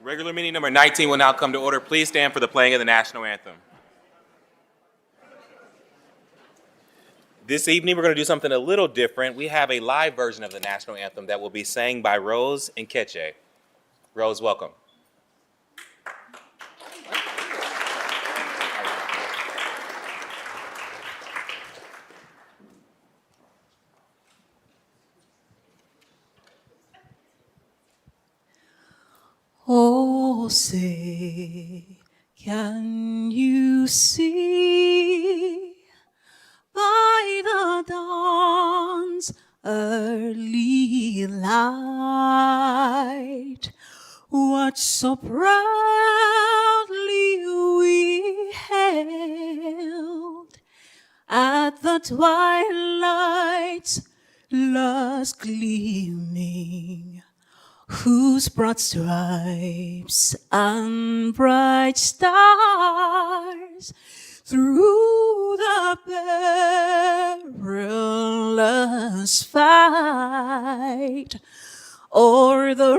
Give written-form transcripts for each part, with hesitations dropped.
Regular meeting number 19 will now come to order. Please stand for the playing of the national anthem. This evening, we're going to do something a little different. We have a live version of the national anthem that will be sang by Rose and Keche. Rose, welcome. Oh, say, can you see by the dawn's early light what so proudly we hailed at the twilight's last gleaming, whose broad stripes and bright stars through the perilous fight o'er the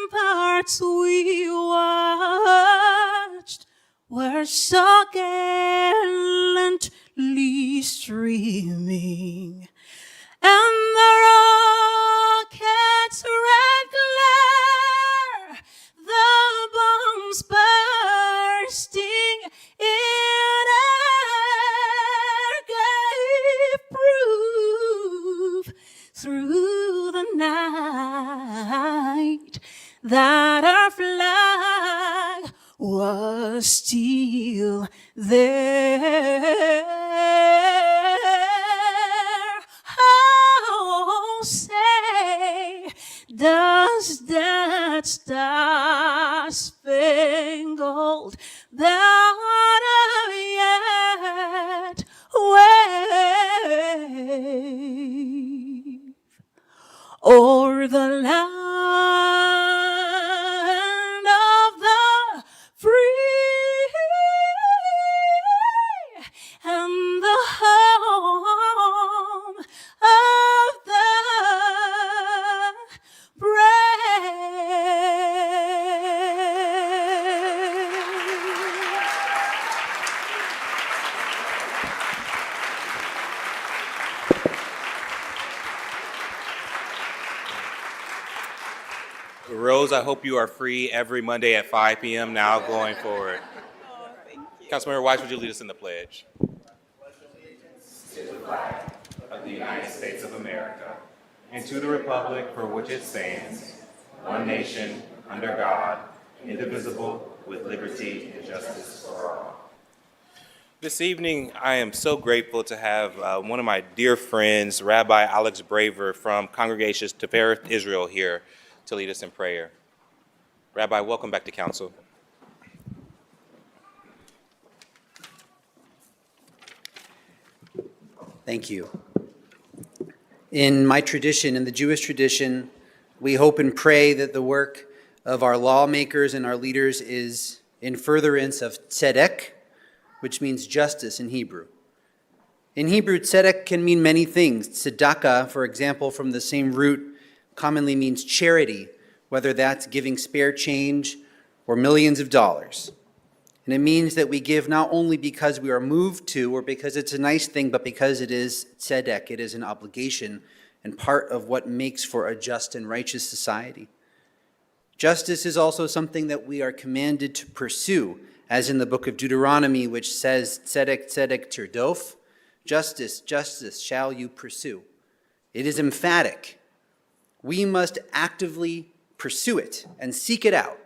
ramparts we watched were so gallantly streaming, and the rocket's red glare, the bombs bursting in air, gave proof through the night that our flag was still there. Say, does that star-spangled banner yet wave o'er the land of the free and the home of the brave? Rose, I hope you are free every Monday at 5 p.m. now going forward. Oh, thank you. Councilmember Weiss, would you lead us in the pledge? To the flag of the United States of America and to the republic for which it stands, one nation, under God, indivisible, with liberty and justice for all. This evening, I am so grateful to have one of my dear friends, Rabbi Alex Braver from Congregation Tifereth Israel here to lead us in prayer. Rabbi, welcome back to council. Thank you. In my tradition, in the Jewish tradition, we hope and pray that the work of our lawmakers and our leaders is in furtherance of tzedek, which means justice in Hebrew. In Hebrew, tzedek can mean many things. Tzedakah, for example, from the same root, commonly means charity, whether that's giving spare change or millions of dollars. And it means that we give not only because we are moved to or because it's a nice thing, but because it is tzedek, it is an obligation and part of what makes for a just and righteous society. Justice is also something that we are commanded to pursue, as in the book of Deuteronomy, which says, tzedek, tzedek, tirdof, justice, justice shall you pursue. It is emphatic. We must actively pursue it and seek it out,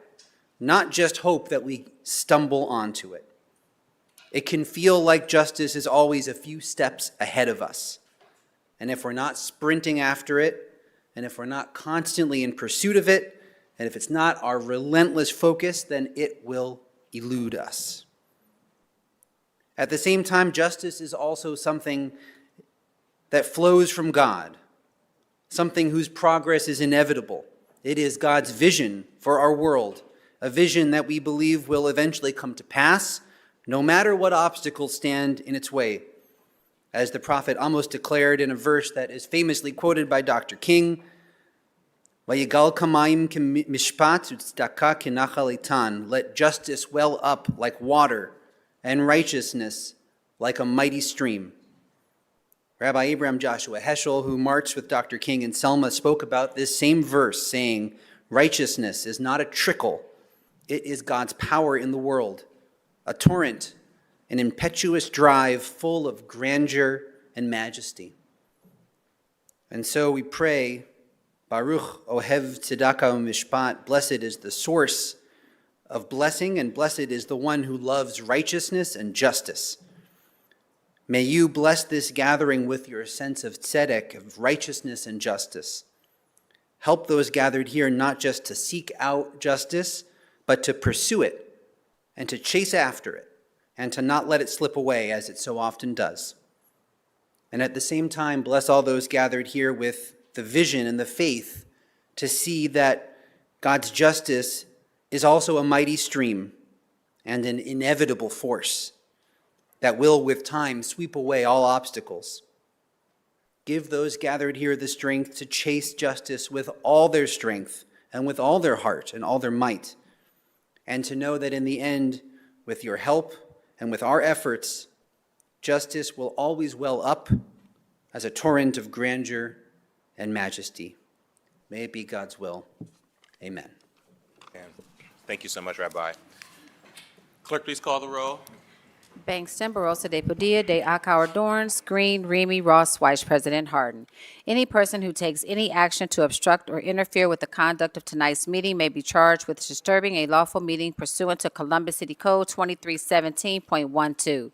not just hope that we stumble onto it. It can feel like justice is always a few steps ahead of us. And if we're not sprinting after it, and if we're not constantly in pursuit of it, and if it's not our relentless focus, then it will elude us. At the same time, justice is also something that flows from God, something whose progress is inevitable. It is God's vision for our world, a vision that we believe will eventually come to pass, no matter what obstacles stand in its way. As the prophet Amos declared in a verse that is famously quoted by Dr. King, Vayigal kamayim mishpat u'tzedakah kinachal itan. Let justice well up like water, and righteousness like a mighty stream. Rabbi Abraham Joshua Heschel, who marched with Dr. King and Selma, spoke about this same verse, saying, righteousness is not a trickle. It is God's power in the world, a torrent, an impetuous drive full of grandeur and majesty. And so we pray, Baruch Ohev Tzedakah Mishpat, blessed is the source of blessing, and blessed is the one who loves righteousness and justice. May you bless this gathering with your sense of tzedek, of righteousness and justice. Help those gathered here not just to seek out justice, but to pursue it and to chase after it and to not let it slip away as it so often does. And at the same time, bless all those gathered here with the vision and the faith to see that God's justice is also a mighty stream and an inevitable force that will, with time, sweep away all obstacles. Give those gathered here the strength to chase justice with all their strength and with all their heart and all their might, and to know that in the end, with your help and with our efforts, justice will always well up as a torrent of grandeur and majesty. May it be God's will. Amen. Thank you so much, Rabbi. Clerk, please call the roll. Bangston, Barosa de Padilla, de Akauer, Dorns, Green, Remy, Ross, Weiss, President Harden. Any person who takes any action to obstruct or interfere with the conduct of tonight's meeting may be charged with disturbing a lawful meeting pursuant to Columbus City Code 2317.12.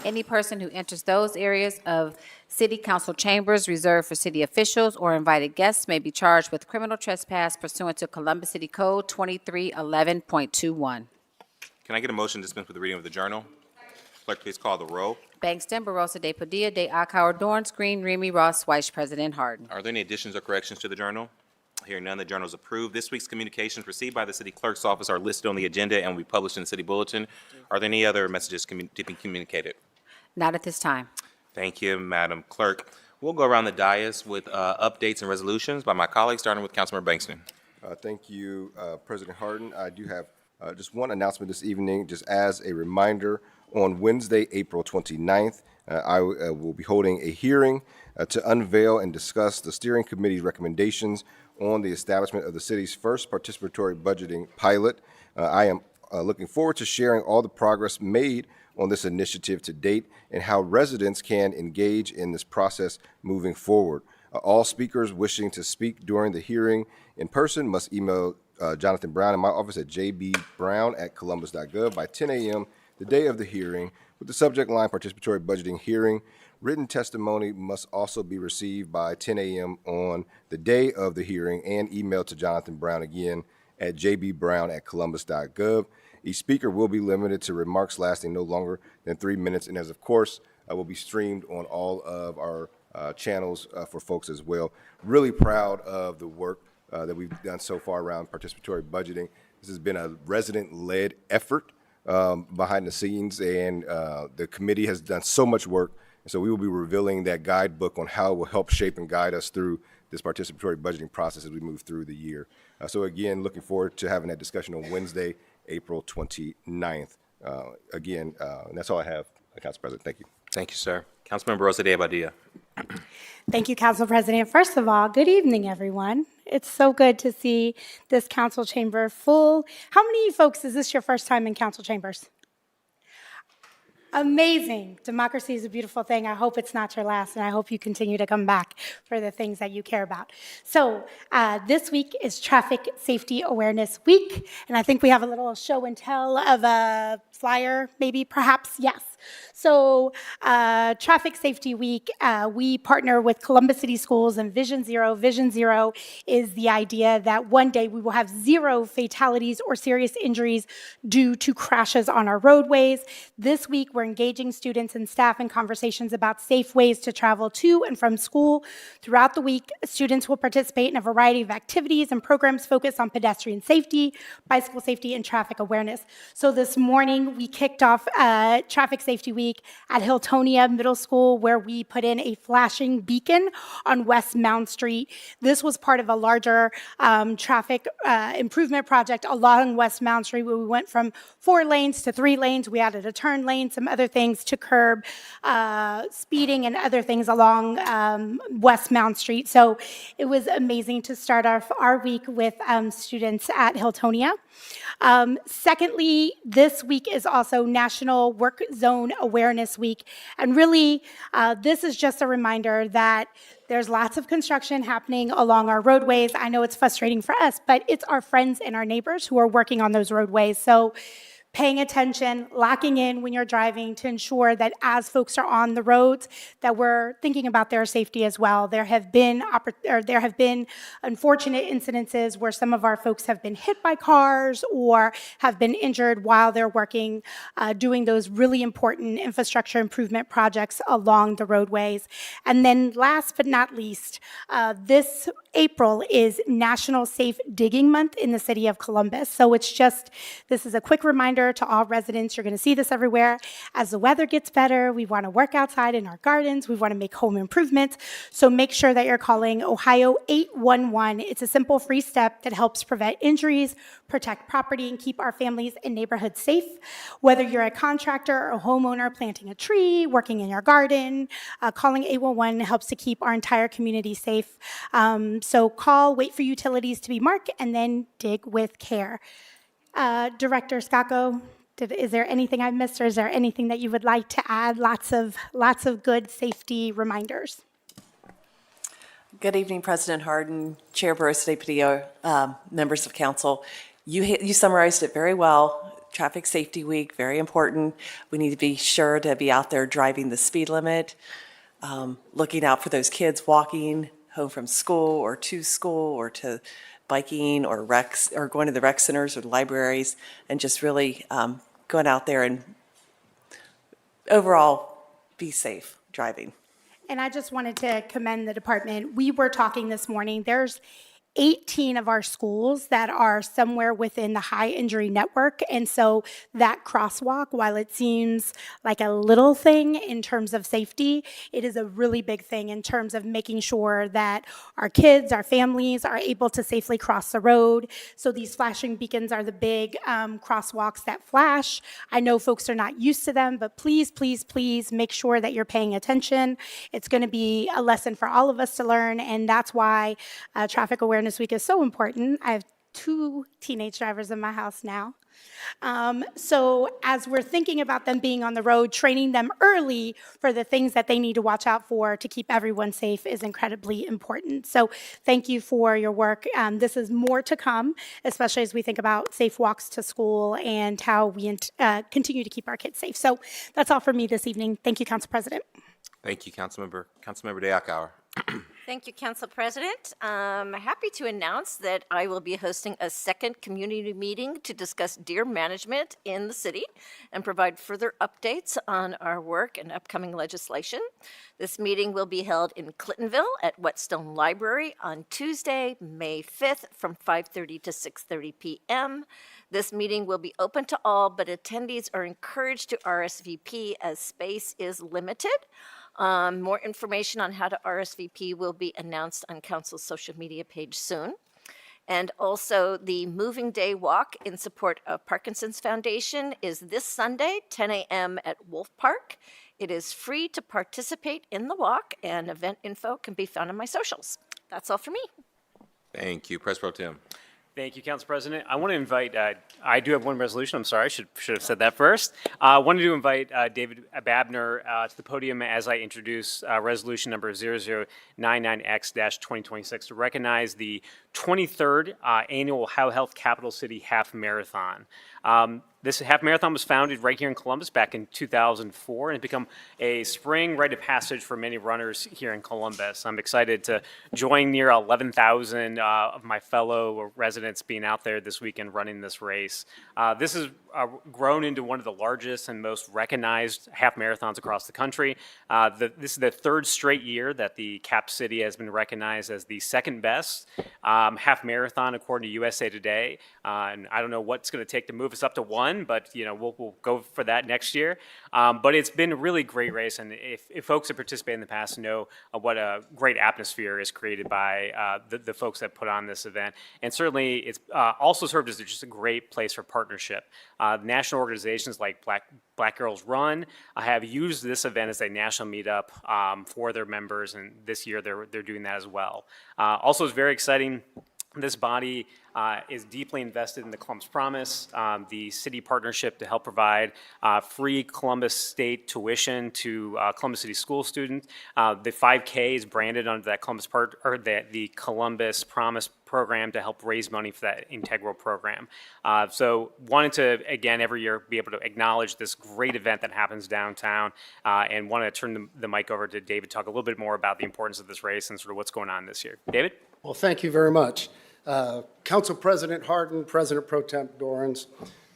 Any person who enters those areas of city council chambers reserved for city officials or invited guests may be charged with criminal trespass pursuant to Columbus City Code 2311.21. Can I get a motion to dispense with the reading of the journal? Clerk, please call the roll. Bangston, Barosa de Padilla, de Akauer, Dorns, Green, Remy, Ross, Weiss, President Harden. Are there any additions or corrections to the journal? Hearing none, the journal is approved. This week's communications received by the city clerk's office are listed on the agenda and will be published in the city bulletin. Are there any other messages to be communicated? Not at this time. Thank you, Madam Clerk. We'll go around the dais with updates and resolutions by my colleagues, starting with Councilmember Bangston. Thank you, President Harden. I do have just one announcement this evening, just as a reminder. On Wednesday, April 29th, I will be holding a hearing to unveil and discuss the steering committee's recommendations on the establishment of the city's first participatory budgeting pilot. I am looking forward to sharing all the progress made on this initiative to date and how residents can engage in this process moving forward. All speakers wishing to speak during the hearing in person must email Jonathan Brown in my office at jbbrown@columbus.gov by 10 a.m. the day of the hearing with the subject line Participatory Budgeting Hearing. Written testimony must also be received by 10 a.m. on the day of the hearing and emailed to Jonathan Brown again at jbbrown@columbus.gov. Each speaker will be limited to remarks lasting no longer than 3 minutes, and as of course, will be streamed on all of our channels for folks as well. Really proud of the work that we've done so far around participatory budgeting. This has been a resident-led effort behind the scenes, and the committee has done so much work. And so we will be revealing that guidebook on how it will help shape and guide us through this participatory budgeting process as we move through the year. So again, looking forward to having that discussion on Wednesday, April 29th. And that's all I have, Council President. Thank you. Thank you, sir. Councilmember Rosa de Padilla. Thank you, Council President. First of all, good evening, everyone. It's so good to see this council chamber full. How many folks, is this your first time in council chambers? Amazing. Democracy is a beautiful thing. I hope it's not your last, and I hope you continue to come back for the things that you care about. So this week is Traffic Safety Awareness Week, and I think we have a little show and tell of a flyer, maybe, perhaps, yes. So Traffic Safety Week, we partner with Columbus City Schools and Vision Zero. Vision Zero is the idea that one day we will have 0 fatalities or serious injuries due to crashes on our roadways. This week, we're engaging students and staff in conversations about safe ways to travel to and from school. Throughout the week, students will participate in a variety of activities and programs focused on pedestrian safety, bicycle safety, and traffic awareness. So this morning, we kicked off Traffic Safety Safety Week at Hiltonia Middle School, where we put in a flashing beacon on West Mound Street. This was part of a larger traffic improvement project along West Mound Street, where we went from 4 lanes to 3 lanes. We added a turn lane, some other things to curb speeding and other things along West Mound Street. So it was amazing to start our week with students at Hiltonia. Secondly, this week is also National Work Zone Awareness Week. And really, this is just a reminder that there's lots of construction happening along our roadways. I know it's frustrating for us, but it's our friends and our neighbors who are working on those roadways. So paying attention, locking in when you're driving to ensure that as folks are on the roads, that we're thinking about their safety as well. There have been unfortunate incidences where some of our folks have been hit by cars or have been injured while they're working, doing those really important infrastructure improvement projects along the roadways. And then last but not least, this April is National Safe Digging Month in the city of Columbus. So this is a quick reminder to all residents. You're going to see this everywhere. As the weather gets better, we want to work outside in our gardens. We want to make home improvements. So make sure that you're calling Ohio 811. It's a simple free step that helps prevent injuries, protect property, and keep our families and neighborhoods safe. Whether you're a contractor or a homeowner planting a tree, working in your garden, calling 811 helps to keep our entire community safe. So call, wait for utilities to be marked, and then dig with care. Director Scacco, is there anything I missed, or is there anything that you would like to add? Lots of good safety reminders. Good evening, President Harden, Chair Burris de Padilla, members of council. You summarized it very well. Traffic Safety Week, very important. We need to be sure to be out there driving the speed limit, looking out for those kids walking home from school or to biking or recs, or going to the rec centers or the libraries, and just really going out there and overall be safe driving. And I just wanted to commend the department. We were talking this morning. There's 18 of our schools that are somewhere within the high injury network. And so that crosswalk, while it seems like a little thing in terms of safety, it is a really big thing in terms of making sure that our kids, our families are able to safely cross the road. So these flashing beacons are the big crosswalks that flash. I know folks are not used to them, but please, please, please make sure that you're paying attention. It's going to be a lesson for all of us to learn, and that's why Traffic Awareness Week is so important. I have 2 teenage drivers in my house now. So as we're thinking about them being on the road, training them early for the things that they need to watch out for to keep everyone safe is incredibly important. So thank you for your work. This is more to come, especially as we think about safe walks to school and how we continue to keep our kids safe. So that's all for me this evening. Thank you, Council President. Thank you, Councilmember Deakauer. Thank you, Council President. I'm happy to announce that I will be hosting a second community meeting to discuss deer management in the city and provide further updates on our work and upcoming legislation. This meeting will be held in Clintonville at Whetstone Library on Tuesday, May 5th from 5:30 to 6:30 p.m. This meeting will be open to all, but attendees are encouraged to RSVP as space is limited. More information on how to RSVP will be announced on Council's social media page soon. And also, the Moving Day Walk in support of Parkinson's Foundation is this Sunday, 10 a.m. at Wolf Park. It is free to participate in the walk, and event info can be found on my socials. That's all for me. Thank you, Pres Pro Tem. Thank you, Council President. I want to invite, I do have one resolution. I'm sorry, I should have said that first. I wanted to invite David Babner to the podium as I introduce resolution number 0099X-2026 to recognize the 23rd annual How Health Capital City Half Marathon. This half marathon was founded right here in Columbus back in 2004 and has become a spring rite of passage for many runners here in Columbus. I'm excited to join near 11,000 of my fellow residents being out there this weekend running this race. This has grown into one of the largest and most recognized half marathons across the country. This is the 3rd straight year that the Cap City has been recognized as the 2nd best half marathon according to USA Today. And I don't know what's going to take to move us up to 1. run, but we'll go for that next year. But it's been a really great race, and if folks that participate in the past know what a great atmosphere is created by the folks that put on this event, and certainly it's also served as just a great place for partnership. National organizations like Black Girls Run have used this event as a national meetup for their members, and this year they're doing that as well. Also, it's very exciting. This body is deeply invested in the Columbus Promise, the city partnership to help provide free Columbus State tuition to Columbus City school students. The 5K is branded under that the Columbus Promise program to help raise money for that integral program. So wanted to, again, every year be able to acknowledge this great event that happens downtown, and wanted to turn the mic over to David to talk a little bit more about the importance of this race and sort of what's going on this year. David? Well, thank you very much. Council President Harden, President Pro Tem Dorans,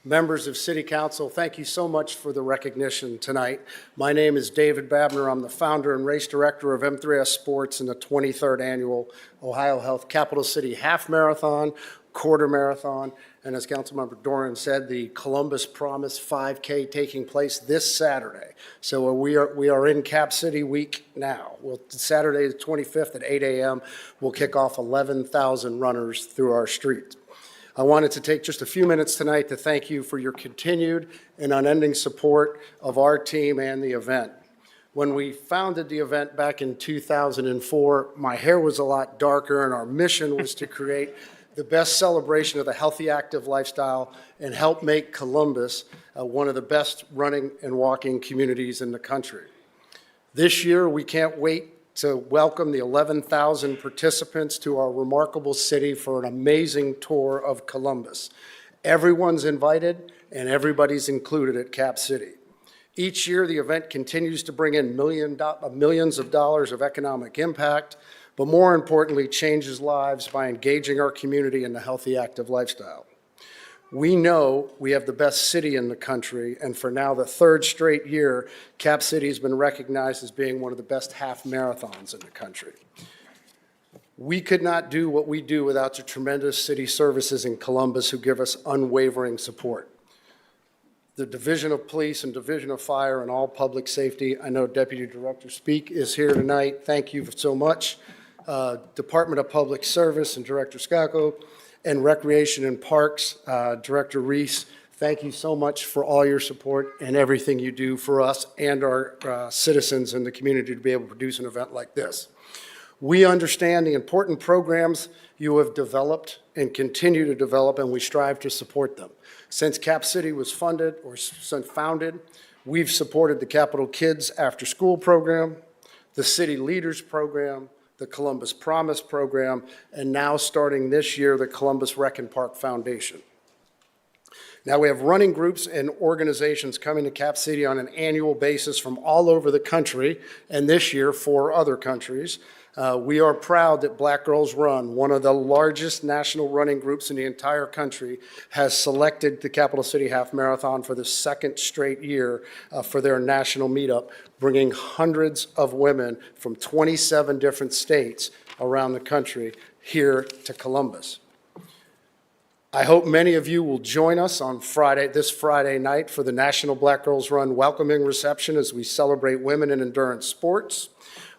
members of City Council, thank you so much for the recognition tonight. My name is David Babner. I'm the founder and race director of M3S Sports in the 23rd Annual Ohio Health Capital City Half Marathon, Quarter Marathon, and as Councilmember Doran said, the Columbus Promise 5K taking place this Saturday. So we are in Cap City week now. Saturday the 25th at 8 a.m. we'll kick off 11,000 runners through our streets. I wanted to take just a few minutes tonight to thank you for your continued and unending support of our team and the event. When we founded the event back in 2004, my hair was a lot darker, and our mission was to create the best celebration of the healthy, active lifestyle and help make Columbus one of the best running and walking communities in the country. This year, we can't wait to welcome the 11,000 participants to our remarkable city for an amazing tour of Columbus. Everyone's invited and everybody's included at Cap City. Each year, the event continues to bring in millions of dollars of economic impact, but more importantly, changes lives by engaging our community in the healthy, active lifestyle. We know we have the best city in the country, and for now the third straight year, Cap City has been recognized as being one of the best half marathons in the country. We could not do what we do without the tremendous city services in Columbus who give us unwavering support. The Division of Police and Division of Fire and all public safety, I know Deputy Director Speak is here tonight. Thank you so much. Department of Public Service and Director Scacco, and Recreation and Parks, Director Reese, thank you so much for all your support and everything you do for us and our citizens in the community to be able to produce an event like this. We understand the important programs you have developed and continue to develop, and we strive to support them. Since Cap City was founded, we've supported the Capital Kids After School program, the City Leaders program, the Columbus Promise program, and now starting this year, the Columbus Rec and Park Foundation. Now we have running groups and organizations coming to Cap City on an annual basis from all over the country, and this year 4 other countries. We are proud that Black Girls Run, one of the largest national running groups in the entire country, has selected the Capital City Half Marathon for the 2nd straight year for their national meetup, bringing hundreds of women from 27 different states around the country here to Columbus. I hope many of you will join us on this Friday night for the National Black Girls Run welcoming reception as we celebrate women in endurance sports.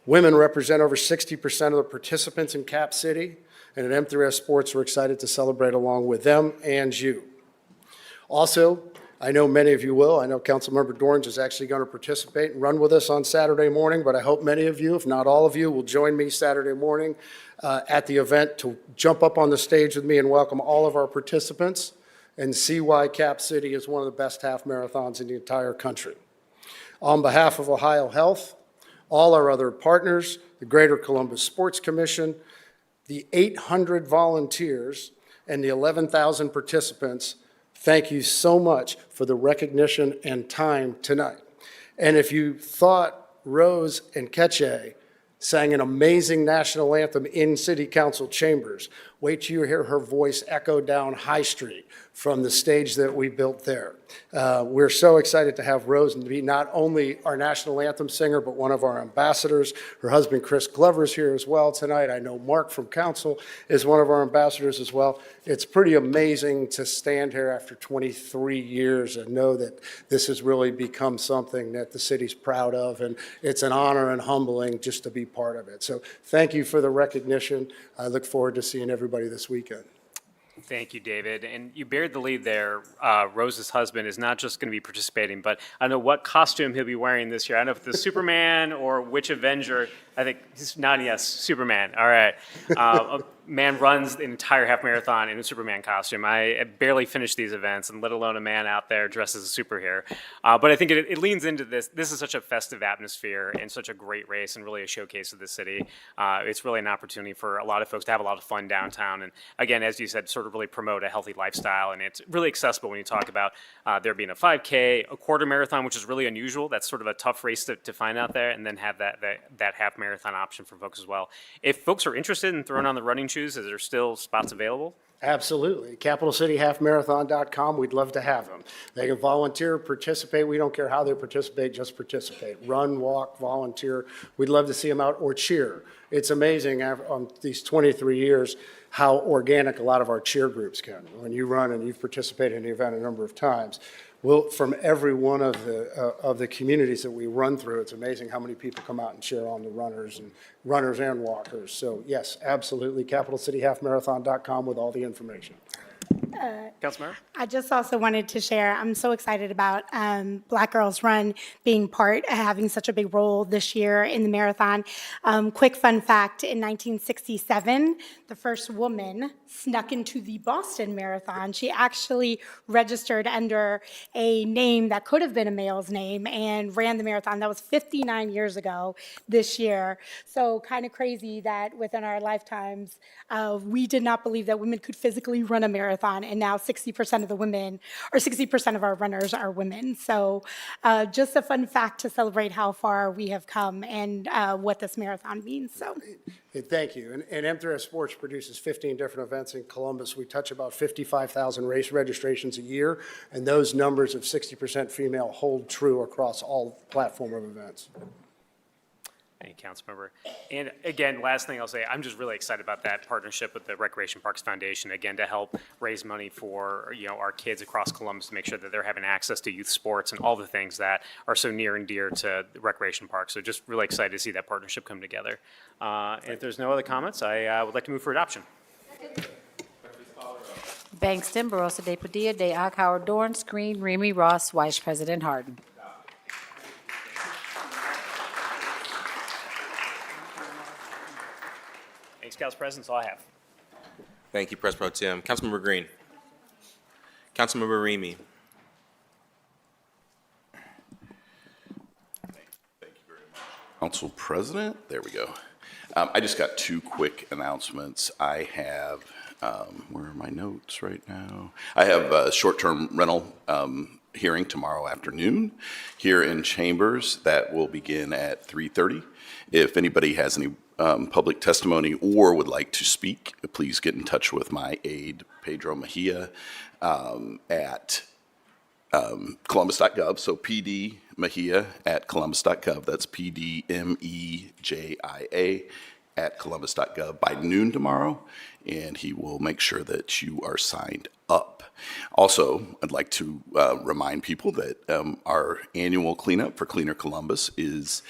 Women represent over 60% of the participants in Cap City, and at M3S Sports, we're excited to celebrate along with them and you. Also, I know many of you will. I know Councilmember Dorans is actually going to participate and run with us on Saturday morning, but I hope many of you, if not all of you, will join me Saturday morning at the event to jump up on the stage with me and welcome all of our participants and see why Cap City is one of the best half marathons in the entire country. On behalf of Ohio Health, all our other partners, the Greater Columbus Sports Commission, the 800 volunteers, and the 11,000 participants, thank you so much for the recognition and time tonight. And if you thought Rose and Ketche sang an amazing national anthem in City Council chambers, Wait till you hear her voice echo down High Street from the stage that we built there. We're so excited to have Rose and to be not only our national anthem singer, but one of our ambassadors. Her husband, Chris Glover's here as well tonight. I know Mark from council is one of our ambassadors as well. It's pretty amazing to stand here after 23 years and know that this has really become something that the city's proud of, and it's an honor and humbling just to be part of it. So thank you for the recognition. I look forward to seeing everybody this weekend. Thank you, David. And you buried the lead there. Rose's husband is not just going to be participating, but I don't know what costume he'll be wearing this year. I don't know if it's Superman or which Avenger. I think he's nodding yes, Superman. All right. A man runs the entire half marathon in a Superman costume. I barely finish these events, and let alone a man out there dressed as a superhero. But I think it leans into this. This is such a festive atmosphere and such a great race and really a showcase of the city. It's really an opportunity for a lot of folks to have a lot of fun downtown. And again, as you said, sort of really promote a healthy lifestyle. And it's really accessible when you talk about there being a 5K, a quarter marathon, which is really unusual. That's sort of a tough race to find out there, and then have that half marathon option for folks as well. If folks are interested in throwing on the running shoes, is there still spots available? Absolutely. CapitalCityHalfMarathon.com. We'd love to have them. They can volunteer, participate. We don't care how they participate, just participate. Run, walk, volunteer. We'd love to see them out, or cheer. It's amazing on these 23 years how organic a lot of our cheer groups can. When you run and you've participated in the event a number of times, from every one of the communities that we run through, it's amazing how many people come out and cheer on the runners and walkers. So yes, absolutely, CapitalCityHalfMarathon.com with all the information. Councilmember? I just also wanted to share, I'm so excited about Black Girls Run being having such a big role this year in the marathon. Quick fun fact, in 1967, the first woman snuck into the Boston Marathon. She actually registered under a name that could have been a male's name and ran the marathon. That was 59 years ago this year. So kind of crazy that within our lifetimes, we did not believe that women could physically run a marathon, and now 60% of the women, or 60% of our runners are women. So just a fun fact to celebrate how far we have come and what this marathon means. So. Thank you. And M3S Sports produces 15 different events in Columbus. We touch about 55,000 race registrations a year, and those numbers of 60% female hold true across all platform of events. Thank you, Councilmember. And again, last thing I'll say, I'm just really excited about that partnership with the Recreation Parks Foundation, again, to help raise money for, our kids across Columbus to make sure that they're having access to youth sports and all the things that are so near and dear to the recreation park. So just really excited to see that partnership come together. And if there's no other comments, I would like to move for adoption. Bangston, Barossa de Padilla, de Akauer, Dorance, Green, Remy, Ross, Vice President Harden. Thanks, Council President. That's all I have. Thank you, President Pro Tem. Councilmember Green. Councilmember Remy. Council President, there we go. I just got two quick announcements. I have, where are my notes right now? I have a short-term rental hearing tomorrow afternoon here in Chambers that will begin at 3:30. If anybody has any public testimony or would like to speak, please get in touch with my aide, Pedro Mejia, at columbus.gov. So PD Mejia at columbus.gov. That's PDMEJIA at columbus.gov by noon tomorrow, and he will make sure that you are signed up. Also, I'd like to remind people that our annual cleanup for Cleaner Columbus is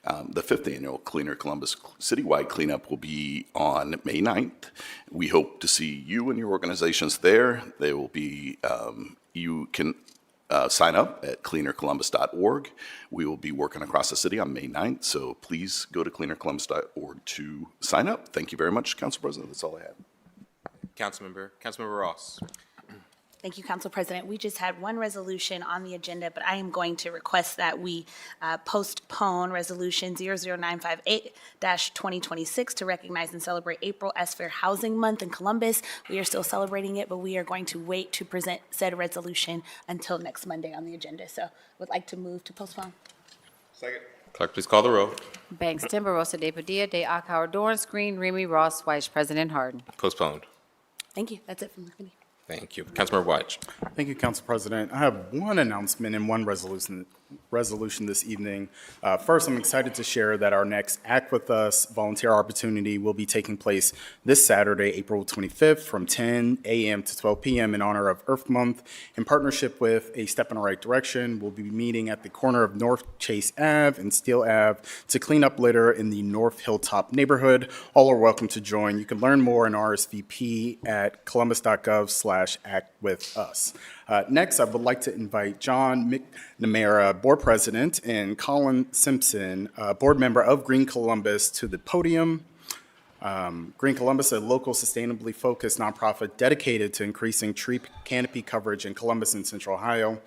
the 5th annual Cleaner Columbus citywide cleanup will be on May 9th. We hope to see you and your organizations there. They will be, you can sign up at cleanercolumbus.org. We will be working across the city on May 9th, so please go to cleanercolumbus.org to sign up. Thank you very much, Council President. That's all I have. Councilmember Ross. Thank you, Council President. We just had one resolution on the agenda, but I am going to request that we postpone Resolution 00958-2026 to recognize and celebrate April as Fair Housing Month in Columbus. We are still celebrating it, but we are going to wait to present said resolution until next Monday on the agenda. So would like to move to postpone. Second. Clerk, please call the roll. Bangston, Barossa de Padilla, de Akauer, Dorance, Green, Remy, Ross, Vice President Harden. Postponed. Thank you. That's it from me. Thank you. Councilmember White. Thank you, Council President. I have one announcement and one resolution this evening. First, I'm excited to share that our next Act With Us volunteer opportunity will be taking place this Saturday, April 25th from 10 a.m. to 12 p.m. in honor of Earth Month. In partnership with A Step in the Right Direction, we'll be meeting at the corner of North Chase Ave and Steele Ave to clean up litter in the North Hilltop neighborhood. All are welcome to join. You can learn more and RSVP at columbus.gov/actwithus. Next, I would like to invite John McNamara, Board President, and Colin Simpson, Board Member of Green Columbus, to the podium. Green Columbus, a local sustainably focused nonprofit dedicated to increasing tree canopy coverage in Columbus and Central Ohio.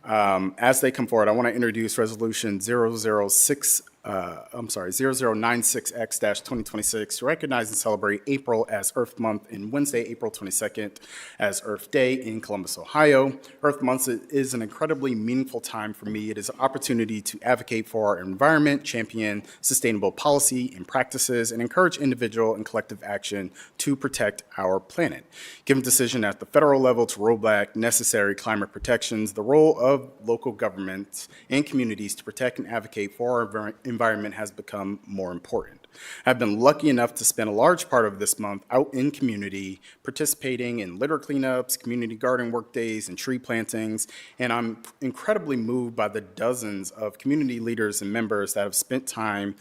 As they come forward, I want to introduce Resolution 0096X-2026 to recognize and celebrate April as Earth Month and Wednesday, April 22nd as Earth Day in Columbus, Ohio. Earth Month is an incredibly meaningful time for me. It is an opportunity to advocate for our environment, champion sustainable policy and practices, and encourage individual and collective action to protect our planet. Given decision at the federal level to roll back necessary climate protections, the role of local governments and communities to protect and advocate for our environment has become more important. I've been lucky enough to spend a large part of this month out in community, participating in litter cleanups, community garden work days, and tree plantings, and I'm incredibly moved by the dozens of community leaders and members that have spent time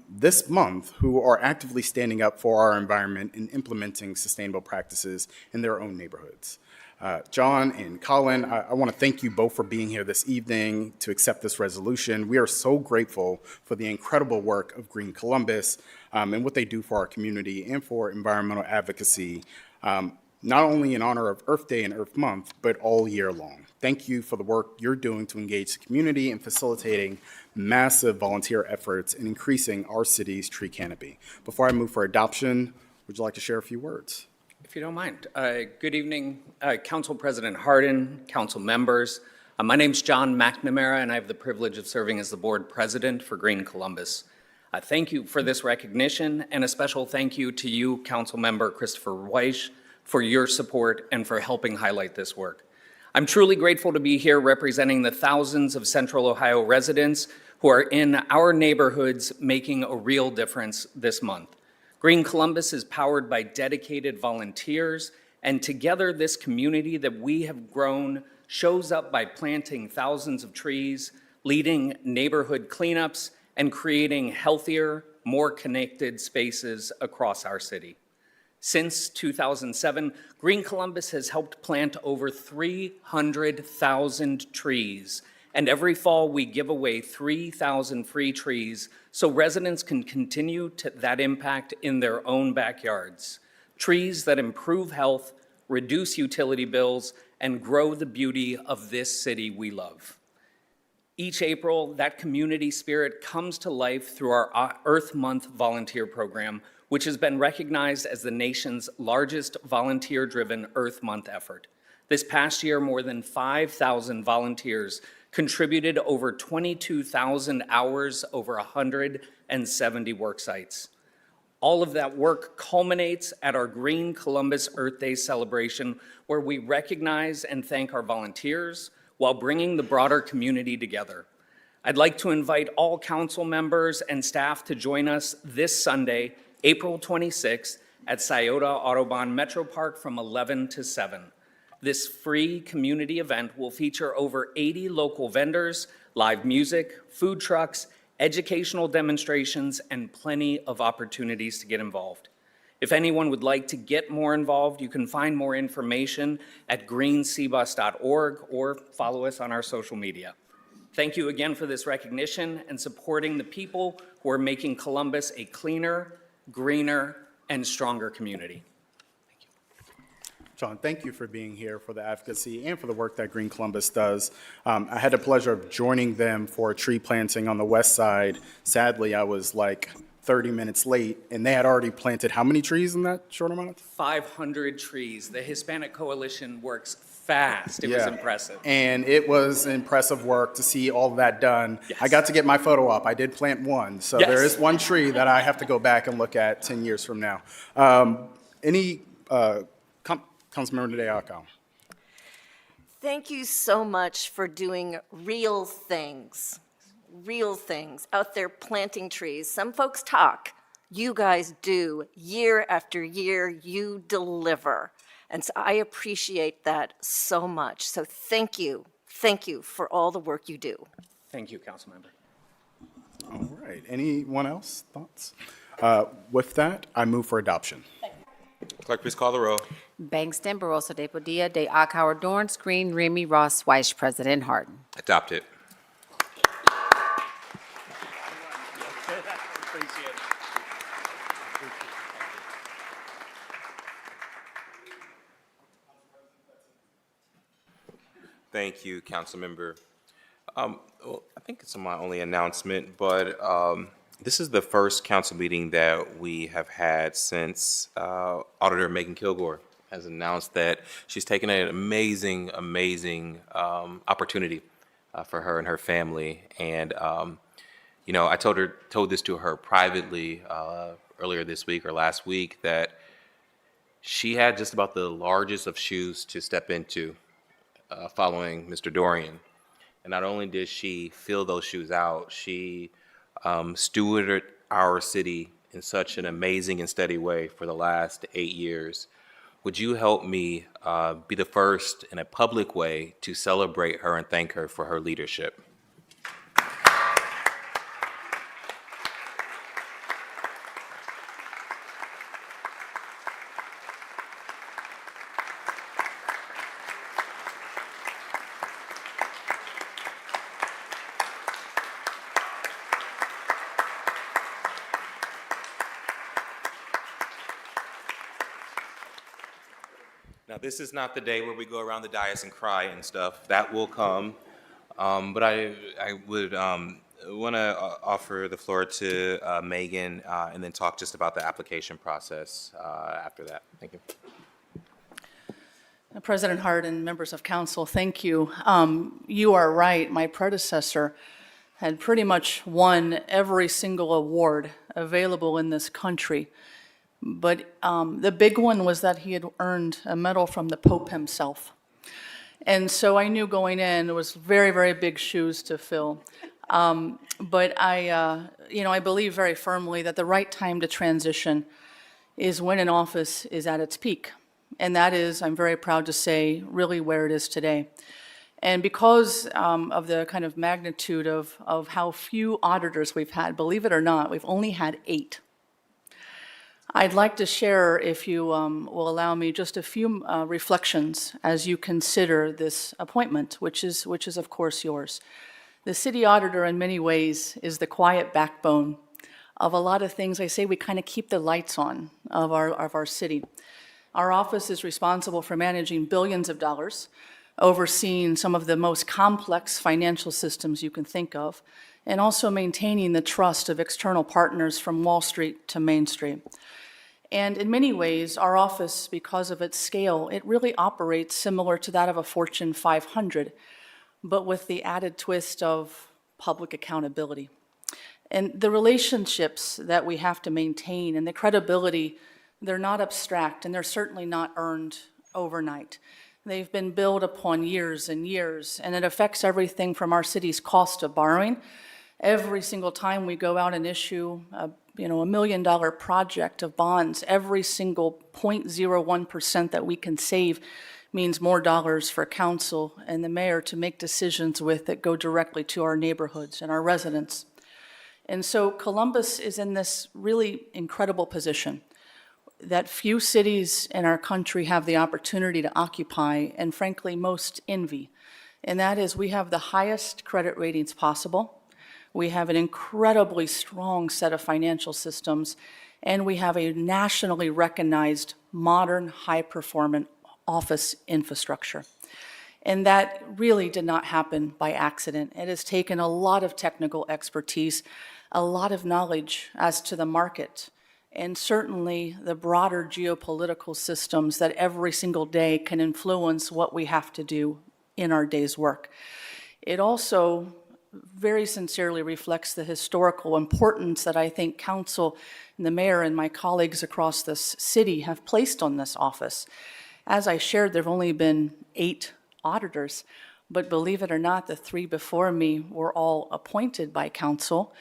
this month who are actively standing up for our environment and implementing sustainable practices in their own neighborhoods. John and Colin, I want to thank you both for being here this evening to accept this resolution. We are so grateful for the incredible work of Green Columbus and what they do for our community and for environmental advocacy, not only in honor of Earth Day and Earth Month, but all year long. Thank you for the work you're doing to engage the community and facilitating massive volunteer efforts in increasing our city's tree canopy. Before I move for adoption, would you like to share a few words? If you don't mind. Good evening, Council President Hardin, council members. My name's John McNamara, and I have the privilege of serving as the board president for Green Columbus. Thank you for this recognition, and a special thank you to you, Council Member Christopher Weish, for your support and for helping highlight this work. I'm truly grateful to be here representing the thousands of Central Ohio residents who are in our neighborhoods making a real difference this month. Green Columbus is powered by dedicated volunteers, and together this community that we have grown shows up by planting thousands of trees, leading neighborhood cleanups, and creating healthier, more connected spaces across our city. Since 2007, Green Columbus has helped plant over 300,000 trees, and every fall we give away 3,000 free trees so residents can continue that impact in their own backyards. Trees that improve health, reduce utility bills, and grow the beauty of this city we love. Each April, that community spirit comes to life through our Earth Month volunteer program, which has been recognized as the nation's largest volunteer-driven Earth Month effort. This past year, more than 5,000 volunteers contributed over 22,000 hours over 170 work sites. All of that work culminates at our Green Columbus Earth Day celebration, where we recognize and thank our volunteers while bringing the broader community together. I'd like to invite all council members and staff to join us this Sunday, April 26th, at Scioto Audubon Metro Park from 11 to 7. This free community event will feature over 80 local vendors, live music, food trucks, educational demonstrations, and plenty of opportunities to get involved. If anyone would like to get more involved, you can find more information at greencbus.org or follow us on our social media. Thank you again for this recognition and supporting the people who are making Columbus a cleaner, greener, and stronger community. John, thank you for being here, for the advocacy and for the work that Green Columbus does. I had the pleasure of joining them for a tree planting on the west side. Sadly, I was like 30 minutes late, and they had already planted how many trees in that short amount of time? 500 trees. The Hispanic Coalition works fast. It was impressive. And it was impressive work to see all of that done. Yes. I got to get my photo op. I did plant one, so Yes. there is one tree that I have to go back and look at 10 years from now. Any Councilmember De Acau. Thank you so much for doing real things out there planting trees. Some folks talk, you guys do. Year after year, you deliver. And so I appreciate that so much. So thank you for all the work you do. Thank you, Councilmember. All right, anyone else, thoughts? With that, I move for adoption. Clerk, please call the row. Bangston, Barosa de Padilla, de Akauer, Dorance Green, Remy Ross Weiss, President Harden. Adopted. Thank you, Councilmember. Well, I think it's my only announcement, but this is the first council meeting that we have had since Auditor Megan Kilgore has announced that she's taken an amazing opportunity for her and her family. And you know, I told this to her privately earlier this week or last week that she had just about the largest of shoes to step into following Mr. Dorian. And not only did she fill those shoes out, she stewarded our city in such an amazing and steady way for the last 8 years. Would you help me be the first in a public way to celebrate her and thank her for her leadership? Now, this is not the day where we go around the dais and cry and stuff. That will come. But I would want to offer the floor to Megan and then talk just about the application process after that. Thank you. President Harden, members of council, thank you. You are right. My predecessor had pretty much won every single award available in this country. But the big one was that he had earned a medal from the Pope himself. And so I knew going in it was very, very big shoes to fill. But I believe very firmly that the right time to transition is when an office is at its peak. And that is, I'm very proud to say, really where it is today. And because of the kind of magnitude of how few auditors we've had, believe it or not, we've only had 8. I'd like to share, if you will allow me, just a few reflections as you consider this appointment, which is of course yours. The city auditor in many ways is the quiet backbone of a lot of things. I say we kind of keep the lights on of our city. Our office is responsible for managing billions of dollars, overseeing some of the most complex financial systems you can think of, and also maintaining the trust of external partners from Wall Street to Main Street. And in many ways, our office, because of its scale, it really operates similar to that of a Fortune 500, but with the added twist of public accountability. And the relationships that we have to maintain and the credibility, they're not abstract, and they're certainly not earned overnight. They've been built upon years and years, and it affects everything from our city's cost of borrowing. Every single time we go out and issue a $1 million project of bonds, every single 0.01% that we can save means more dollars for council and the mayor to make decisions with that go directly to our neighborhoods and our residents. And so Columbus is in this really incredible position that few cities in our country have the opportunity to occupy, and frankly, most envy. And that is, we have the highest credit ratings possible. We have an incredibly strong set of financial systems, and we have a nationally recognized, modern, high-performing office infrastructure. And that really did not happen by accident. It has taken a lot of technical expertise, a lot of knowledge as to the market, and certainly the broader geopolitical systems that every single day can influence what we have to do in our day's work. It also very sincerely reflects the historical importance that I think council and the mayor and my colleagues across this city have placed on this office. As I shared, there have only been 8 auditors, but believe it or not, the 3 before me were all appointed by council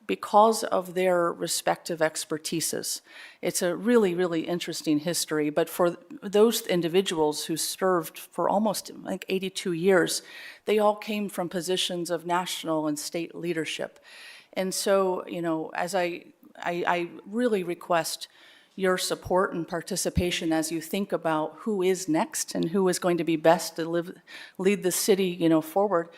because of their respective expertises. It's a really, really interesting history, but for those individuals who served for almost, I think, 82 years, they all came from positions of national and state leadership. And so, you know, as I really request your support and participation as you think about who is next and who is going to be best to lead the city, you know, forward.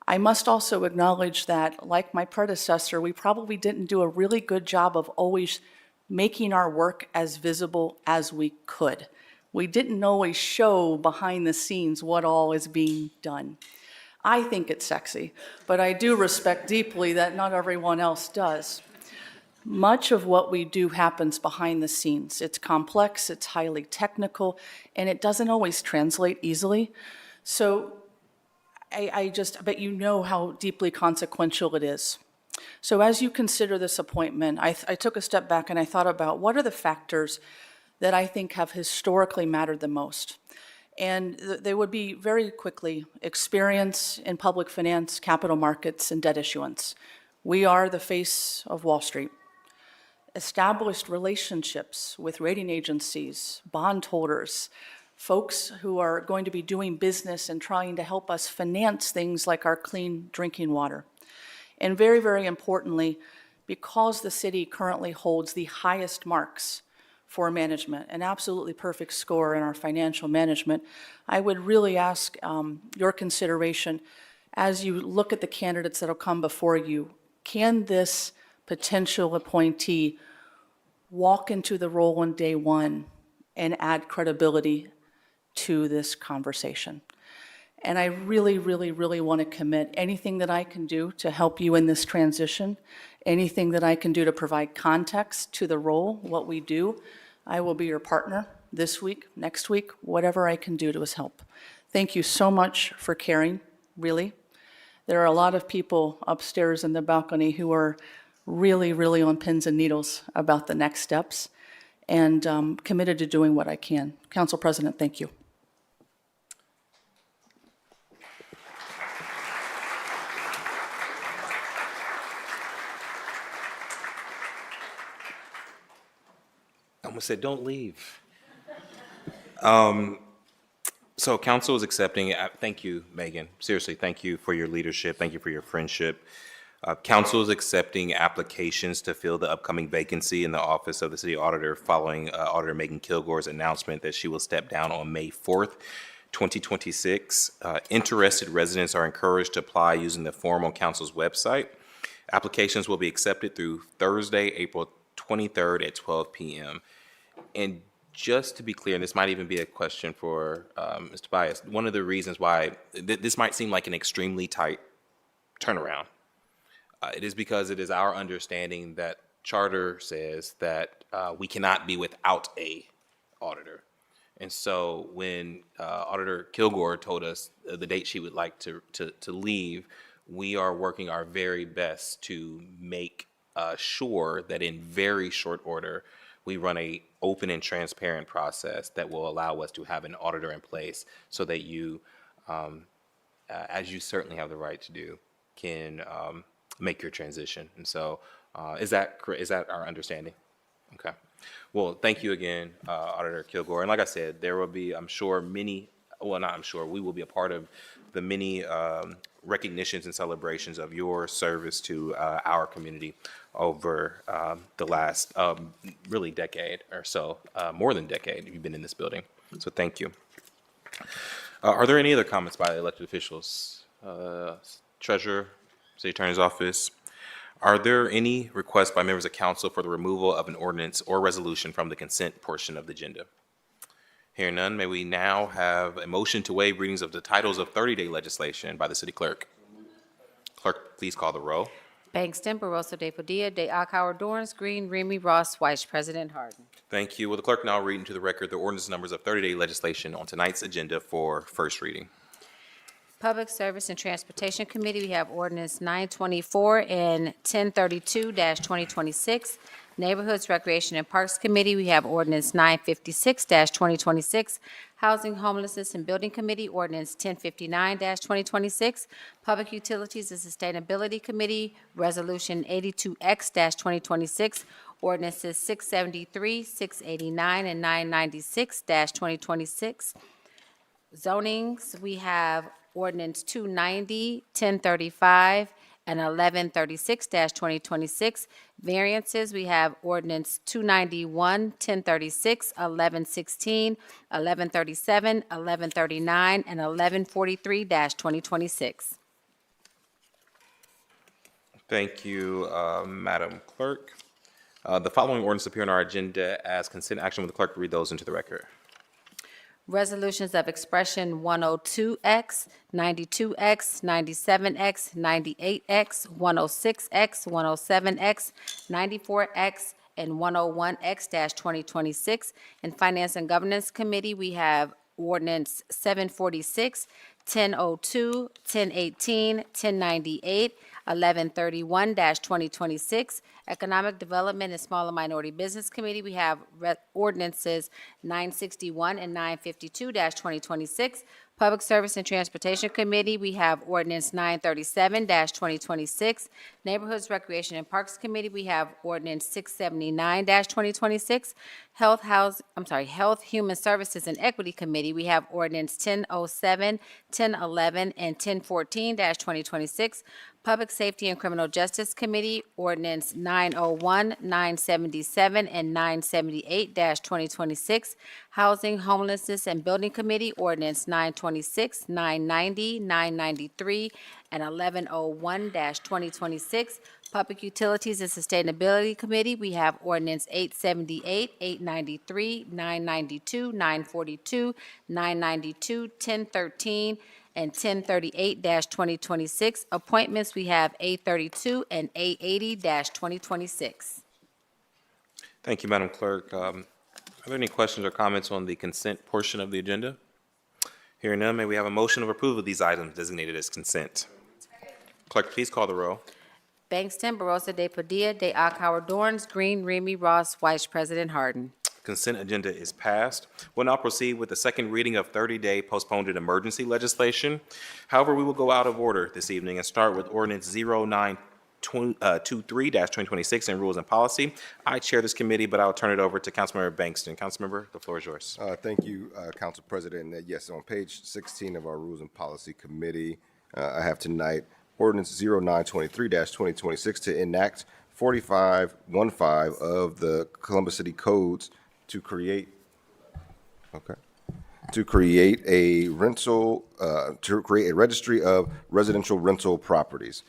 I must also acknowledge that, like my predecessor, we probably didn't do a really good job of always making our work as visible as we could. We didn't always show behind the scenes what all is being done. I think it's sexy, but I do respect deeply that not everyone else does. Much of what we do happens behind the scenes. It's complex, it's highly technical, and it doesn't always translate easily. So but you know how deeply consequential it is. So as you consider this appointment, I took a step back and I thought about what are the factors that I think have historically mattered the most. And they would be very quickly experience in public finance, capital markets, and debt issuance. We are the face of Wall Street. Established relationships with rating agencies, bondholders, folks who are going to be doing business and trying to help us finance things like our clean drinking water. And very, very importantly, because the city currently holds the highest marks for management, an absolutely perfect score in our financial management, I would really ask your consideration as you look at the candidates that will come before you. Can this potential appointee walk into the role on day one and add credibility to this conversation? And I really, really, really want to commit anything that I can do to help you in this transition, anything that I can do to provide context to the role, what we do. I will be your partner this week, next week, whatever I can do to help. Thank you so much for caring, really. There are a lot of people upstairs in the balcony who are really, really on pins and needles about the next steps, and committed to doing what I can. Council President, thank you. I almost said, don't leave. So council is accepting, thank you, Megan. Seriously, thank you for your leadership. Thank you for your friendship. Council is accepting applications to fill the upcoming vacancy in the office of the city auditor following Auditor Megan Kilgore's announcement that she will step down on May 4th, 2026. Interested residents are encouraged to apply using the form on council's website. Applications will be accepted through Thursday, April 23rd at 12 p.m. And just to be clear, and this might even be a question for Mr. Bias, one of the reasons why this might seem like an extremely tight turnaround, it is because it is our understanding that charter says that we cannot be without a auditor. And so when Auditor Kilgore told us the date she would like to leave, we are working our very best to make sure that in very short order, we run a open and transparent process that will allow us to have an auditor in place so that you, as you certainly have the right to do, can make your transition. And so is that our understanding? Okay. Well, thank you again, Auditor Kilgore. And like I said, there will be, I'm sure, we will be a part of the many recognitions and celebrations of your service to our community over the last really decade or so, more than a decade you've been in this building. So thank you. Are there any other comments by elected officials? Treasurer, City Attorney's Office. Are there any requests by members of council for the removal of an ordinance or resolution from the consent portion of the agenda? Hearing none, may we now have a motion to waive readings of the titles of 30-day legislation by the city clerk. Clerk, please call the roll. Bangston, Barosa de Padilla, de Akauer, Dorrance, Green, Remy, Ross, Weiss, President Harden. Thank you. Will the clerk now read into the record the ordinance numbers of 30-day legislation on tonight's agenda for first reading? Public Service and Transportation Committee, we have ordinance 924 and 1032-2026. Neighborhoods, Recreation, and Parks Committee, we have ordinance 956-2026. Housing, Homelessness, and Building Committee, ordinance 1059-2026. Public Utilities and Sustainability Committee, resolution 82X-2026. Ordinances 673, 689, and 996-2026. Zonings, we have ordinance 290, 1035, and 1136-2026. Variances, we have ordinance 291, 1036, 1116, 1137, 1139, and 1143-2026. Thank you, Madam Clerk. The following ordinances appear on our agenda as consent action. Will the clerk read those into the record? Resolutions of expression 102X, 92X, 97X, 98X, 106X, 107X, 94X, and 101X-2026. In Finance and Governance Committee, we have ordinance 746, 1002, 1018, 1098, 1131-2026. Economic Development and Small and Minority Business Committee, we have ordinances 961 and 952-2026. Public Service and Transportation Committee, we have ordinance 937-2026. Neighborhoods, Recreation, and Parks Committee, we have ordinance 679-2026. Health, Human Services, and Equity Committee, we have ordinance 1007, 1011, and 1014-2026. Public Safety and Criminal Justice Committee, ordinance 901, 977, and 978-2026. Housing, Homelessness, and Building Committee, ordinance 926, 990, 993, and 1101-2026. Public Utilities and Sustainability Committee, we have ordinance 878, 893, 992, 942, 992, 1013, and 1038-2026. Appointments, we have A32 and A80-2026. Thank you, Madam Clerk. Are there any questions or comments on the consent portion of the agenda? Hearing none, may we have a motion of approval of these items designated as consent? Clerk, please call the roll. Bangston, Barosa de Padilla, de Akauer, Dorns, Green, Remy, Ross, Vice President Harden. Consent agenda is passed. We'll now proceed with the second reading of 30-day postponed emergency legislation. However, we will go out of order this evening and start with ordinance 0923-2026 and rules and policy. I chair this committee, but I'll turn it over to Councilmember Bangston. Councilmember, the floor is yours. Thank you, Council President. Yes, on page 16 of our Rules and Policy Committee, I have tonight ordinance 0923-2026 to enact 4515 of the Columbus City Codes to create a registry of residential rental properties.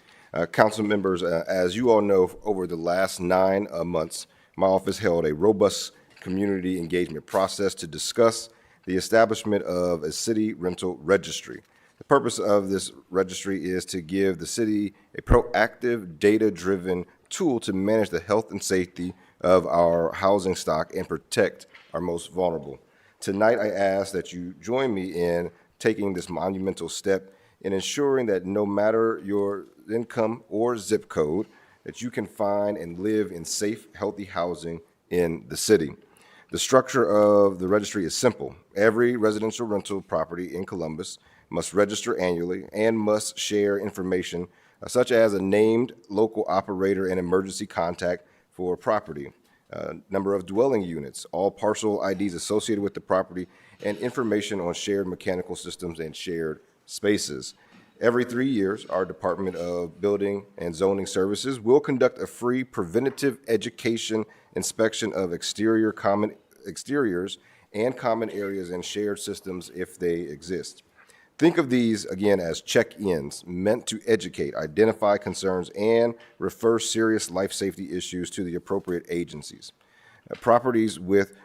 Council members, as you all know, over the last 9 months, my office held a robust community engagement process to discuss the establishment of a city rental registry. The purpose of this registry is to give the city a proactive, data-driven tool to manage the health and safety of our housing stock and protect our most vulnerable. Tonight, I ask that you join me in taking this monumental step in ensuring that no matter your income or zip code, that you can find and live in safe, healthy housing in the city. The structure of the registry is simple. Every residential rental property in Columbus must register annually and must share information such as a named local operator and emergency contact for property, number of dwelling units, all parcel IDs associated with the property, and information on shared mechanical systems and shared spaces. Every 3 years, our Department of Building and Zoning Services will conduct a free preventative education inspection of exteriors and common areas and shared systems if they exist. Think of these, again, as check-ins meant to educate, identify concerns, and refer serious life safety issues to the appropriate agencies. Properties with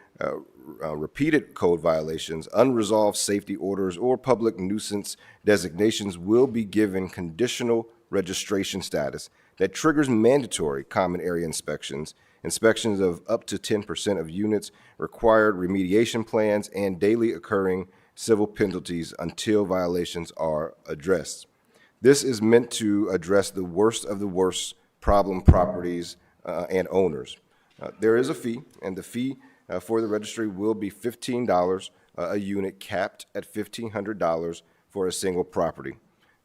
repeated code violations, unresolved safety orders, or public nuisance designations will be given conditional registration status that triggers mandatory common area inspections, inspections of up to 10% of units, required remediation plans, and daily occurring civil penalties until violations are addressed. This is meant to address the worst of the worst problem properties and owners. There is a fee, and the fee for the registry will be $15 a unit, capped at $1,500 for a single property.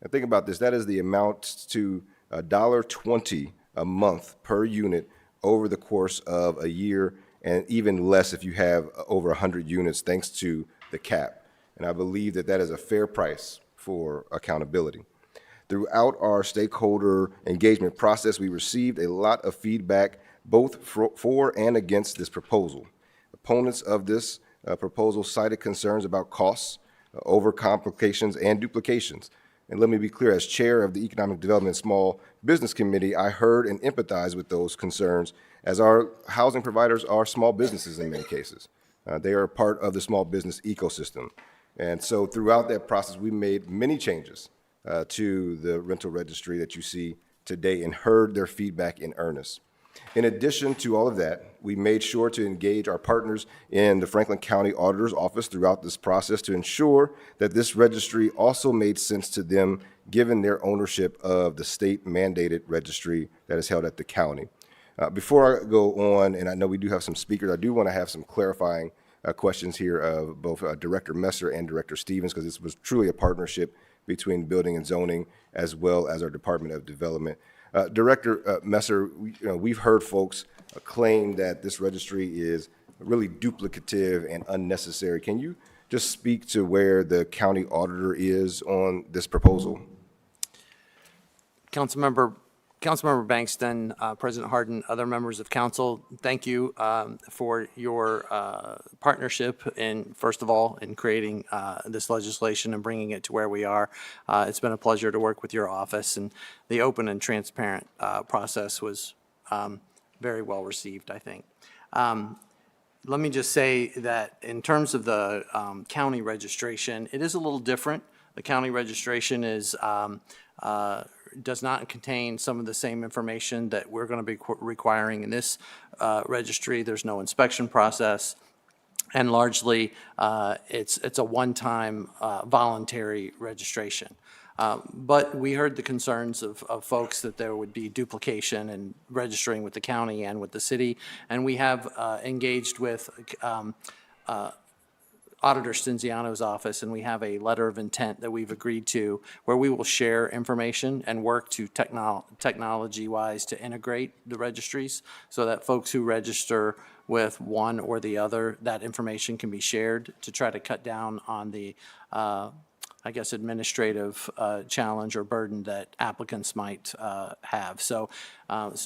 Now think about this. That is the amount to $1.20 a month per unit over the course of a year, and even less if you have over 100 units, thanks to the cap. And I believe that that is a fair price for accountability. Throughout our stakeholder engagement process, we received a lot of feedback both for and against this proposal. Opponents of this proposal cited concerns about costs, overcomplications, and duplications. And let me be clear, as chair of the Economic Development Small Business Committee, I heard and empathized with those concerns, as our housing providers are small businesses in many cases. They are a part of the small business ecosystem. And so throughout that process, we made many changes to the rental registry that you see today and heard their feedback in earnest. In addition to all of that, we made sure to engage our partners in the Franklin County Auditor's Office throughout this process to ensure that this registry also made sense to them, given their ownership of the state-mandated registry that is held at the county. Before I go on, and I know we do have some speakers, I do want to have some clarifying questions here of both Director Messer and Director Stevens, because this was truly a partnership between Building and Zoning as well as our Department of Development. Director Messer, we've heard folks claim that this registry is really duplicative and unnecessary. Can you just speak to where the county auditor is on this proposal? Councilmember Bankston, President Harden, other members of council, thank you for your partnership in, first of all, in creating this legislation and bringing it to where we are. It's been a pleasure to work with your office, and the open and transparent process was very well received, I think. Let me just say that in terms of the county registration, it is a little different. The county registration is does not contain some of the same information that we're going to be requiring in this registry. There's no inspection process, and largely it's a one-time voluntary registration. But we heard the concerns of folks that there would be duplication in registering with the county and with the city, and we have engaged with Auditor Stinziano's office, and we have a letter of intent that we've agreed to where we will share information and work to technology-wise to integrate the registries so that folks who register with one or the other, that information can be shared to try to cut down on the I guess, administrative challenge or burden that applicants might have. So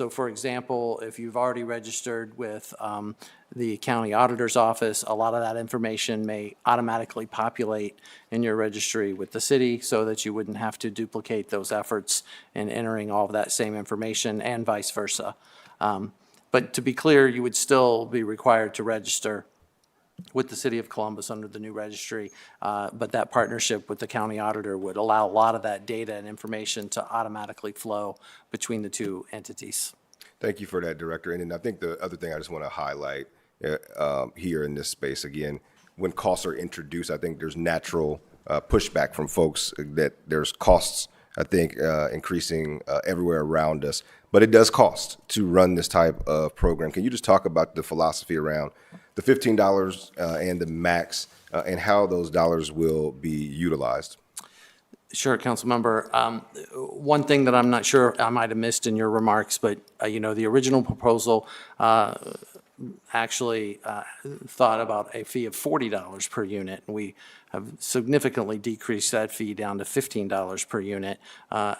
for example, if you've already registered with the county auditor's office, a lot of that information may automatically populate in your registry with the city so that you wouldn't have to duplicate those efforts in entering all of that same information, and vice versa. But to be clear, you would still be required to register with the City of Columbus under the new registry, but that partnership with the county auditor would allow a lot of that data and information to automatically flow between the two entities. Thank you for that, Director. And I think the other thing I just want to highlight here in this space, again, when costs are introduced, I think there's natural pushback from folks that there's costs, I think, increasing everywhere around us. But it does cost to run this type of program. Can you just talk about the philosophy around the $15 and the max and how those dollars will be utilized? Sure, Councilmember. One thing that I'm not sure I might have missed in your remarks, but the original proposal actually thought about a fee of $40 per unit. And we have significantly decreased that fee down to $15 per unit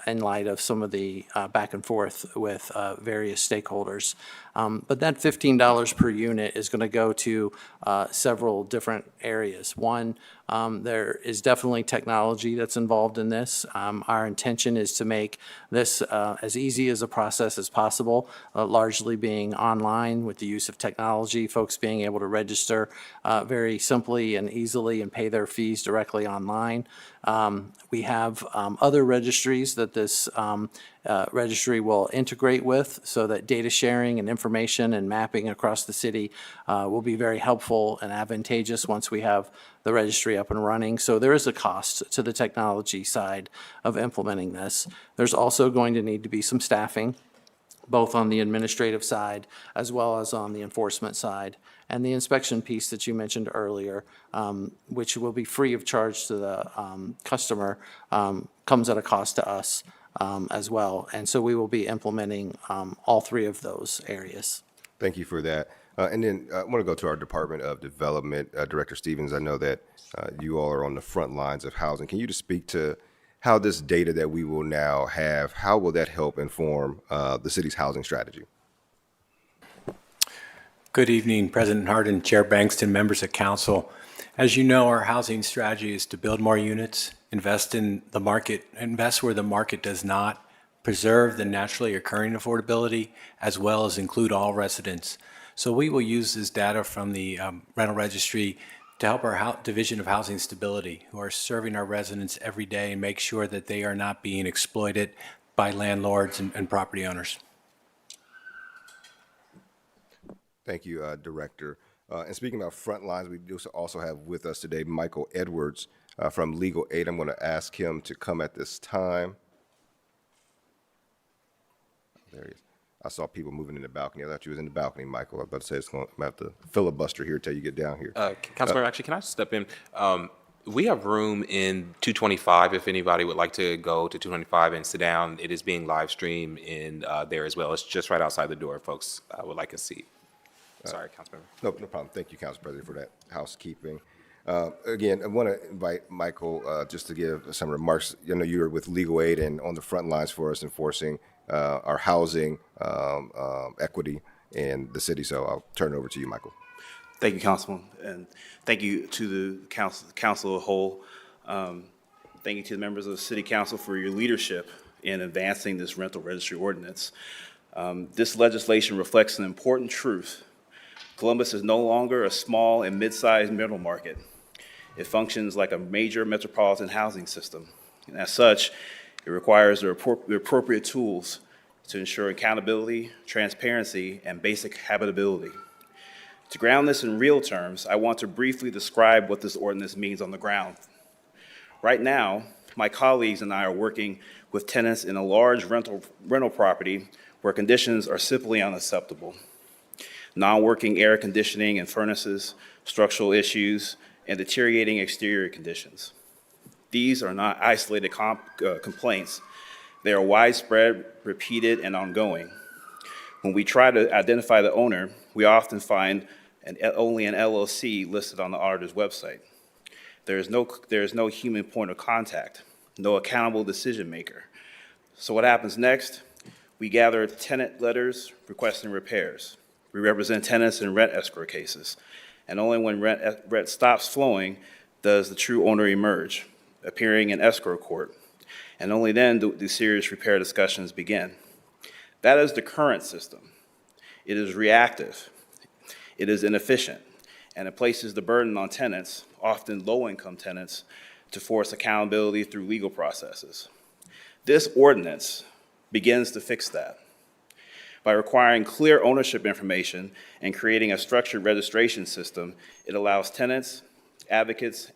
in light of some of the back and forth with various stakeholders. But that $15 per unit is going to go to several different areas. One, there is definitely technology that's involved in this. Our intention is to make this as easy as a process as possible, largely being online with the use of technology technology, folks being able to register very simply and easily and pay their fees directly online. We have other registries that this registry will integrate with, so that data sharing and information and mapping across the city will be very helpful and advantageous once we have the registry up and running. So there is a cost to the technology side of implementing this. There's also going to need to be some staffing, both on the administrative side as well as on the enforcement side. And the inspection piece that you mentioned earlier, which will be free of charge to the customer, comes at a cost to us as well. And so we will be implementing all three of those areas. Thank you for that. And then I want to go to our Department of Development. Director Stevens, I know that you all are on the front lines of housing. Can you just speak to how this data that we will now have, how will that help inform the city's housing strategy? Good evening, President Hardin, Chair Bankston, members of council. As you know, our housing strategy is to build more units, invest in the market, invest where the market does not, preserve the naturally occurring affordability, as well as include all residents. So we will use this data from the rental registry to help our Division of Housing Stability, who are serving our residents every day and make sure that they are not being exploited by landlords and property owners. Thank you, Director. And speaking about front lines, we do also have with us today Michael Edwards from Legal Aid. I'm going to ask him to come at this time. There he is. I saw people moving in the balcony. I thought you was in the balcony, Michael. I was about to say I'm going to have to filibuster here until you get down here. Councilmember, actually, can I step in? We have room in 225 if anybody would like to go to 225 and sit down. It is being live streamed in there as well. It's just right outside the door if folks would like a seat. Sorry, Councilmember. No problem. Thank you, Council President, for that housekeeping. Again, I want to invite Michael just to give some remarks. You know, you're with Legal Aid and on the front lines for us enforcing our housing equity in the city. So I'll turn it over to you, Michael. Thank you, Councilman, and thank you to the council as a whole. Thank you to the members of the City Council for your leadership in advancing this rental registry ordinance. This legislation reflects an important truth. Columbus is no longer a small and mid-sized rental market. It functions like a major metropolitan housing system. And as such, it requires the appropriate tools to ensure accountability, transparency, and basic habitability. To ground this in real terms, I want to briefly describe what this ordinance means on the ground. Right now, my colleagues and I are working with tenants in a large rental property where conditions are simply unacceptable. Non-working air conditioning and furnaces, structural issues, and deteriorating exterior conditions. These are not isolated complaints. They are widespread, repeated, and ongoing. When we try to identify the owner, we often find only an LLC listed on the auditor's website. There is no human point of contact, no accountable decision maker. So what happens next? We gather tenant letters requesting repairs. We represent tenants in rent escrow cases. And only when rent stops flowing does the true owner emerge, appearing in escrow court. And only then do serious repair discussions begin. That is the current system. It is reactive. It is inefficient. And it places the burden on tenants, often low-income tenants, to force accountability through legal processes. This ordinance begins to fix that. By requiring clear ownership information and creating a structured registration system, it allows tenants, advocates,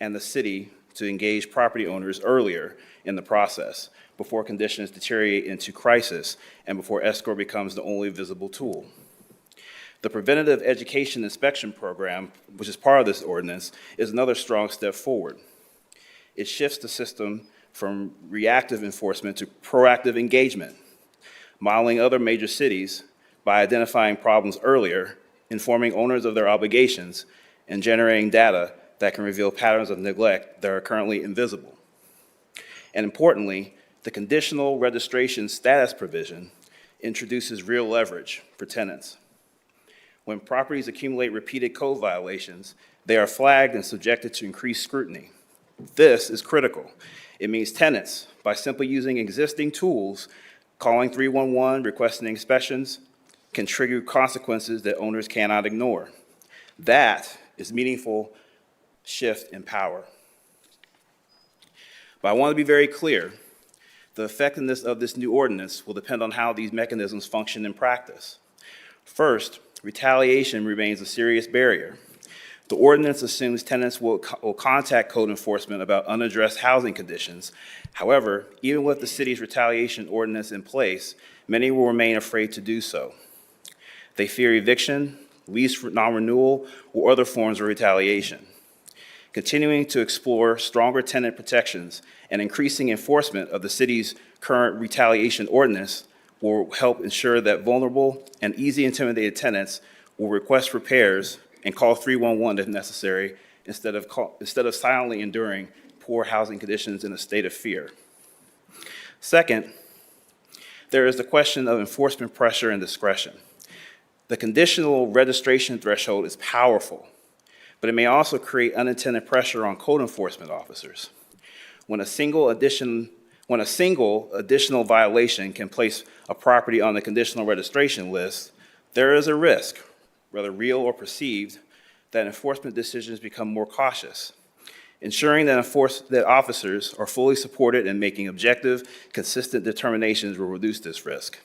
and the city to engage property owners earlier in the process, before conditions deteriorate into crisis and before escrow becomes the only visible tool. The Preventative Education Inspection Program, which is part of this ordinance, is another strong step forward. It shifts the system from reactive enforcement to proactive engagement, modeling other major cities by identifying problems earlier, informing owners of their obligations, and generating data that can reveal patterns of neglect that are currently invisible. And importantly, the conditional registration status provision introduces real leverage for tenants. When properties accumulate repeated code violations, they are flagged and subjected to increased scrutiny. This is critical. It means tenants, by simply using existing tools, calling 311, requesting inspections, can trigger consequences that owners cannot ignore. That is meaningful shift in power. But I want to be very clear. The effectiveness of this new ordinance will depend on how these mechanisms function in practice. First, retaliation remains a serious barrier. The ordinance assumes tenants will contact code enforcement about unaddressed housing conditions. However, even with the city's retaliation ordinance in place, many will remain afraid to do so. They fear eviction, lease non-renewal, or other forms of retaliation. Continuing to explore stronger tenant protections and increasing enforcement of the city's current retaliation ordinance will help ensure that vulnerable and easily intimidated tenants will request repairs and call 311 if necessary, instead of silently enduring poor housing conditions in a state of fear. Second, there is the question of enforcement pressure and discretion. The conditional registration threshold is powerful, but it may also create unintended pressure on code enforcement officers. When a single additional violation can place a property on the conditional registration list, there is a risk, whether real or perceived, that enforcement decisions become more cautious. Ensuring that officers are fully supported in making objective, consistent determinations will reduce this risk.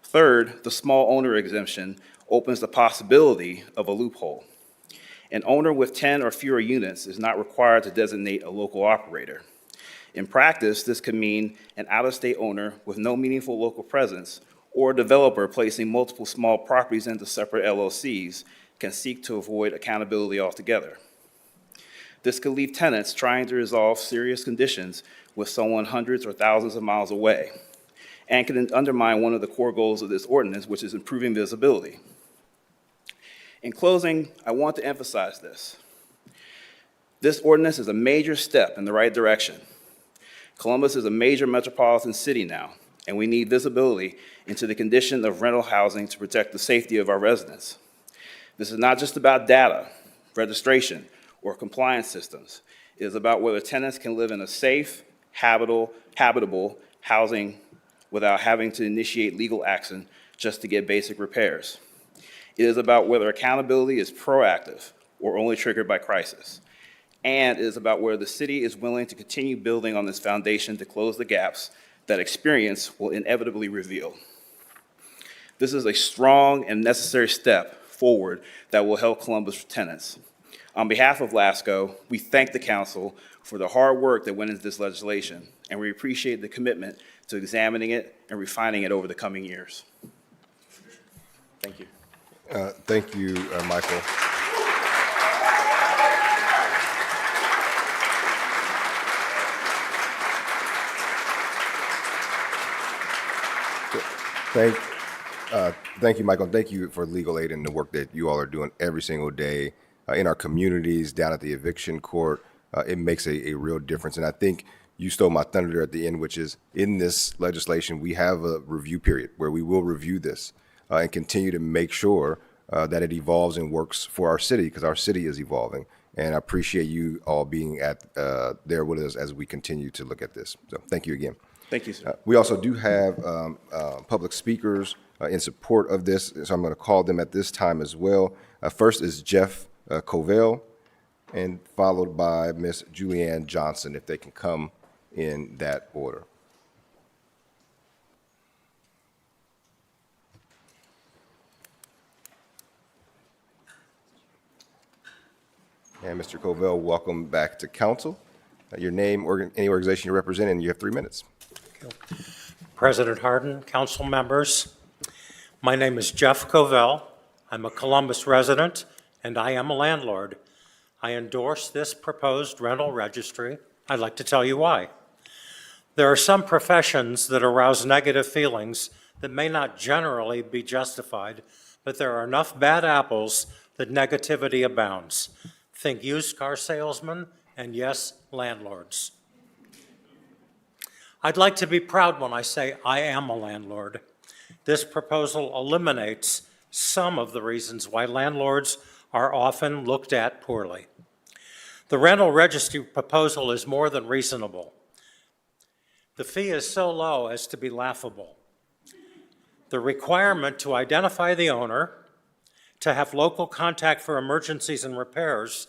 Third, the small owner exemption opens the possibility of a loophole. An owner with 10 or fewer units is not required to designate a local operator. In practice, this could mean an out-of-state owner with no meaningful local presence or a developer placing multiple small properties into separate LLCs can seek to avoid accountability altogether. This could leave tenants trying to resolve serious conditions with someone hundreds or thousands of miles away, and can undermine one of the core goals of this ordinance, which is improving visibility. In closing, I want to emphasize this. This ordinance is a major step in the right direction. Columbus is a major metropolitan city now, and we need visibility into the condition of rental housing to protect the safety of our residents. This is not just about data, registration, or compliance systems. It is about whether tenants can live in a safe, habitable housing without having to initiate legal action just to get basic repairs. It is about whether accountability is proactive or only triggered by crisis. And it is about whether the city is willing to continue building on this foundation to close the gaps that experience will inevitably reveal. This is a strong and necessary step forward that will help Columbus tenants. On behalf of LASCO, we thank the council for the hard work that went into this legislation, and we appreciate the commitment to examining it and refining it over the coming years. Thank you. Thank you, Michael. Thank you, Michael. Thank you for legal aid and the work that you all are doing every single day in our communities, down at the eviction court. It makes a real difference. And I think you stole my thunder at the end, which is in this legislation, we have a review period where we will review this and continue to make sure that it evolves and works for our city, because our city is evolving. And I appreciate you all being there with us as we continue to look at this. So thank you again. Thank you, sir. We also do have public speakers in support of this, so I'm going to call them at this time as well. First is Jeff Covell, and followed by Ms. Julianne Johnson, if they can come in that order. And Mr. Covell, welcome back to council. Your name, any organization you represent, and you have 3 minutes. President Harden, council members, my name is Jeff Covell. I'm a Columbus resident, and I am a landlord. I endorse this proposed rental registry. I'd like to tell you why. There are some professions that arouse negative feelings that may not generally be justified, but there are enough bad apples that negativity abounds. Think used car salesmen, and yes, landlords. I'd like to be proud when I say I am a landlord. This proposal eliminates some of the reasons why landlords are often looked at poorly. The rental registry proposal is more than reasonable. The fee is so low as to be laughable. the requirement to identify the owner, to have local contact for emergencies and repairs.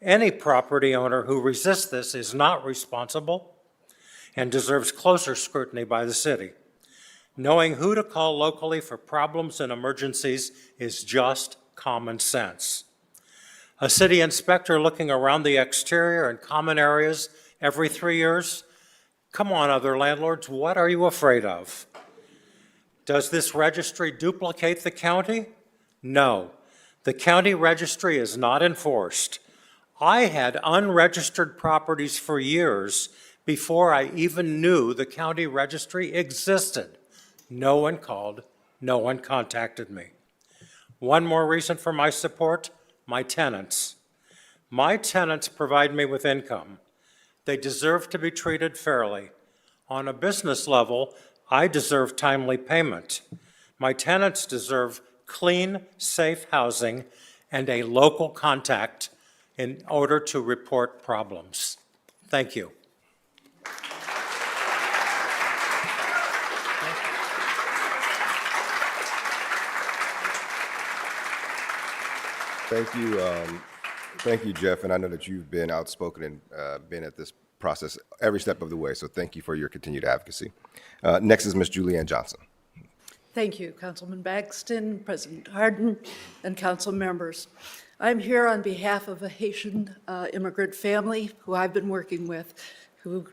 Any property owner who resists this is not responsible and deserves closer scrutiny by the city. Knowing who to call locally for problems and emergencies is just common sense. A city inspector looking around the exterior and common areas every 3 years? Come on, other landlords, what are you afraid of? Does this registry duplicate the county? No. The county registry is not enforced. I had unregistered properties for years before I even knew the county registry existed. No one called, no one contacted me. One more reason for my support, my tenants. My tenants provide me with income. They deserve to be treated fairly. On a business level, I deserve timely payment. My tenants deserve clean, safe housing and a local contact in order to report problems. Thank you. Thank you, Jeff, and I know that you've been outspoken and been at this process every step of the way, so thank you for your continued advocacy. Next is Ms. Julianne Johnson. Thank you, Councilman Baxton, President Harden, and council members. I'm here on behalf of a Haitian immigrant family who I've been working with, who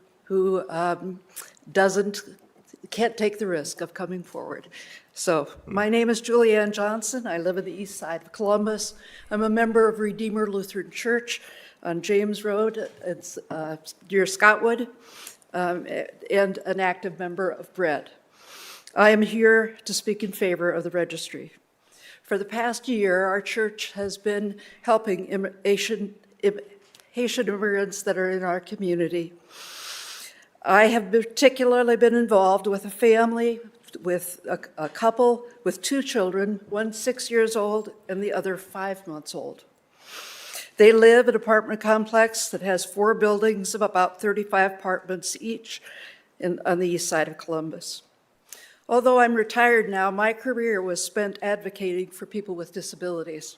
can't take the risk of coming forward. So my name is Julianne Johnson. I live on the east side of Columbus. I'm a member of Redeemer Lutheran Church on James Road. It's near Scottwood, and an active member of Bread. I am here to speak in favor of the registry. For the past year, our church has been helping Haitian immigrants that are in our community. I have particularly been involved with a family, with a couple with 2 children, one 6 years old and the other 5 months old. They live in an apartment complex that has 4 buildings of about 35 apartments each on the east side of Columbus. Although I'm retired now, my career was spent advocating for people with disabilities.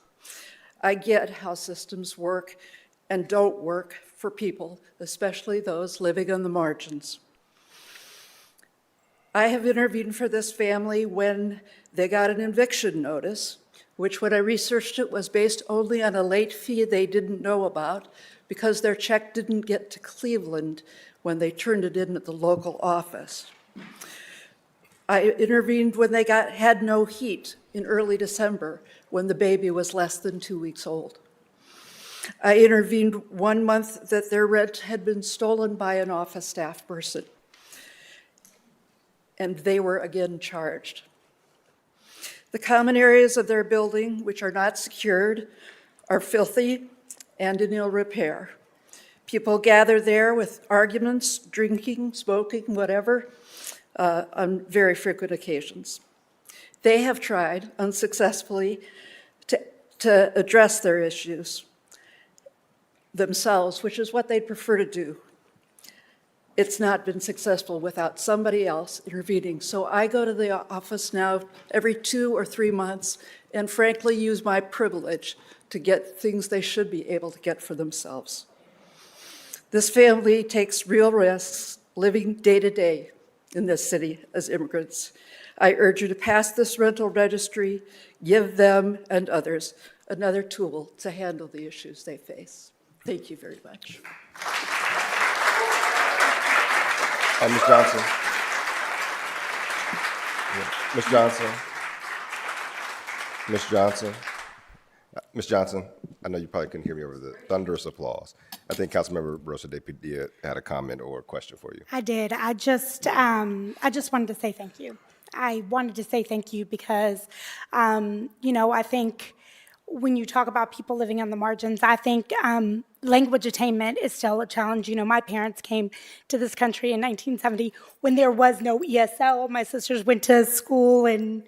I get how systems work and don't work for people, especially those living on the margins. I have intervened for this family when they got an eviction notice, which when I researched it was based only on a late fee they didn't know about because their check didn't get to Cleveland when they turned it in at the local office. I intervened when they had no heat in early December when the baby was less than 2 weeks old. I intervened 1 month that their rent had been stolen by an office staff person, and they were again charged. The common areas of their building, which are not secured, are filthy and in ill repair. People gather there with arguments, drinking, smoking, whatever, on very frequent occasions. They have tried unsuccessfully to address their issues themselves, which is what they'd prefer to do. It's not been successful without somebody else intervening. So I go to the office now every 2 or 3 months and frankly use my privilege to get things they should be able to get for themselves. This family takes real risks living day to day in this city as immigrants. I urge you to pass this rental registry, give them and others another tool to handle the issues they face. Thank you very much. Ms. Johnson. Ms. Johnson. Ms. Johnson. Ms. Johnson, I know you probably couldn't hear me over the thunderous applause. I think Councilmember Rosa De Padilla had a comment or a question for you. I did. I just wanted to say thank you. I wanted to say thank you because, I think when you talk about people living on the margins, I think language attainment is still a challenge. My parents came to this country in 1970 when there was no ESL. My sisters went to school and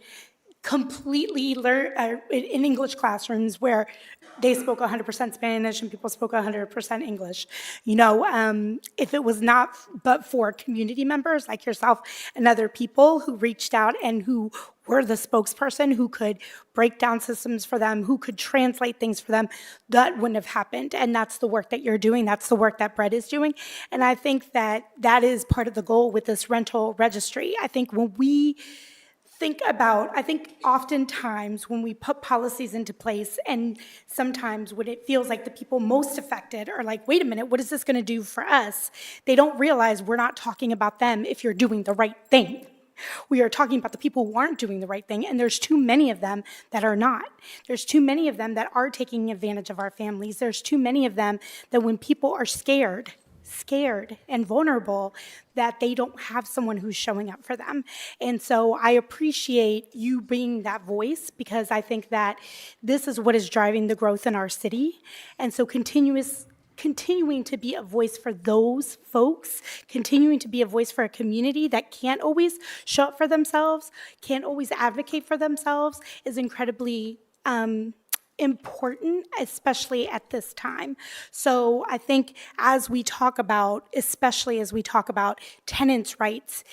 completely learned in English classrooms where they spoke 100% Spanish and people spoke 100% English. If it was not but for community members like yourself and other people who reached out and who were the spokesperson who could break down systems for them, who could translate things for them, that wouldn't have happened. And that's the work that you're doing. That's the work that Brett is doing. And I think that that is part of the goal with this rental registry. I think when we I think oftentimes when we put policies into place, and sometimes when it feels like the people most affected are like, wait a minute, what is this going to do for us? They don't realize we're not talking about them if you're doing the right thing. We are talking about the people who aren't doing the right thing, and there's too many of them that are not. There's too many of them that are taking advantage of our families. There's too many of them that when people are scared and vulnerable, that they don't have someone who's showing up for them. And so I appreciate you being that voice, because I think that this is what is driving the growth in our city. And so continuing to be a voice for those folks, continuing to be a voice for a community that can't always show up for themselves, can't always advocate for themselves, is incredibly important, especially at this time. So I think especially as we talk about tenants' rights,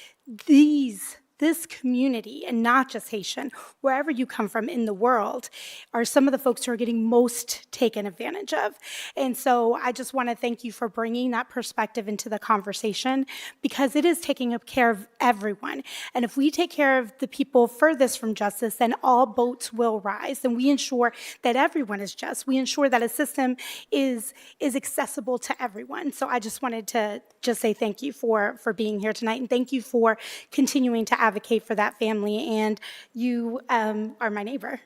this community, and not just Haitian, wherever you come from in the world, are some of the folks who are getting most taken advantage of. And so I just want to thank you for bringing that perspective into the conversation, because it is taking care of everyone. And if we take care of the people furthest from justice, then all boats will rise, and we ensure that everyone is just. We ensure that a system is accessible to everyone. So I just wanted to just say thank you for being here tonight, and thank you for continuing to advocate for that family. And you are my neighbor,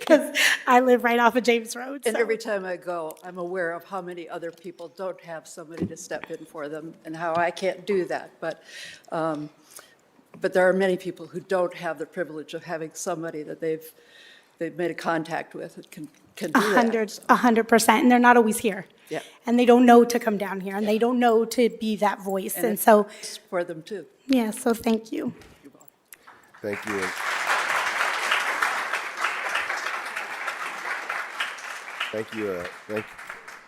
because I live right off of James Road. And so. every time I go, I'm aware of how many other people don't have somebody to step in for them, and how I can't do that. But there are many people who don't have the privilege of having somebody that they've made a contact with that can do that. 100%, and they're not always here. Yeah. And they don't know to come down here, and they don't know to be that voice. And so, it's for them too. yeah, so thank you. Thank you.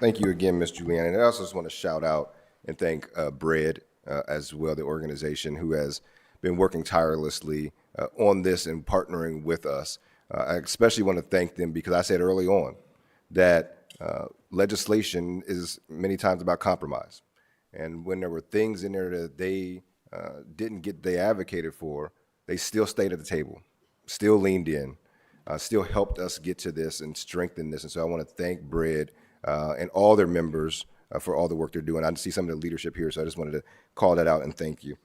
Thank you again, Ms. Juliana. And I also just want to shout out and thank Bread as well, the organization who has been working tirelessly on this and partnering with us. I especially want to thank them because I said early on that legislation is many times about compromise. And when there were things in there that they didn't get, they advocated for, they still stayed at the table, still leaned in, still helped us get to this and strengthen this. And so I want to thank Bread and all their members for all the work they're doing. I see some of the leadership here, so I just wanted to call that out and thank you.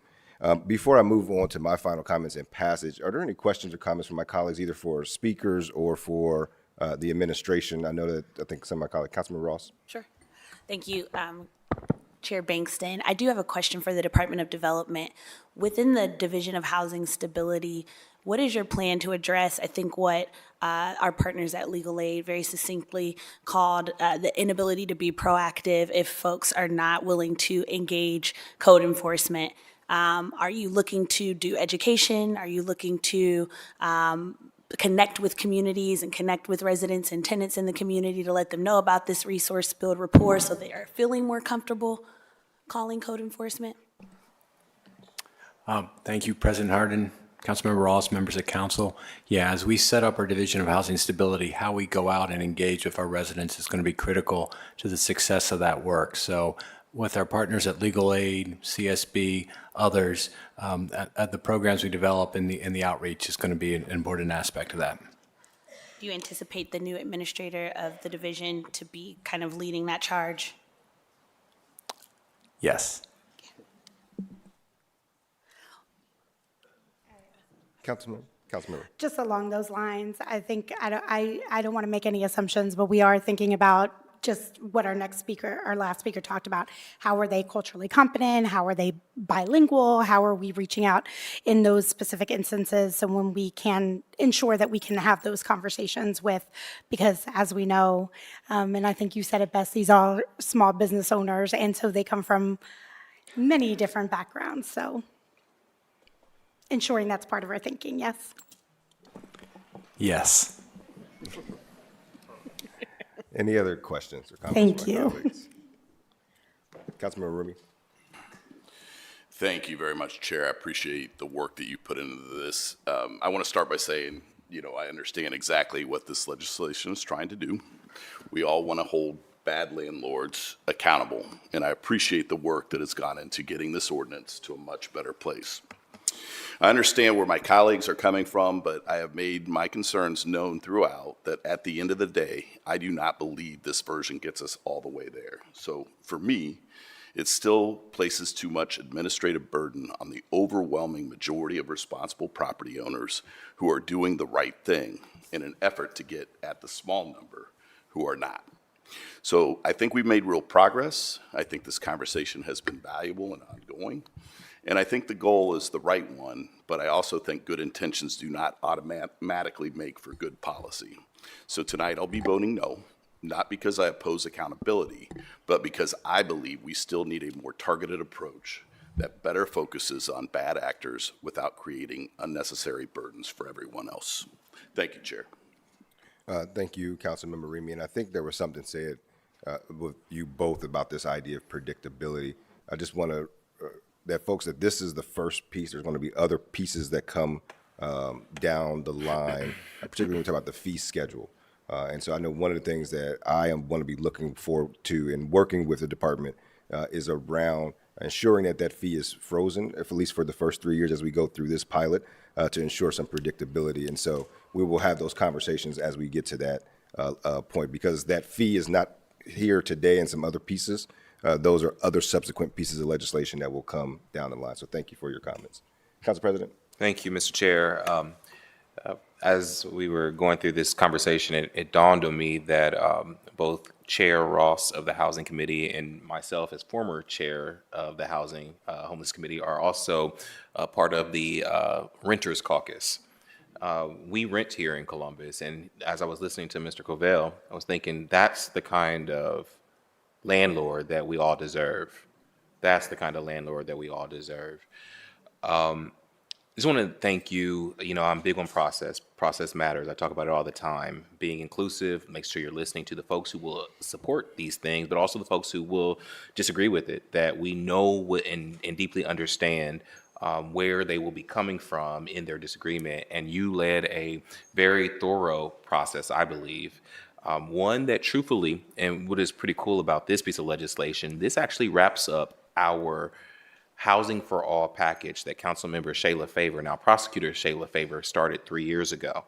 Before I move on to my final comments and passage, are there any questions or comments from my colleagues, either for speakers or for the administration? I think some of my colleagues, Councilman Ross. Sure. Thank you, Chair Bankston. I do have a question for the Department of Development. Within the Division of Housing Stability, what is your plan to address, I think, what our partners at Legal Aid very succinctly called the inability to be proactive if folks are not willing to engage code enforcement? Are you looking to do education? Are you looking to connect with communities and connect with residents and tenants in the community to let them know about this resource, build rapport so they are feeling more comfortable calling code enforcement? Thank you, President Harden, Councilmember Ross, members of council. Yeah, as we set up our Division of Housing Stability, how we go out and engage with our residents is going to be critical to the success of that work. So with our partners at Legal Aid, CSB, others, at the programs we develop in the outreach is going to be an important aspect of that. Do you anticipate the new administrator of the division to be kind of leading that charge? Yes. Councilmember. Just along those lines, I think I don't want to make any assumptions, but we are thinking about just what our last speaker talked about. How are they culturally competent? How are they bilingual? How are we reaching out in those specific instances? So when we can ensure that we can have those conversations with, because as we know, and I think you said it best, these are small business owners, and so they come from many different backgrounds. So ensuring that's part of our thinking, yes? Yes. Any other questions or comments? Thank from my you. colleagues? Councilmember Remy. Thank you very much, Chair. I appreciate the work that you put into this. I want to start by saying, I understand exactly what this legislation is trying to do. We all want to hold bad landlords accountable, and I appreciate the work that has gone into getting this ordinance to a much better place. I understand where my colleagues are coming from, but I have made my concerns known throughout that at the end of the day, I do not believe this version gets us all the way there. So for me, it still places too much administrative burden on the overwhelming majority of responsible property owners who are doing the right thing in an effort to get at the small number who are not. So I think we've made real progress. I think this conversation has been valuable and ongoing. And I think the goal is the right one, but I also think good intentions do not automatically make for good policy. So tonight I'll be voting no, not because I oppose accountability, but because I believe we still need a more targeted approach that better focuses on bad actors without creating unnecessary burdens for everyone else. Thank you, Chair. Thank you, Councilmember Remy. And I think there was something said with you both about this idea of predictability. I just want to that folks, that this is the first piece. There's going to be other pieces that come down the line, particularly when we talk about the fee schedule. And so I know one of the things that I want to be looking forward to in working with the department is around ensuring that that fee is frozen, at least for the first 3 years as we go through this pilot, to ensure some predictability. And so we will have those conversations as we get to that point, because that fee is not here today and some other pieces. Those are other subsequent pieces of legislation that will come down the line. So thank you for your comments. Council President. Thank you, Mr. Chair. As we were going through this conversation, it dawned on me that both Chair Ross of the Housing Committee and myself as former chair of the Housing Homeless Committee are also part of the Renters Caucus. We rent here in Columbus, and as I was listening to Mr. Covell, I was thinking that's the kind of landlord that we all deserve. That's the kind of landlord that we all deserve. Just want to thank you. I'm big on process. Process matters. I talk about it all the time. Being inclusive, make sure you're listening to the folks who will support these things, but also the folks who will disagree with it, that we know and deeply understand where they will be coming from in their disagreement. And you led a very thorough process, I believe. One that truthfully, and what is pretty cool about this piece of legislation, this actually wraps up our Housing for All package that Councilmember Shayla Favor, now Prosecutor Shayla Favor, started 3 years ago.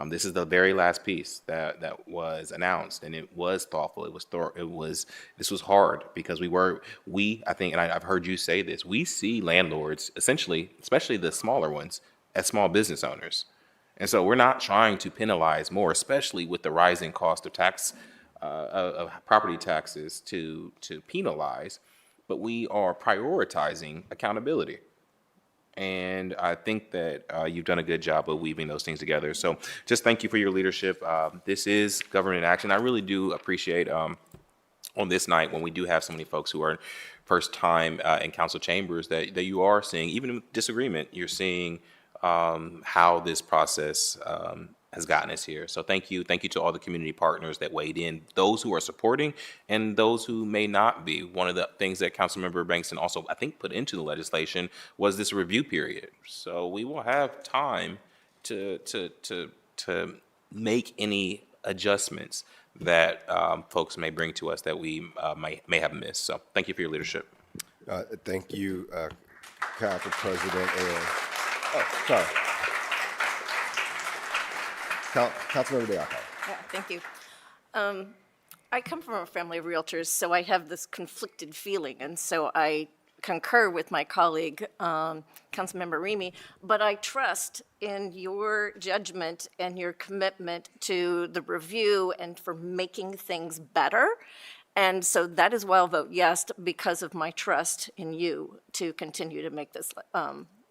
This is the very last piece that was announced, and it was thoughtful. This was hard because I think, and I've heard you say this, we see landlords essentially, especially the smaller ones, as small business owners. And so we're not trying to penalize more, especially with the rising cost of of property taxes to penalize, but we are prioritizing accountability. And I think that you've done a good job of weaving those things together. So just thank you for your leadership. This is government in action. I really do appreciate on this night when we do have so many folks who are first time in council chambers that you are seeing, even in disagreement, you're seeing how this process has gotten us here. So thank you. Thank you to all the community partners that weighed in, those who are supporting and those who may not be. One of the things that Councilmember Bankston also, I think, put into the legislation was this review period. So we will have time to make any adjustments that folks may bring to us that we may have missed. So thank you for your leadership. Thank you, Council President. Sorry. Councilmember Deaco. Yeah, thank you. I come from a family of realtors, so I have this conflicted feeling, and so I concur with my colleague, Councilmember Remy, but I trust in your judgment and your commitment to the review and for making things better. And so that is why I'll vote yes, because of my trust in you to continue to make this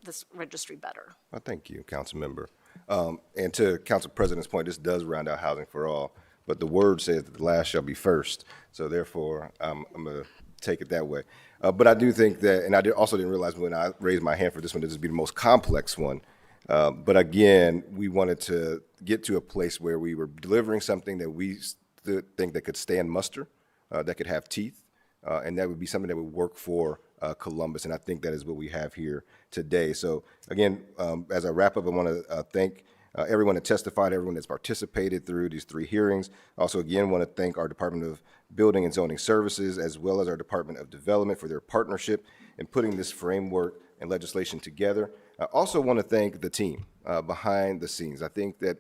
this registry better. Well, thank you, Council Member. And to Council President's point, this does round out Housing for All, but the word says that the last shall be first. So therefore, I'm going to take it that way. But I do think that, and I also didn't realize when I raised my hand for this one, this would be the most complex one. But again, we wanted to get to a place where we were delivering something that we think that could stand muster, that could have teeth, and that would be something that would work for Columbus, and I think that is what we have here today. So again, as I wrap up, I want to thank everyone that testified, everyone that's participated through these 3 hearings. Also, again, want to thank our Department of Building and Zoning Services, as well as our Department of Development for their partnership in putting this framework and legislation together. I also want to thank the team behind the scenes. I think that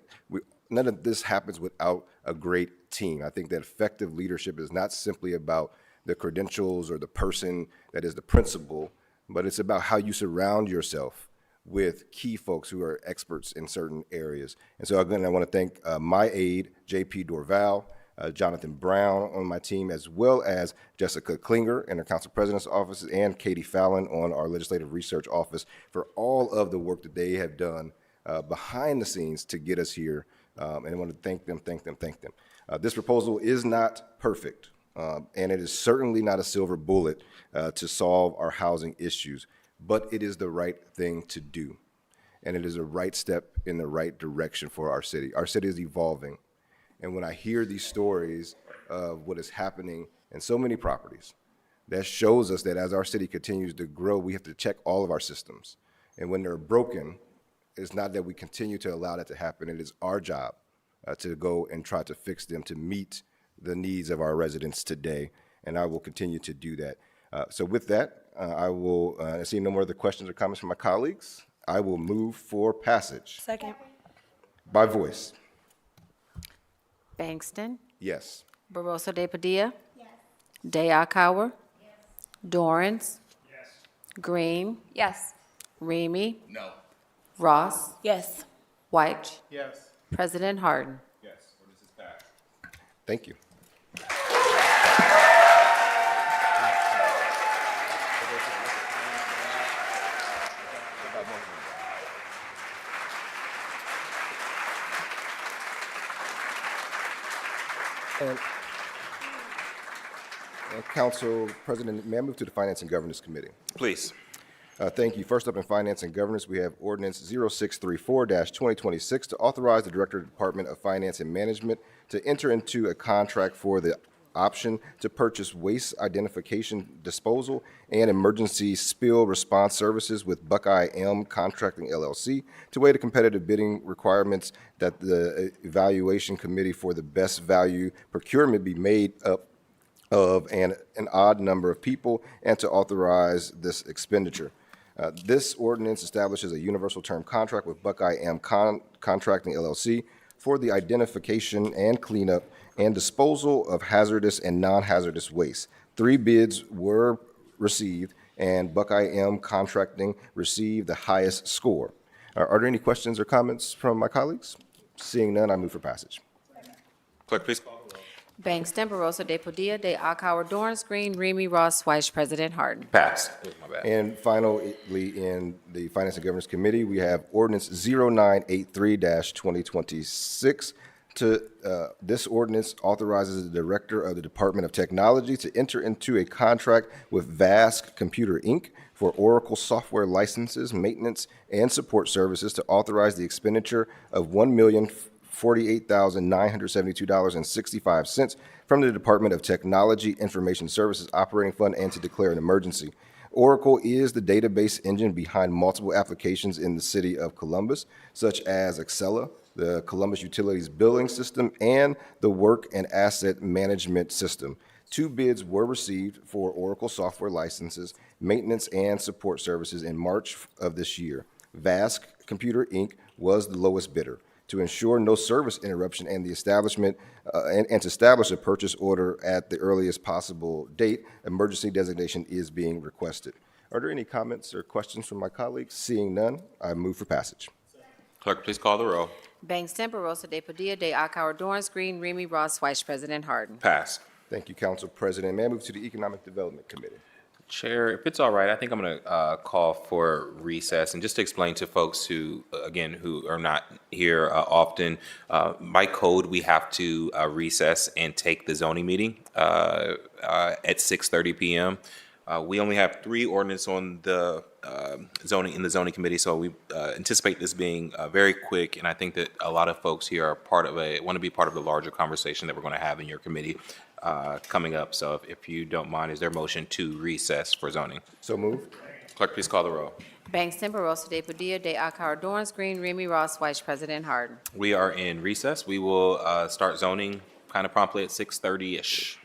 none of this happens without a great team. I think that effective leadership is not simply about the credentials or the person that is the principal, but it's about how you surround yourself with key folks who are experts in certain areas. And so again, I want to thank my aide, J.P. Dorval, Jonathan Brown on my team, as well as Jessica Klinger in our Council President's office, and Katie Fallon on our Legislative Research Office for all of the work that they have done behind the scenes to get us here. And I want to thank them. This proposal is not perfect, and it is certainly not a silver bullet to solve our housing issues, but it is the right thing to do. And it is a right step in the right direction for our city. Our city is evolving. And when I hear these stories of what is happening in so many properties, that shows us that as our city continues to grow, we have to check all of our systems. And when they're broken, it's not that we continue to allow that to happen. It is our job to go and try to fix them to meet the needs of our residents today. And I will continue to do that. So with that, I will, see no more other questions or comments from my colleagues. I will move for passage. Second. By voice. Bankston, Yes. Barosa de Padilla. Yes. Day Akauer. Yes. Dorrance. Yes. Green. Yes. Remy. No. Ross. Yes. White. Yes. President Harden. Yes, ordinance is passed. Thank you. And Council President, may I move to the Finance and Governance Committee? Please. Thank you. First up in Finance and Governance, we have Ordinance 0634-2026 to authorize the Director of the Department of Finance and Management to enter into a contract for the option to purchase waste identification, disposal, and emergency spill response services with Buckeye M Contracting LLC to weigh the competitive bidding requirements that the Evaluation Committee for the Best Value Procurement be made up of an odd number of people and to authorize this expenditure. This ordinance establishes a universal term contract with Buckeye M Contracting LLC for the identification and cleanup and disposal of hazardous and non-hazardous waste. 3 bids were received, and Buckeye M Contracting received the highest score. Are there any questions or comments from my colleagues? Seeing none, I move for passage. Clerk, please call the roll. Bankston, Barosa de Padilla, Day Akauer, Dorrance Green, Remy Ross, Vice President Harden. Passed. My bad. And finally, in the Finance and Governance Committee, we have Ordinance 0983-2026. This ordinance authorizes the Director of the Department of Technology to enter into a contract with VASC Computer, Inc. for Oracle software licenses, maintenance, and support services to authorize the expenditure of $1,048,972.65 from the Department of Technology Information Services Operating Fund and to declare an emergency. Oracle is the database engine behind multiple applications in the city of Columbus, such as Accela, the Columbus Utilities Billing System, and the Work and Asset Management System. 2 bids were received for Oracle software licenses, maintenance, and support services in March of this year. VASC Computer, Inc. was the lowest bidder. To ensure no service interruption and the establishment and to establish a purchase order at the earliest possible date, emergency designation is being requested. Are there any comments or questions from my colleagues? Seeing none, I move for passage. Clerk, please call the roll. Bankston, Barosa de Padilla, Day Akauer, Dorrance Green, Remy Ross, Vice President Harden. Passed. Thank you, Council President. May I move to the Economic Development Committee? Chair, if it's all right, I think I'm going to call for recess. And just to explain to folks who, again, who are not here often, by code, we have to recess and take the zoning meeting at 6:30 p.m. We only have 3 ordinances on the zoning committee, so we anticipate this being very quick. And I think that a lot of folks here are want to be part of the larger conversation that we're going to have in your committee coming up. So if you don't mind, is there a motion to recess for zoning? So moved. Clerk, please call the roll. Bangston, Barosa de Padilla, de Akauer, Dorance Green, Remy Ross, Vice President Harden. We are in recess. We will start zoning kind of promptly at 6:30-ish.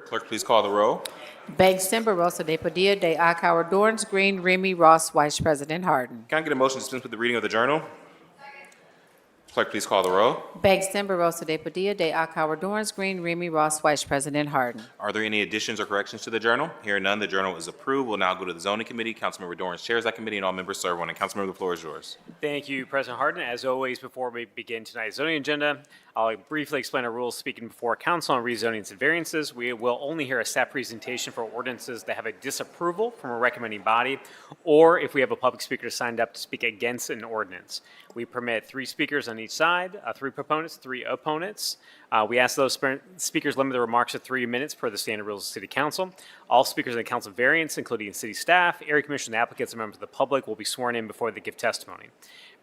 Clerk, please call the row. Bangston, Barosa de Padilla, de Akauer, Dorance Green, Remy Ross, Vice President Harden. Can I get a motion to dispense with the reading of the journal? Clerk, please call the row. Bangston, Barosa de Padilla, de Akauer, Dorance Green, Remy Ross, Vice President Harden. Are there any additions or corrections to the journal? Hearing none, the journal is approved. We'll now go to the zoning committee. Councilmember Dorrance chairs that committee, and all members serve one. And Councilmember, the floor is yours. Thank you, President Harden. As always, before we begin tonight's zoning agenda, I'll briefly explain our rules speaking before council on rezonings and variances. We will only hear a staff presentation for ordinances that have a disapproval from a recommending body, or if we have a public speaker signed up to speak against an ordinance. We permit 3 speakers on each side, 3 proponents, 3 opponents. We ask those speakers limit their remarks to 3 minutes per the standard rules of City Council. All speakers in the council variance, including city staff, area commission applicants, and members of the public will be sworn in before they give testimony.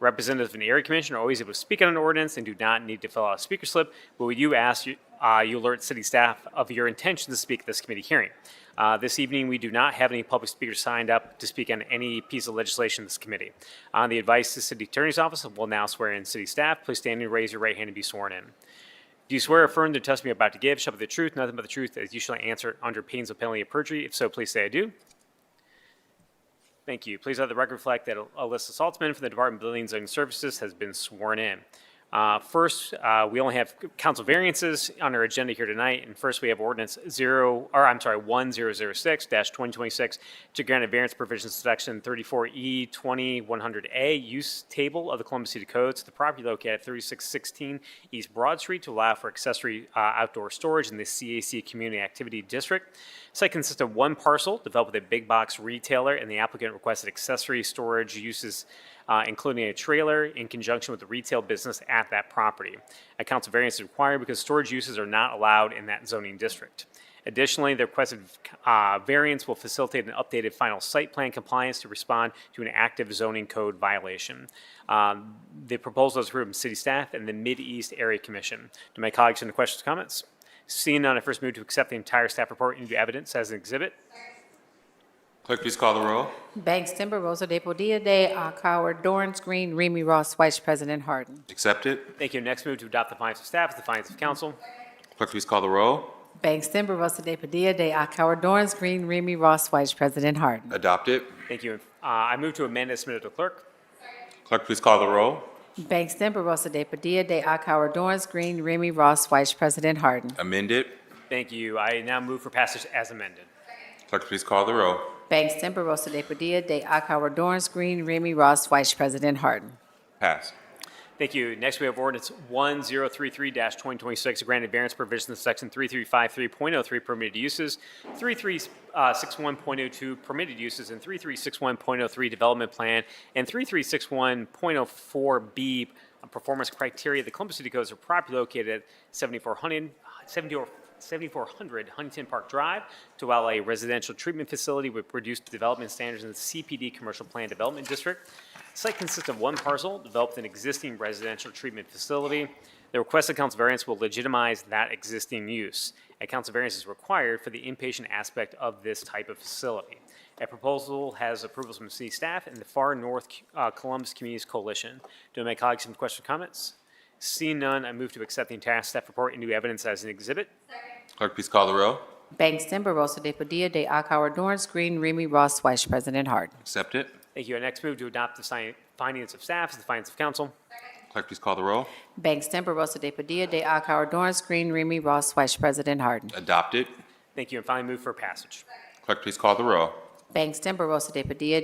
Representatives of the area commission are always able to speak on an ordinance and do not need to fill out a speaker slip, but we do ask you alert city staff of your intention to speak at this committee hearing. This evening, we do not have any public speakers signed up to speak on any piece of legislation in this committee. On the advice of the City Attorney's Office, we'll now swear in city staff. Please stand and raise your right hand to be sworn in. Do you swear or affirm the testimony you're about to give shall be the truth, nothing but the truth, as you shall answer under pains of penalty of perjury? If so, please say I do. Thank you. Please let the record reflect that Alyssa Saltzman from the Department of Building and Zoning Services has been sworn in. First, we only have council variances on our agenda here tonight, and first we have ordinance 1006-2026 to grant a variance provisions to section 34E 2100A use table of the Columbus City Code to the property located at 3616 East Broad Street to allow for accessory outdoor storage in the CAC Community Activity District. The site consists of 1 parcel developed with a big box retailer, and the applicant requested accessory storage uses including a trailer in conjunction with the retail business at that property. A council variance is required because storage uses are not allowed in that zoning district. Additionally, the requested variance will facilitate an updated final site plan compliance to respond to an active zoning code violation. The proposal is approved by city staff and the Mid-East Area Commission. Do my colleagues have any questions or comments? Seeing none, I first move to accept the entire staff report into evidence as an exhibit. Clerk, please call the roll. Bangston, Barosa de Padilla, de Akauer, Dorance Green, Remy Ross, Vice President Harden. Accept it. Thank you. Next, move to adopt the findings of staff as the findings of council. Clerk, please call the roll. Bangston, Barosa de Padilla, de Akauer, Dorance Green, Remy Ross, Vice President Harden. Adopt it. Thank you. I move to amend as submitted to the clerk. Clerk, please call the roll. Bangston, Barosa de Padilla, de Akauer, Dorance Green, Remy Ross, Vice President Harden. Amend it. Thank you. I now move for passage as amended. Clerk, please call the roll. Bangston, Barosa de Padilla, de Akauer, Dorance Green, Remy Ross, Vice President Harden. Pass. Thank you. Next, we have ordinance 1033-2026, granted variance provisions in section 3353.03 permitted uses, 3361.02 permitted uses, and 3361.03 development plan, and 3361.04B performance criteria. The Columbus City Codes are properly located at 7400 Huntington Park Drive to allow a residential treatment facility with reduced development standards in the CPD Commercial Plan Development District. The site consists of 1 parcel developed an existing residential treatment facility. The requested council variance will legitimize that existing use. A council variance is required for the inpatient aspect of this type of facility. A proposal has approvals from city staff and the Far North Columbus Communities Coalition. Do my colleagues have any questions or comments? Seeing none, I move to accept the entire staff report into evidence as an exhibit. Clerk, please call the roll. Bangston, Barosa de Padilla, de Akauer, Dorance Green, Remy Ross, Vice President Harden. Accept it. Thank you. I next move to adopt the findings of staff as the findings of council. Clerk, please call the roll. Bangston, Barosa de Padilla, de Akauer, Dorance Green, Remy Ross, Vice President Harden. Adopt it. Thank you. And finally, move for passage. Clerk, please call the roll. Bangston, Barosa de Padilla,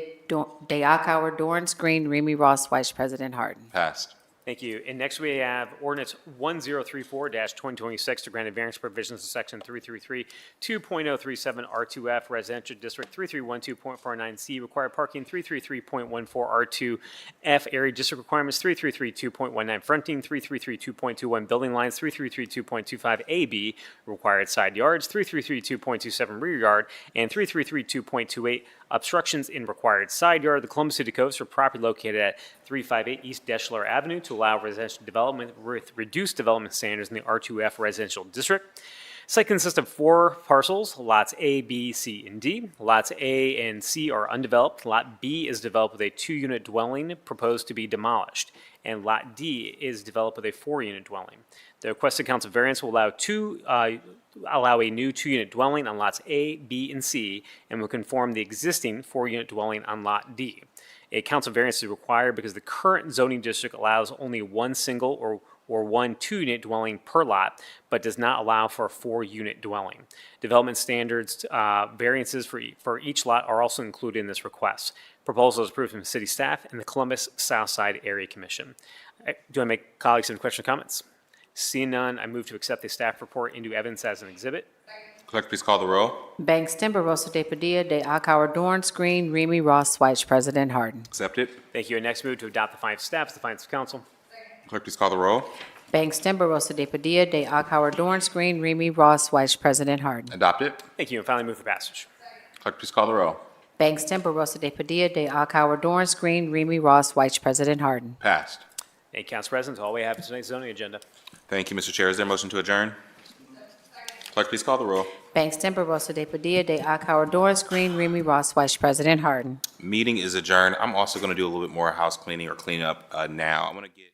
de Akauer, Dorance Green, Remy Ross, Vice President Harden. Passed. Thank you. And next we have ordinance 1034-2026 to grant a variance provisions to section 333.2.037 R2F Residential District, 3312.49C required parking, 333.14 R2F area district requirements, 333.2.19 fronting, 333.2.21 building lines, 333.2.25 AB required side yards, 333.2.27 rear yard, and 333.2.28 obstructions in required side yard. The Columbus City Codes are property located at 358 East Deschler Avenue to allow residential development with reduced development standards in the R2F residential district. Site consists of 4 parcels, lots A, B, C, and D. Lots A and C are undeveloped. Lot B is developed with a 2-unit dwelling proposed to be demolished, and Lot D is developed with a 4-unit dwelling. The requested council variance will allow a new 2-unit dwelling on lots A, B, and C, and will conform the existing 4-unit dwelling on Lot D. A council variance is required because the current zoning district allows only 1 single or 1 2-unit dwelling per lot, but does not allow for a 4-unit dwelling. Development standards variances for each lot are also included in this request. Proposal is approved from city staff and the Columbus Southside Area Commission. Do I make colleagues have questions or comments? Seeing none, I move to accept the staff report into evidence as an exhibit. Clerk, please call the roll. Bangston, Barosa de Padilla, de Akauer, Dorance Green, Remy Ross White, President Harden. Accepted. Thank you. And next, move to adopt the findings of staff as the findings of council. Clerk, please call the roll. Bangston, Barosa de Padilla, de Akauer, Dorance Green, Remy Ross White, President Harden. Adopted. Thank you. And finally, move for passage. Clerk, please call the roll. Bangston, Barosa de Padilla, de Akauer, Dorance Green, Remy Ross White, President Harden. Passed. Thank you, Council President. That's all we have for tonight's zoning agenda. Thank you, Mr. Chair. Is there a motion to adjourn? Clerk, please call the roll. Bangston, Barosa de Padilla, de Akauer, Dorance Green, Remy Ross White, President Harden. Meeting is adjourned. I'm also going to do a little bit more house cleaning or cleanup now. I'm going to get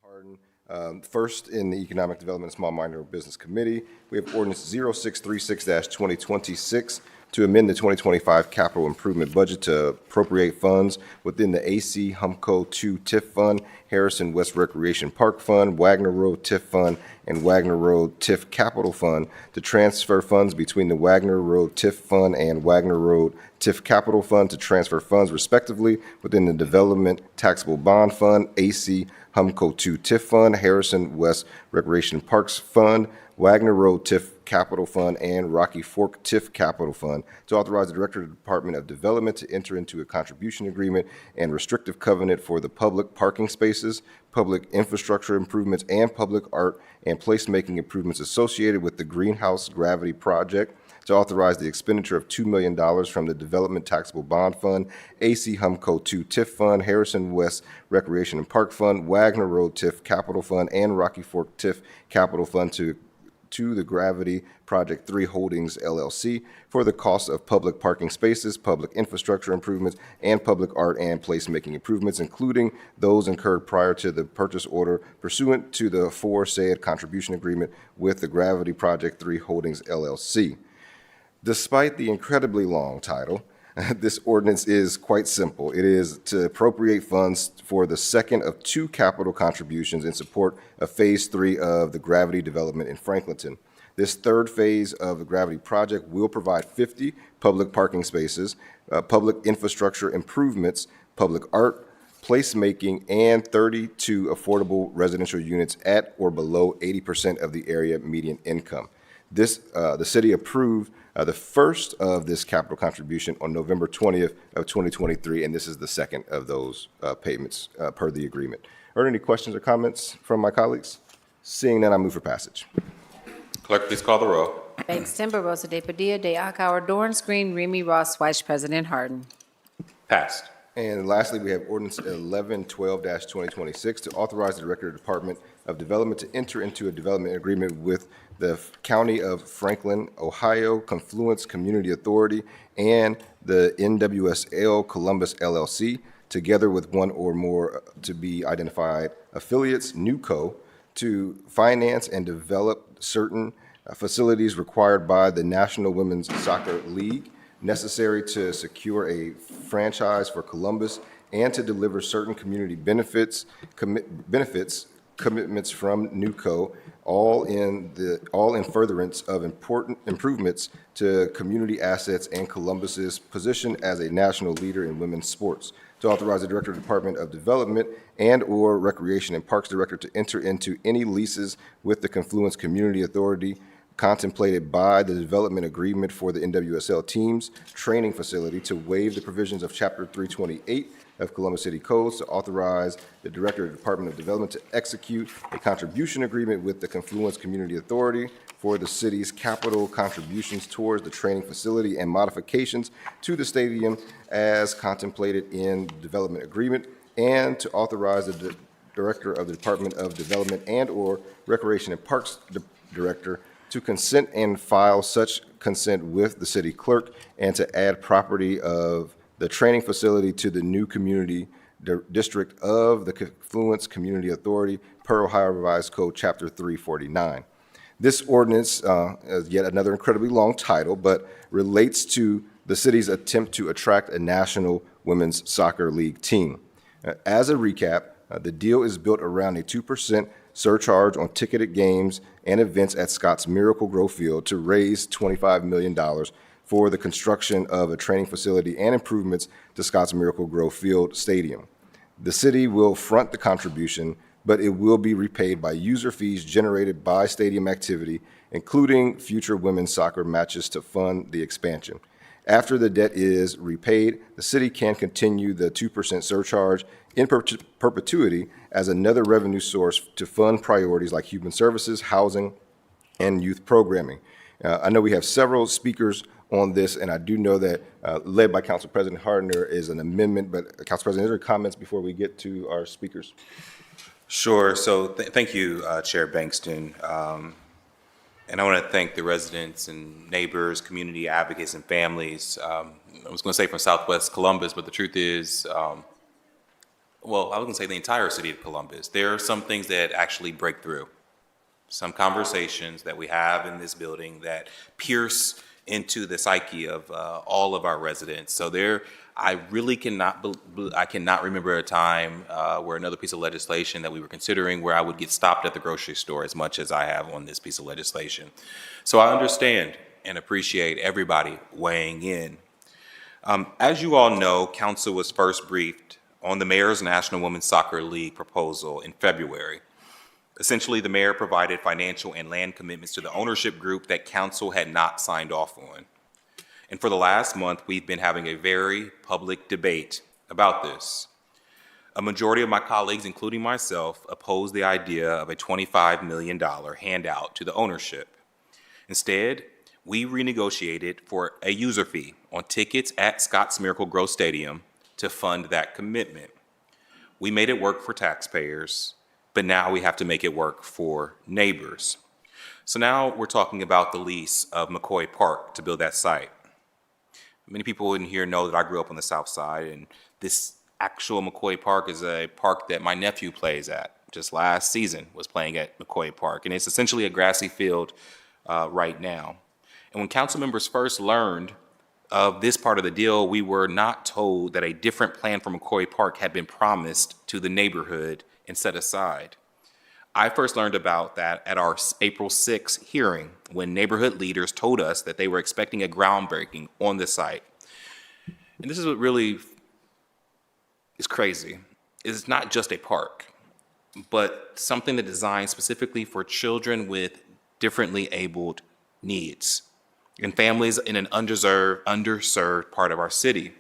Harden. First, in the Economic Development and Small Minor Business Committee, we have ordinance 0636-2026 to amend the 2025 capital improvement budget to appropriate funds within the AC Humco 2 TIF Fund, Harrison West Recreation Park Fund, Wagner Road TIF Fund, and Wagner Road TIF Capital Fund to transfer funds between the Wagner Road TIF Fund and Wagner Road TIF Capital Fund to transfer funds respectively within the Development Taxable Bond Fund, AC Humco 2 TIF Fund, Harrison West Recreation Parks Fund, Wagner Road TIF Capital Fund, and Rocky Fork TIF Capital Fund to authorize the Director of the Department of Development to enter into a contribution agreement and restrictive covenant for the public parking spaces, public infrastructure improvements, and public art and placemaking improvements associated with the Greenhouse Gravity Project, to authorize the expenditure of $2 million from the Development Taxable Bond Fund, AC Humco 2 TIF Fund, Harrison West Recreation and Park Fund, Wagner Road TIF Capital Fund, and Rocky Fork TIF Capital Fund to the Gravity Project 3 Holdings, LLC, for the cost of public parking spaces, public infrastructure improvements, and public art and placemaking improvements, including those incurred prior to the purchase order pursuant to the aforesaid contribution agreement with the Gravity Project 3 Holdings, LLC. Despite the incredibly long title, this ordinance is quite simple. It is to appropriate funds for the second of two capital contributions in support of Phase 3 of the Gravity development in Franklinton. This third phase of the Gravity project will provide 50 public parking spaces, public infrastructure improvements, public art, placemaking, and 32 affordable residential units at or below 80% of the area median income. The city approved the first of this capital contribution on November 20th of 2023, and this is the second of those payments per the agreement. Are there any questions or comments from my colleagues? Seeing none, I move for passage. Clerk, please call the row. Bangston, Barosa de Padilla, de Akauer, Dorance Green, Remy Ross, Vice President Harden. Passed. And lastly, we have ordinance 1112-2026 to authorize the Director of the Department of Development to enter into a development agreement with the County of Franklin, Ohio Confluence Community Authority and the NWSL Columbus LLC, together with one or more to be identified affiliates, NewCo, to finance and develop certain facilities required by the National Women's Soccer League necessary to secure a franchise for Columbus and to deliver certain community commitments from NewCo, all in furtherance of important improvements to community assets and Columbus's position as a national leader in women's sports. To authorize the Director of the Department of Development and/or Recreation and Parks Director to enter into any leases with the Confluence Community Authority contemplated by the development agreement for the NWSL team's training facility, to waive the provisions of Chapter 328 of Columbus City Codes, to authorize the Director of the Department of Development to execute a contribution agreement with the Confluence Community Authority for the city's capital contributions towards the training facility and modifications to the stadium as contemplated in the development agreement, and to authorize the Director of the Department of Development and/or Recreation and Parks Director to consent and file such consent with the city clerk, and to add property of the training facility to the new community district of the Confluence Community Authority per Ohio Revised Code Chapter 349. This ordinance is yet another incredibly long title, but relates to the city's attempt to attract a National Women's Soccer League team. As a recap, the deal is built around a 2% surcharge on ticketed games and events at Scott's Miracle Grow Field to raise $25 million for the construction of a training facility and improvements to Scott's Miracle Grow Field Stadium. The city will front the contribution, but it will be repaid by user fees generated by stadium activity, including future women's soccer matches to fund the expansion. After the debt is repaid, the city can continue the 2% surcharge in perpetuity as another revenue source to fund priorities like human services, housing, and youth programming. I know we have several speakers on this, and I do know that led by Council President Harden, there is an amendment, but Council President, are there comments before we get to our speakers? Sure. So thank you, Chair Bankston. And I want to thank the residents and neighbors, community advocates, and families. I was going to say from Southwest Columbus, but the truth is well, I was gonna say the entire city of Columbus, there are some things that actually break through. Some conversations that we have in this building that pierce into the psyche of all of our residents. So I really I cannot remember a time where another piece of legislation that we were considering where I would get stopped at the grocery store as much as I have on this piece of legislation. So I understand and appreciate everybody weighing in. As you all know, Council was first briefed on the Mayor's National Women's Soccer League proposal in February. Essentially, the mayor provided financial and land commitments to the ownership group that Council had not signed off on. And for the last month, we've been having a very public debate about this. A majority of my colleagues, including myself, opposed the idea of a $25 million handout to the ownership. Instead, we renegotiated for a user fee on tickets at Scott's Miracle Grow Stadium to fund that commitment. We made it work for taxpayers, but now we have to make it work for neighbors. So now we're talking about the lease of McCoy Park to build that site. Many people in here know that I grew up on the south side, and this actual McCoy Park is a park that my nephew plays at. Just last season was playing at McCoy Park, and it's essentially a grassy field right now. And when council members first learned of this part of the deal, we were not told that a different plan for McCoy Park had been promised to the neighborhood and set aside. I first learned about that at our April 6th hearing when neighborhood leaders told us that they were expecting a groundbreaking on the site. And this is what really is crazy. It's not just a park, but something that designed specifically for children with differently abled needs and families in an underserved part of our city.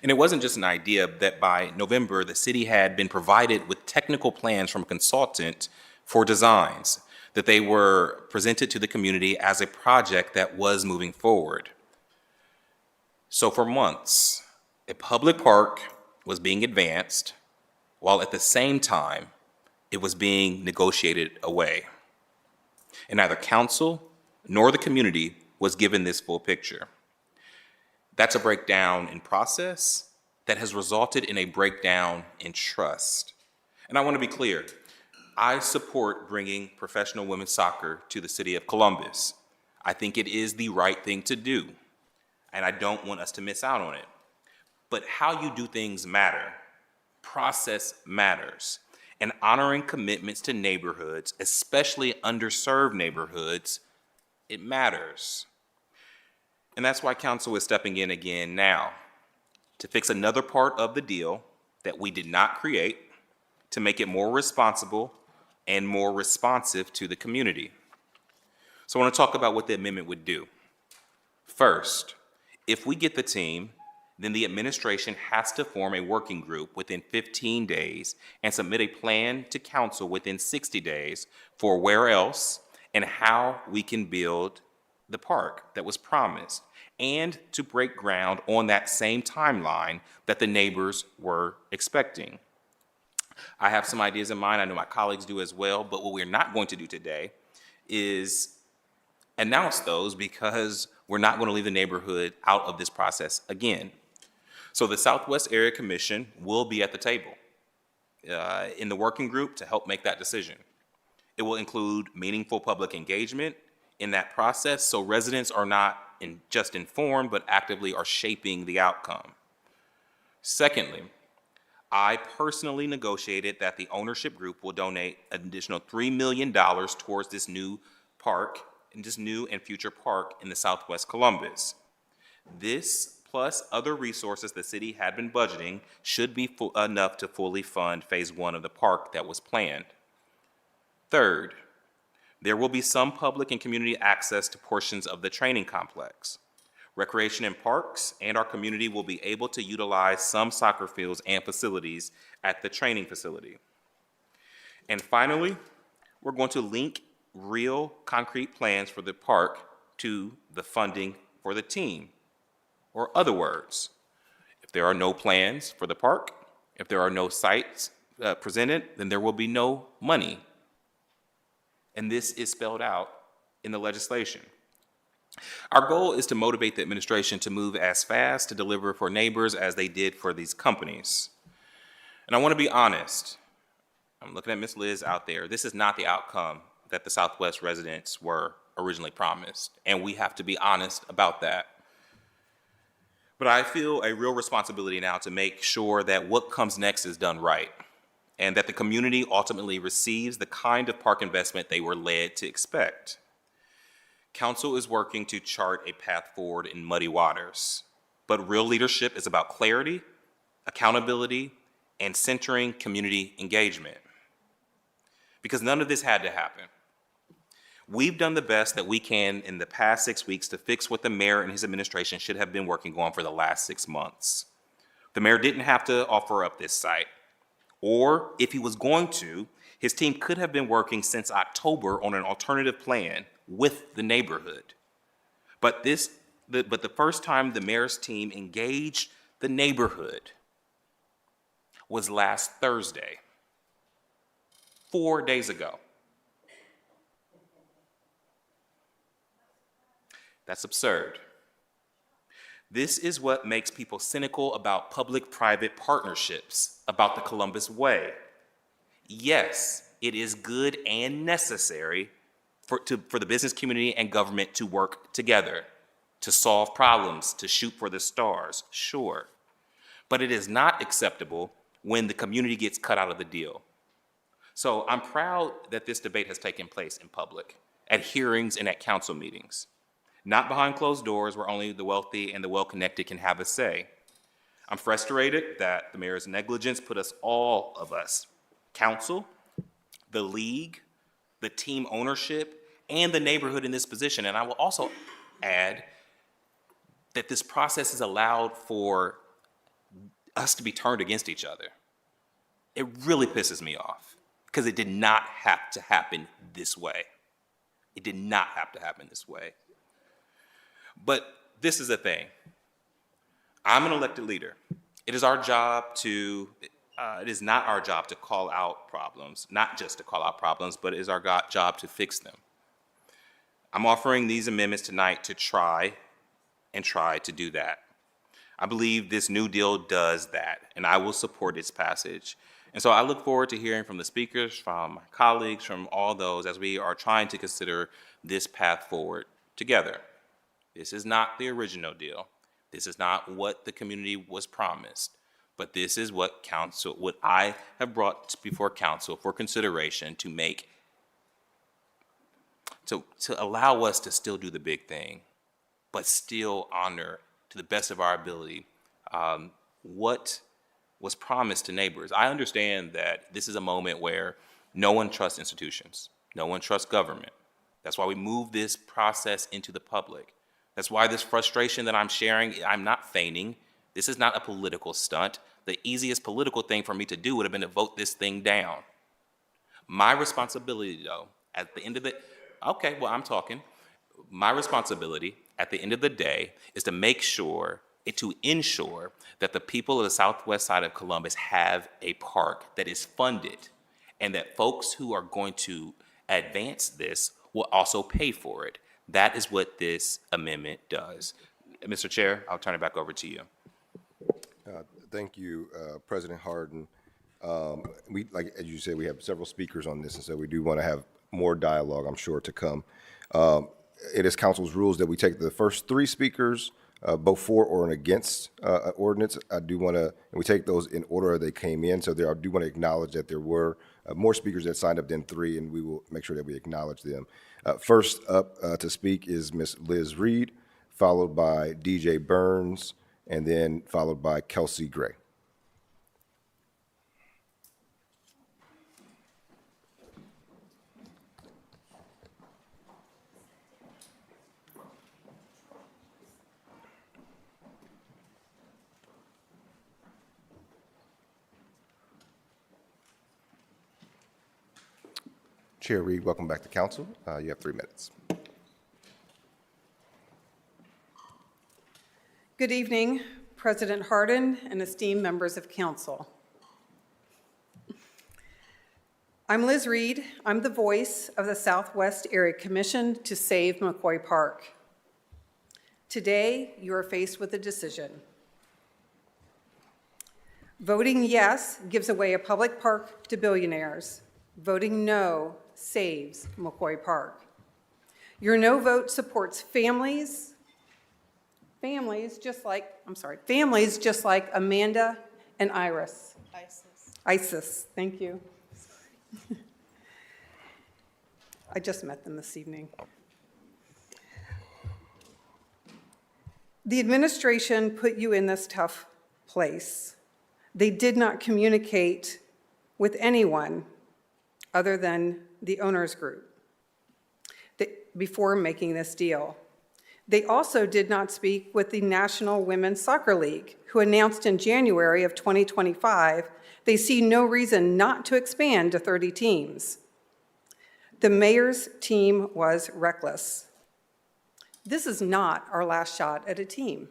And it wasn't just an idea that by November, the city had been provided with technical plans from a consultant for designs, that they were presented to the community as a project that was moving forward. So for months, a public park was being advanced, while at the same time, it was being negotiated away. And neither council nor the community was given this full picture. That's a breakdown in process that has resulted in a breakdown in trust. And I want to be clear, I support bringing professional women's soccer to the city of Columbus. I think it is the right thing to do, and I don't want us to miss out on it. But how you do things matter. Process matters. And honoring commitments to neighborhoods, especially underserved neighborhoods, it matters. And that's why council is stepping in again now to fix another part of the deal that we did not create, to make it more responsible and more responsive to the community. So I want to talk about what the amendment would do. First, if we get the team, then the administration has to form a working group within 15 days and submit a plan to council within 60 days for where else and how we can build the park that was promised, and to break ground on that same timeline that the neighbors were expecting. I have some ideas in mind, I know my colleagues do as well, but what we're not going to do today is announce those because we're not going to leave the neighborhood out of this process again. So the Southwest Area Commission will be at the table in the working group to help make that decision. It will include meaningful public engagement in that process, so residents are not just informed, but actively are shaping the outcome. Secondly, I personally negotiated that the ownership group will donate an additional $3 million towards this new park, and this new and future park in the Southwest Columbus. This, plus other resources the city had been budgeting, should be enough to fully fund phase 1 of the park that was planned. Third, there will be some public and community access to portions of the training complex. Recreation and Parks and our community will be able to utilize some soccer fields and facilities at the training facility. And finally, we're going to link real concrete plans for the park to the funding for the team. Or other words, if there are no plans for the park, if there are no sites presented, then there will be no money. And this is spelled out in the legislation. Our goal is to motivate the administration to move as fast to deliver for neighbors as they did for these companies. And I want to be honest. I'm looking at Miss Liz out there. This is not the outcome that the Southwest residents were originally promised, and we have to be honest about that. But I feel a real responsibility now to make sure that what comes next is done right, and that the community ultimately receives the kind of park investment they were led to expect. Council is working to chart a path forward in muddy waters, but real leadership is about clarity, accountability, and centering community engagement. Because none of this had to happen. We've done the best that we can in the past 6 weeks to fix what the mayor and his administration should have been working on for the last 6 months. The mayor didn't have to offer up this site, or if he was going to, his team could have been working since October on an alternative plan with the neighborhood. But the first time the mayor's team engaged the neighborhood was last Thursday, 4 days ago. That's absurd. This is what makes people cynical about public-private partnerships, about the Columbus Way. Yes, it is good and necessary for the business community and government to work together, to solve problems, to shoot for the stars, sure. But it is not acceptable when the community gets cut out of the deal. So I'm proud that this debate has taken place in public, at hearings and at council meetings. Not behind closed doors where only the wealthy and the well-connected can have a say. I'm frustrated that the mayor's negligence put all of us, council, the league, the team ownership, and the neighborhood in this position. And I will also add that this process has allowed for us to be turned against each other. It really pisses me off because it did not have to happen this way. It did not have to happen this way. But this is the thing. I'm an elected leader. It is our job to, it is not our job to call out problems, not just to call out problems, but it is our job to fix them. I'm offering these amendments tonight to try to do that. I believe this new deal does that, and I will support its passage. And so I look forward to hearing from the speakers, from my colleagues, from all those as we are trying to consider this path forward together. This is not the original deal. This is not what the community was promised, but this is what I have brought before council for consideration to allow us to still do the big thing, but still honor to the best of our ability what was promised to neighbors. I understand that this is a moment where no one trusts institutions, no one trusts government. That's why we move this process into the public. That's why this frustration that I'm sharing, I'm not feigning. This is not a political stunt. The easiest political thing for me to do would have been to vote this thing down. My responsibility, though, at the end of I'm talking. My responsibility at the end of the day is to ensure that the people of the southwest side of Columbus have a park that is funded and that folks who are going to advance this will also pay for it. That is what this amendment does. Mr. Chair, I'll turn it back over to you. Thank you, President Harden. Like as you said, we have several speakers on this, and so we do want to have more dialogue, I'm sure, to come. It is council's rules that we take the first three speakers, both for or an against ordinance. I do want to, and we take those in order they came in. So I do want to acknowledge that there were more speakers that signed up than three, and we will make sure that we acknowledge them. First up to speak is Ms. Liz Reed, followed by DJ Burns, and then followed by Kelsey Gray. Chair Reed, welcome back to council. You have 3 minutes. Good evening, President Harden and esteemed members of council. I'm Liz Reed. I'm the voice of the Southwest Area Commission to save McCoy Park. Today, you are faced with a decision. Voting yes gives away a public park to billionaires. Voting no saves McCoy Park. Your no vote supports families just like Amanda and Iris. Isis, thank you. I just met them this evening. The administration put you in this tough place. They did not communicate with anyone other than the owners group before making this deal. They also did not speak with the National Women's Soccer League, who announced in January of 2025 they see no reason not to expand to 30 teams. The mayor's team was reckless. This is not our last shot at a team.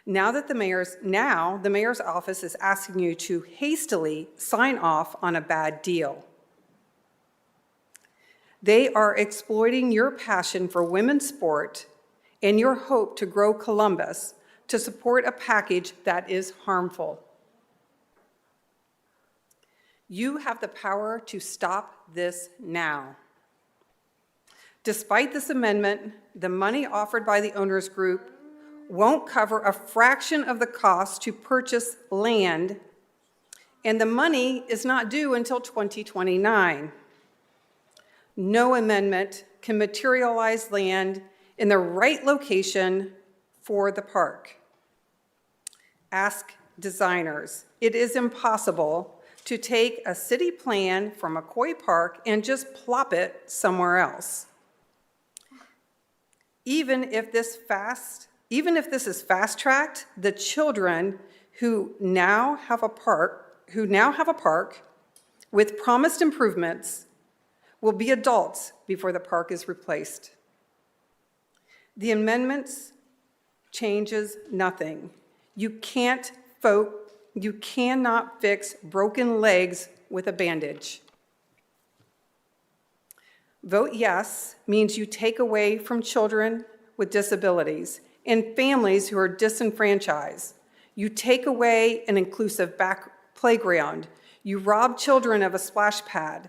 Now the mayor's office is asking you to hastily sign off on a bad deal. They are exploiting your passion for women's sport and your hope to grow Columbus to support a package that is harmful. You have the power to stop this now. Despite this amendment, the money offered by the owners group won't cover a fraction of the cost to purchase land, and the money is not due until 2029. No amendment can materialize land in the right location for the park. Ask designers. It is impossible to take a city plan from McCoy Park and just plop it somewhere else. Even if this is fast-tracked, the children who now have a park with promised improvements will be adults before the park is replaced. The amendments changes nothing. You cannot fix broken legs with a bandage. Vote yes means you take away from children with disabilities and families who are disenfranchised. You take away an inclusive playground. You rob children of a splash pad.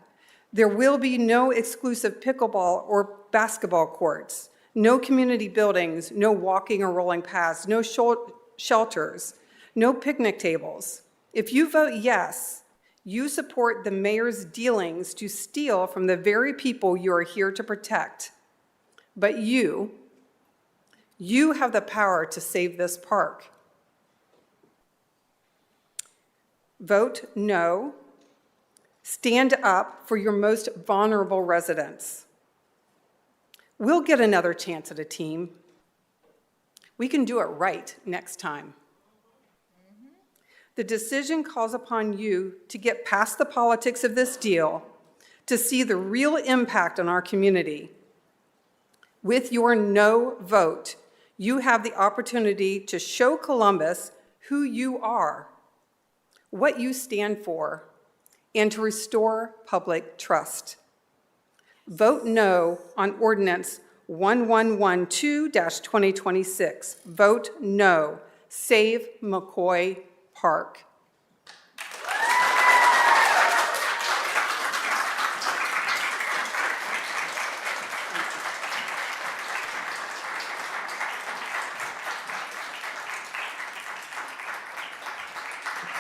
There will be no exclusive pickleball or basketball courts, no community buildings, no walking or rolling paths, no shelters, no picnic tables. If you vote yes, you support the mayor's dealings to steal from the very people you are here to protect. But you have the power to save this park. Vote no. Stand up for your most vulnerable residents. We'll get another chance at a team. We can do it right next time. The decision calls upon you to get past the politics of this deal, to see the real impact on our community. With your no vote, you have the opportunity to show Columbus who you are, what you stand for, and to restore public trust. Vote no on Ordinance 1112-2026. Vote no. Save McCoy Park.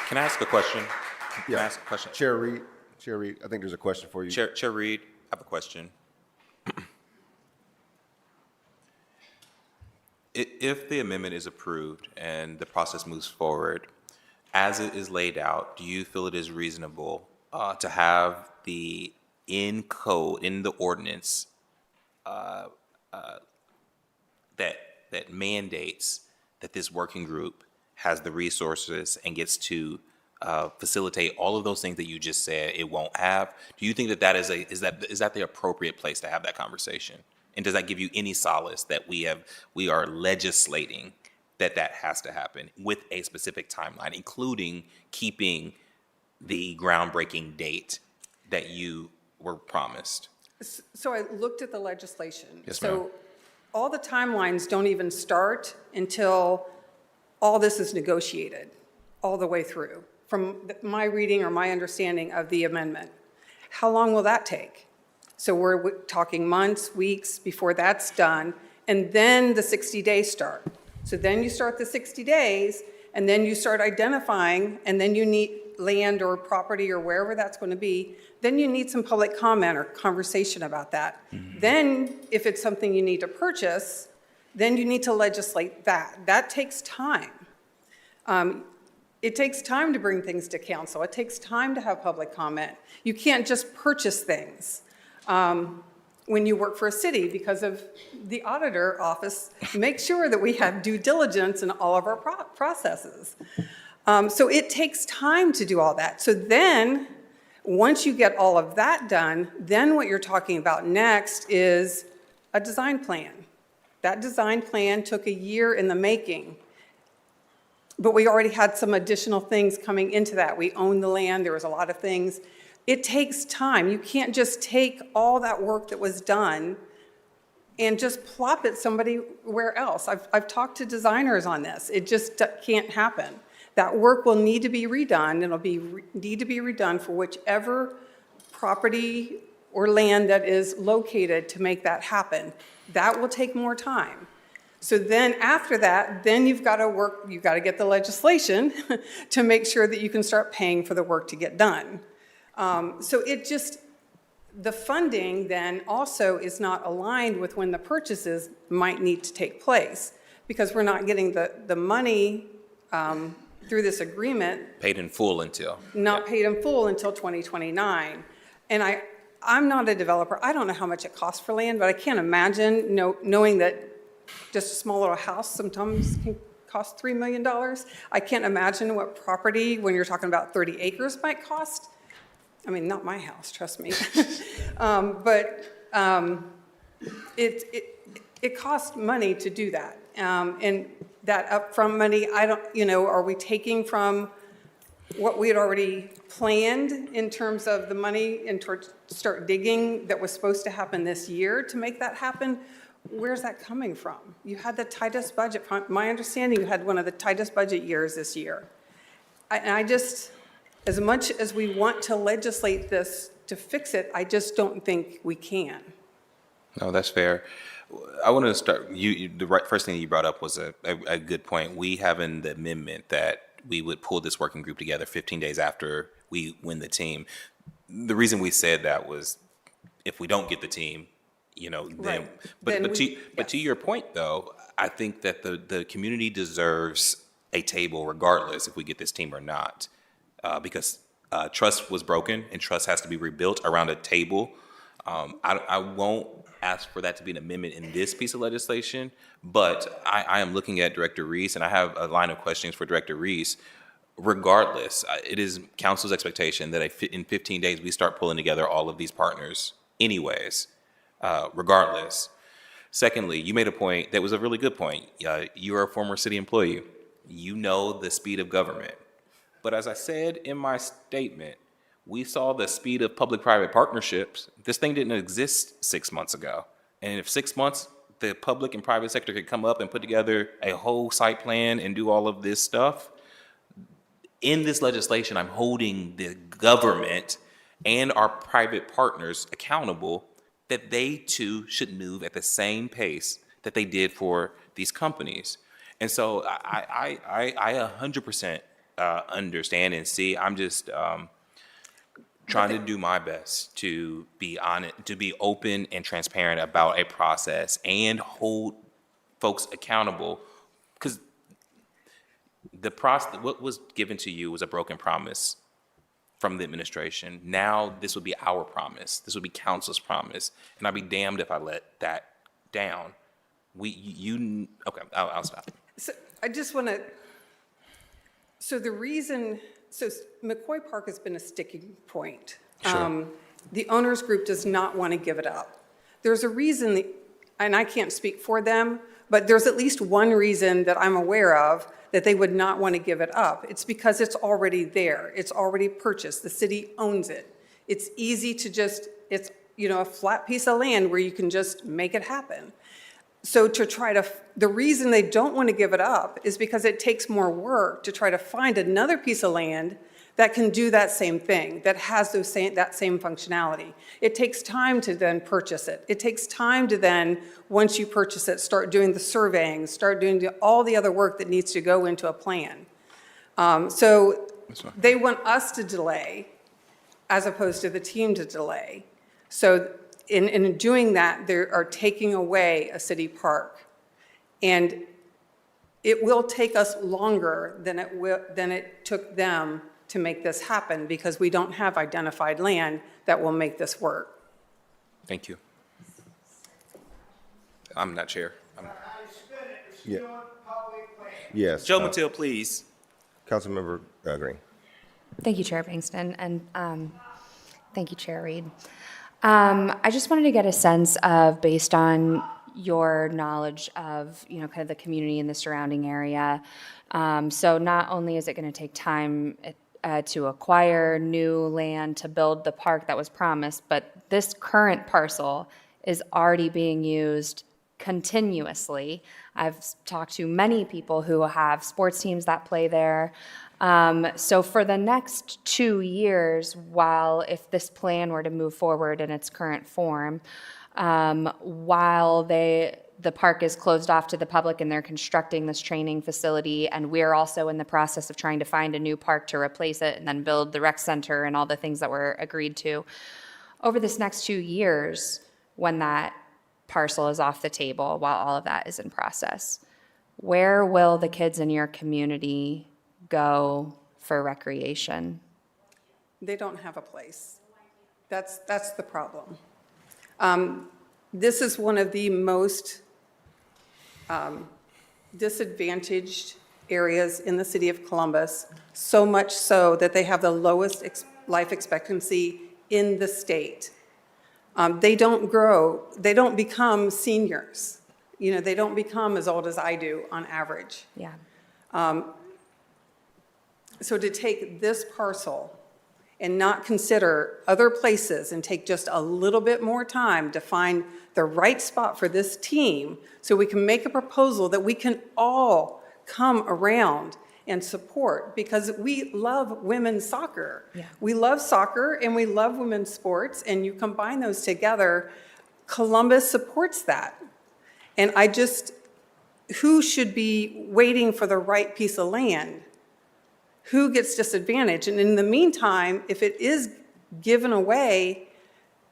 Can I ask a question? Yeah. Chair Reed, I think there's a question for you. Chair Reed, I have a question. If the amendment is approved and the process moves forward, as it is laid out, do you feel it is reasonable to have the in the ordinance that mandates that this working group has the resources and gets to facilitate all of those things that you just said it won't have? Do you think that is that the appropriate place to have that conversation? And does that give you any solace that we are legislating that has to happen with a specific timeline, including keeping the groundbreaking date that you were promised? So I looked at the legislation. Yes, ma'am. So all the timelines don't even start until all this is negotiated all the way through, from my reading or my understanding of the amendment. How long will that take? So we're talking months, weeks before that's done, and then the 60 days start. So then you start the 60 days, and then you start identifying, and then you need land or property or wherever that's going to be. Then you need some public comment or conversation about that. Then, if it's something you need to purchase, then you need to legislate that. That takes time. It takes time to bring things to council. It takes time to have public comment. You can't just purchase things when you work for a city, because of the auditor office make sure that we have due diligence in all of our processes. So it takes time to do all that. So then, once you get all of that done, then what you're talking about next is a design plan. That design plan took a year in the making, but we already had some additional things coming into that. We owned the land, there was a lot of things. It takes time. You can't just take all that work that was done and just plop it somewhere else. I've talked to designers on this. It just can't happen. That work will need to be redone. It'll need to be redone for whichever property or land that is located to make that happen. That will take more time. So then after that, then you've got to get the legislation to make sure that you can start paying for the work to get done. So the funding then also is not aligned with when the purchases might need to take place, because we're not getting the money through this agreement. Paid in full until. Not paid in full until 2029. And I'm not a developer. I don't know how much it costs for land, but I can't imagine knowing that just a small little house sometimes can cost $3 million. I can't imagine what property, when you're talking about 30 acres, might cost. I mean, not my house, trust me. It costs money to do that. And that upfront money, are we taking from what we had already planned in terms of the money and to start digging that was supposed to happen this year to make that happen? Where's that coming from? You had the tightest budget. From my understanding, you had one of the tightest budget years this year. As much as we want to legislate this to fix it, I just don't think we can. No, that's fair. I want to start, the first thing you brought up was a good point. We have in the amendment that we would pull this working group together 15 days after we win the team. The reason we said that was if we don't get the team, Right. But to your point, though, I think that the community deserves a table regardless if we get this team or not, because trust was broken and trust has to be rebuilt around a table. I won't ask for that to be an amendment in this piece of legislation, but I am looking at Director Reese, and I have a line of questions for Director Reese. Regardless, it is council's expectation that in 15 days we start pulling together all of these partners anyways. Regardless. Secondly, you made a point that was a really good point. You are a former city employee. You know the speed of government. But as I said in my statement, we saw the speed of public-private partnerships. This thing didn't exist 6 months ago. And if 6 months, the public and private sector could come up and put together a whole site plan and do all of this stuff, in this legislation, I'm holding the government and our private partners accountable that they too should move at the same pace that they did for these companies. And so I 100% understand and see. I'm just trying to do my best to be honest, to be open and transparent about a process and hold folks accountable, because what was given to you was a broken promise from the administration. Now this would be our promise. This would be council's promise, and I'd be damned if I let that down. Okay, I'll stop. So I just want to. So McCoy Park has been a sticking point. Sure. The owners group does not want to give it up. There's a reason, and I can't speak for them, but there's at least one reason that I'm aware of that they would not want to give it up. It's because it's already there. It's already purchased. The city owns it. It's easy to it's a flat piece of land where you can just make it happen. So the reason they don't want to give it up is because it takes more work to try to find another piece of land that can do that same thing, that has that same functionality. It takes time to then purchase it. It takes time to then, once you purchase it, start doing the surveying, start doing all the other work that needs to go into a plan. So they want us to delay as opposed to the team to delay. So in doing that, they are taking away a city park. And it will take us longer than it took them to make this happen because we don't have identified land that will make this work. Thank you. I'm not chair. Yeah. Yes. Joe Mattil, please. Councilmember Green. Thank you, Chair Bankston, and thank you, Chair Reed. I just wanted to get a sense of, based on your knowledge of, kind of the community in the surrounding area. So not only is it going to take time to acquire new land to build the park that was promised, but this current parcel is already being used continuously. I've talked to many people who have sports teams that play there. So for the next 2 years, if this plan were to move forward in its current form, while the park is closed off to the public and they're constructing this training facility, and we're also in the process of trying to find a new park to replace it and then build the rec center and all the things that were agreed to. Over this next 2 years, when that parcel is off the table, while all of that is in process, where will the kids in your community go for recreation? They don't have a place. That's the problem. This is one of the most disadvantaged areas in the city of Columbus, so much so that they have the lowest life expectancy in the state. They don't become seniors. They don't become as old as I do on average. Yeah. So to take this parcel and not consider other places and take just a little bit more time to find the right spot for this team so we can make a proposal that we can all come around and support, because we love women's soccer. Yeah. We love soccer and we love women's sports, and you combine those together, Columbus supports that. And who should be waiting for the right piece of land? Who gets disadvantaged? And in the meantime, if it is given away,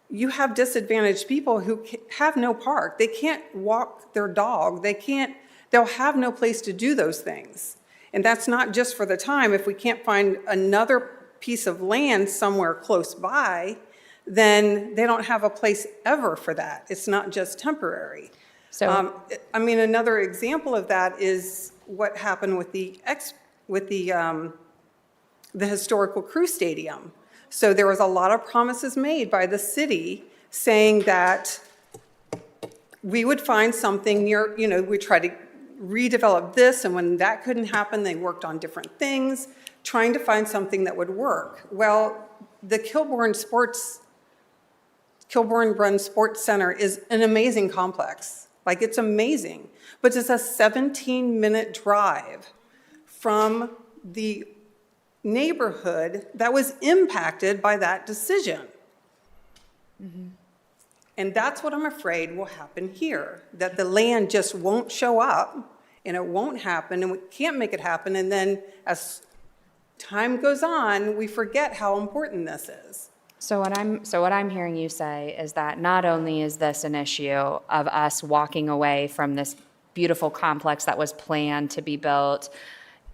you have disadvantaged people who have no park. They can't walk their dog. They'll have no place to do those things. And that's not just for the time. If we can't find another piece of land somewhere close by, then they don't have a place ever for that. It's not just temporary. So, another example of that is what happened with the historical Crew Stadium. So there was a lot of promises made by the city saying that we would find something near, we try to redevelop this, and when that couldn't happen, they worked on different things, trying to find something that would work. Well, the Kilbourne Run Sports Center is an amazing complex. It's amazing, but it's a 17-minute drive from the neighborhood that was impacted by that decision. mm-hmm. And that's what I'm afraid will happen here, that the land just won't show up and it won't happen and we can't make it happen. And then as time goes on, we forget how important this is. So what I'm hearing you say is that not only is this an issue of us walking away from this beautiful complex that was planned to be built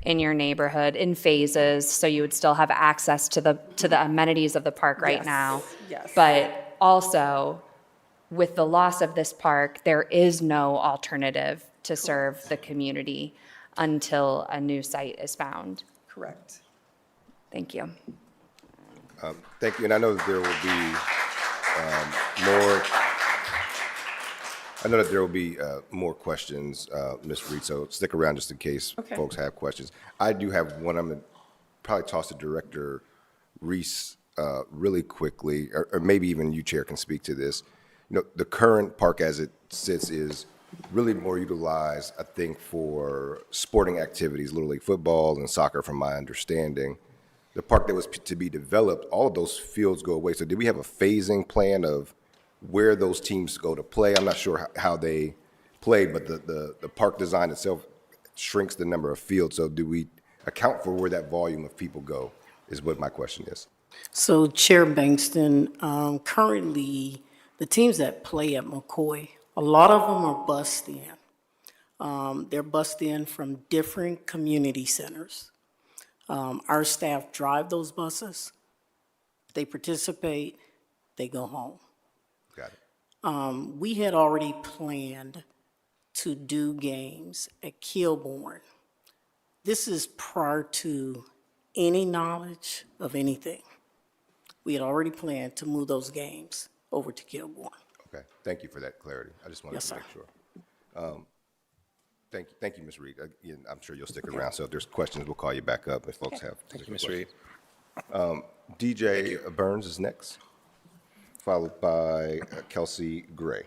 in your neighborhood in phases, so you would still have access to the amenities of the park right now. Yes. But also, with the loss of this park, there is no alternative to serve the community until a new site is found. Correct. Thank you. Thank you, and I know that there will be more questions, Ms. Reed, so stick around just in case folks have questions. I do have one. I'm going to probably toss to Director Reese really quickly, or maybe even you, Chair, can speak to this. The current park as it sits is really more utilized, I think, for sporting activities, Little League football and soccer, from my understanding. The park that was to be developed, all of those fields go away. So did we have a phasing plan of where those teams go to play? I'm not sure how they played, but the park design itself shrinks the number of fields. So do we account for where that volume of people go, is what my question is. So Chair Bankston, currently the teams that play at McCoy, a lot of them are bussed in. They're bussed in from different community centers. Our staff drive those buses. They participate, they go home. Got it. We had already planned to do games at Kilbourne. This is prior to any knowledge of anything. We had already planned to move those games over to Kilbourne. Okay, thank you for that clarity. I just wanted to make sure. Thank you, Ms. Reed. Again, I'm sure you'll stick around, so if there's questions, we'll call you back up if folks have. Thank you, Ms. Reed. DJ Burns is next, followed by Kelsey Gray.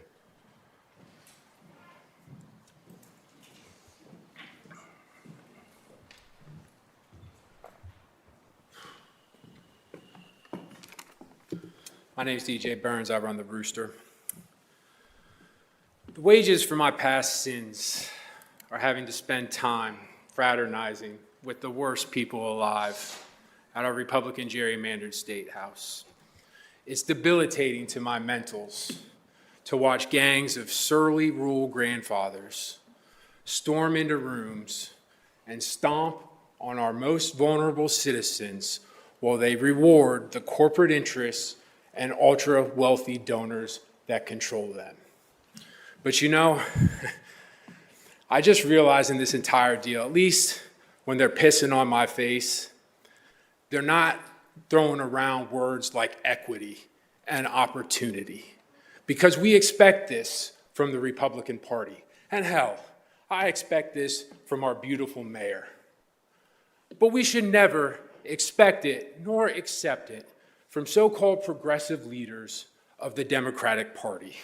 My name's DJ Burns. I run the Rooster. The wages for my past sins are having to spend time fraternizing with the worst people alive at our Republican gerrymandered state house. It's debilitating to my mentals to watch gangs of surly rural grandfathers storm into rooms and stomp on our most vulnerable citizens while they reward the corporate interests and ultra-wealthy donors that control them. But you know, I just realized in this entire deal, at least when they're pissing on my face, they're not throwing around words like equity and opportunity, because we expect this from the Republican Party. And hell, I expect this from our beautiful mayor. But we should never expect it nor accept it from so-called progressive leaders of the Democratic Party.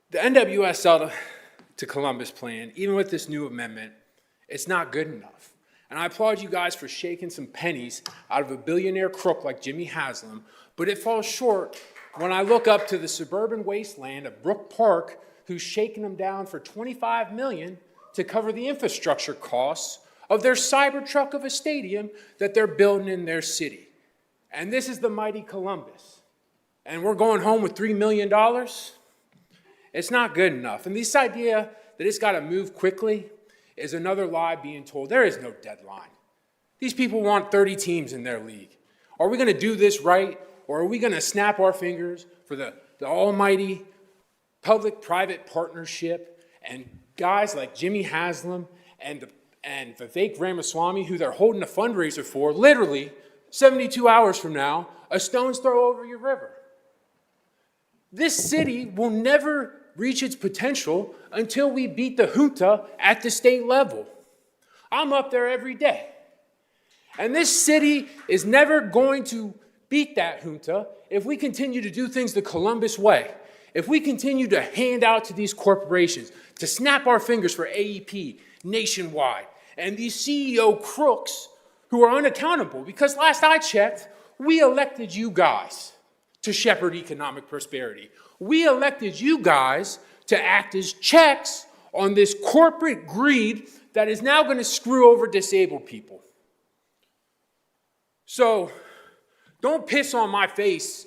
The NWSL to Columbus plan, even with this new amendment, it's not good enough. And I applaud you guys for shaking some pennies out of a billionaire crook like Jimmy Haslam, but it falls short when I look up to the suburban wasteland of Brook Park, who's shaking them down for $25 million to cover the infrastructure costs of their Cybertruck of a stadium that they're building in their city. And this is the mighty Columbus. And we're going home with $3 million? It's not good enough. And this idea that it's got to move quickly is another lie being told. There is no deadline. These people want 30 teams in their league. Are we going to do this right, or are we going to snap our fingers for the almighty public-private partnership and guys like Jimmy Haslam and Vivek Ramaswamy, who they're holding a fundraiser for, literally 72 hours from now, a stone's throw over your river? This city will never reach its potential until we beat the junta at the state level. I'm up there every day. And this city is never going to beat that junta if we continue to do things the Columbus way. If we continue to hand out to these corporations, to snap our fingers for AEP nationwide, and these CEO crooks who are unaccountable, because last I checked, we elected you guys to shepherd economic prosperity. We elected you guys to act as checks on this corporate greed that is now going to screw over disabled people. So don't piss on my face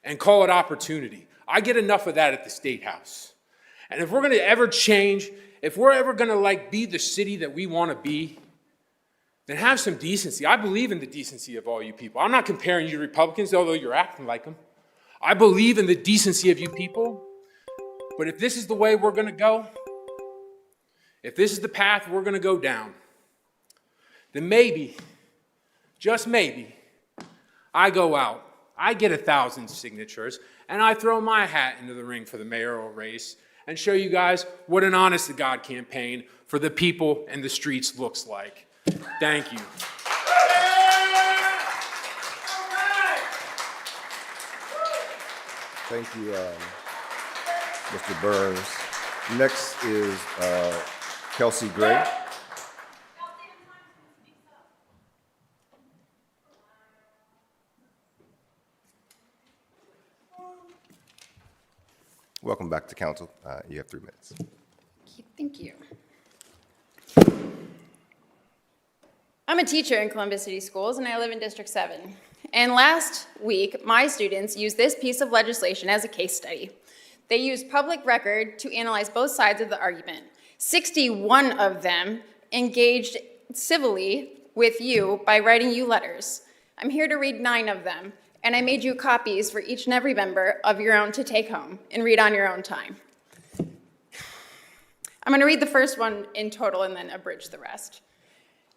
and call it opportunity. I get enough of that at the State House. And if we're going to ever change, if we're ever going to be the city that we want to be, then have some decency. I believe in the decency of all you people. I'm not comparing you to Republicans, although you're acting like them. I believe in the decency of you people. But if this is the way we're going to go, if this is the path we're going to go down, then maybe, just maybe, I go out, I get 1,000 signatures, and I throw my hat into the ring for the mayoral race and show you guys what an honest-to-God campaign for the people and the streets looks like. Thank you. Thank you. Mr. Burns. Next is Kelsey Gray. Welcome back to council. You have 3 minutes. Thank you. I'm a teacher in Columbus City Schools, and I live in District 7. And last week, my students used this piece of legislation as a case study. They used public record to analyze both sides of the argument. 61 of them engaged civilly with you by writing you letters. I'm here to read 9 of them, and I made you copies for each and every member of your own to take home and read on your own time. I'm going to read the first one in total and then abridge the rest.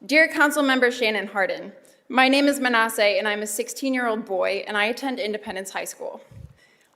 Dear Council Member Shannon Hardin, my name is Manasseh, and I'm a 16-year-old boy, and I attend Independence High School.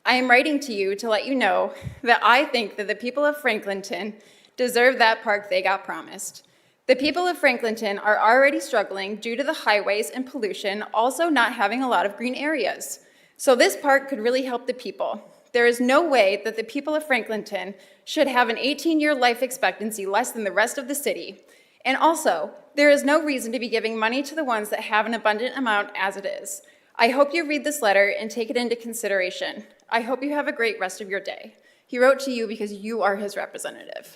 I am writing to you to let you know that I think that the people of Franklinton deserve that park they got promised. The people of Franklinton are already struggling due to the highways and pollution, also not having a lot of green areas. So this park could really help the people. There is no way that the people of Franklinton should have an 18-year life expectancy less than the rest of the city. And also, there is no reason to be giving money to the ones that have an abundant amount as it is. I hope you read this letter and take it into consideration. I hope you have a great rest of your day. He wrote to you because you are his representative.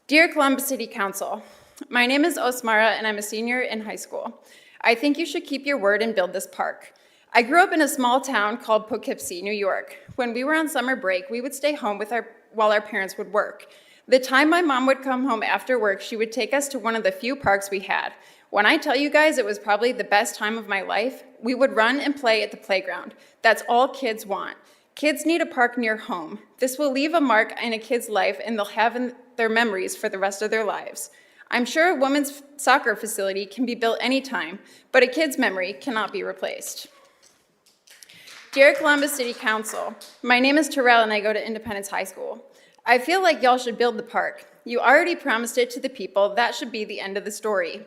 Dear Columbus City Council, my name is Osmara and I'm a senior in high school. I think you should keep your word and build this park. I grew up in a small town called Poughkeepsie, New York. When we were on summer break, we would stay home while our parents would work. The time my mom would come home after work, she would take us to one of the few parks we had. When I tell you guys it was probably the best time of my life, we would run and play at the playground. That's all kids want. Kids need a park near home. This will leave a mark in a kid's life and they'll have their memories for the rest of their lives. I'm sure a women's soccer facility can be built anytime, but a kid's memory cannot be replaced. Dear Columbus City Council, my name is Terrell and I go to Independence High School. I feel like y'all should build the park. You already promised it to the people. That should be the end of the story.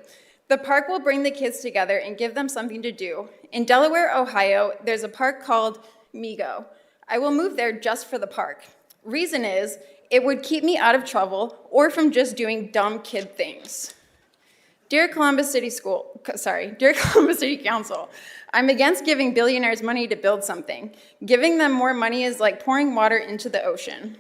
The park will bring the kids together and give them something to do. In Delaware, Ohio, there's a park called Migo. I will move there just for the park. Reason is, it would keep me out of trouble or from just doing dumb kid things. Dear Columbus City Council, I'm against giving billionaires money to build something. Giving them more money is like pouring water into the ocean.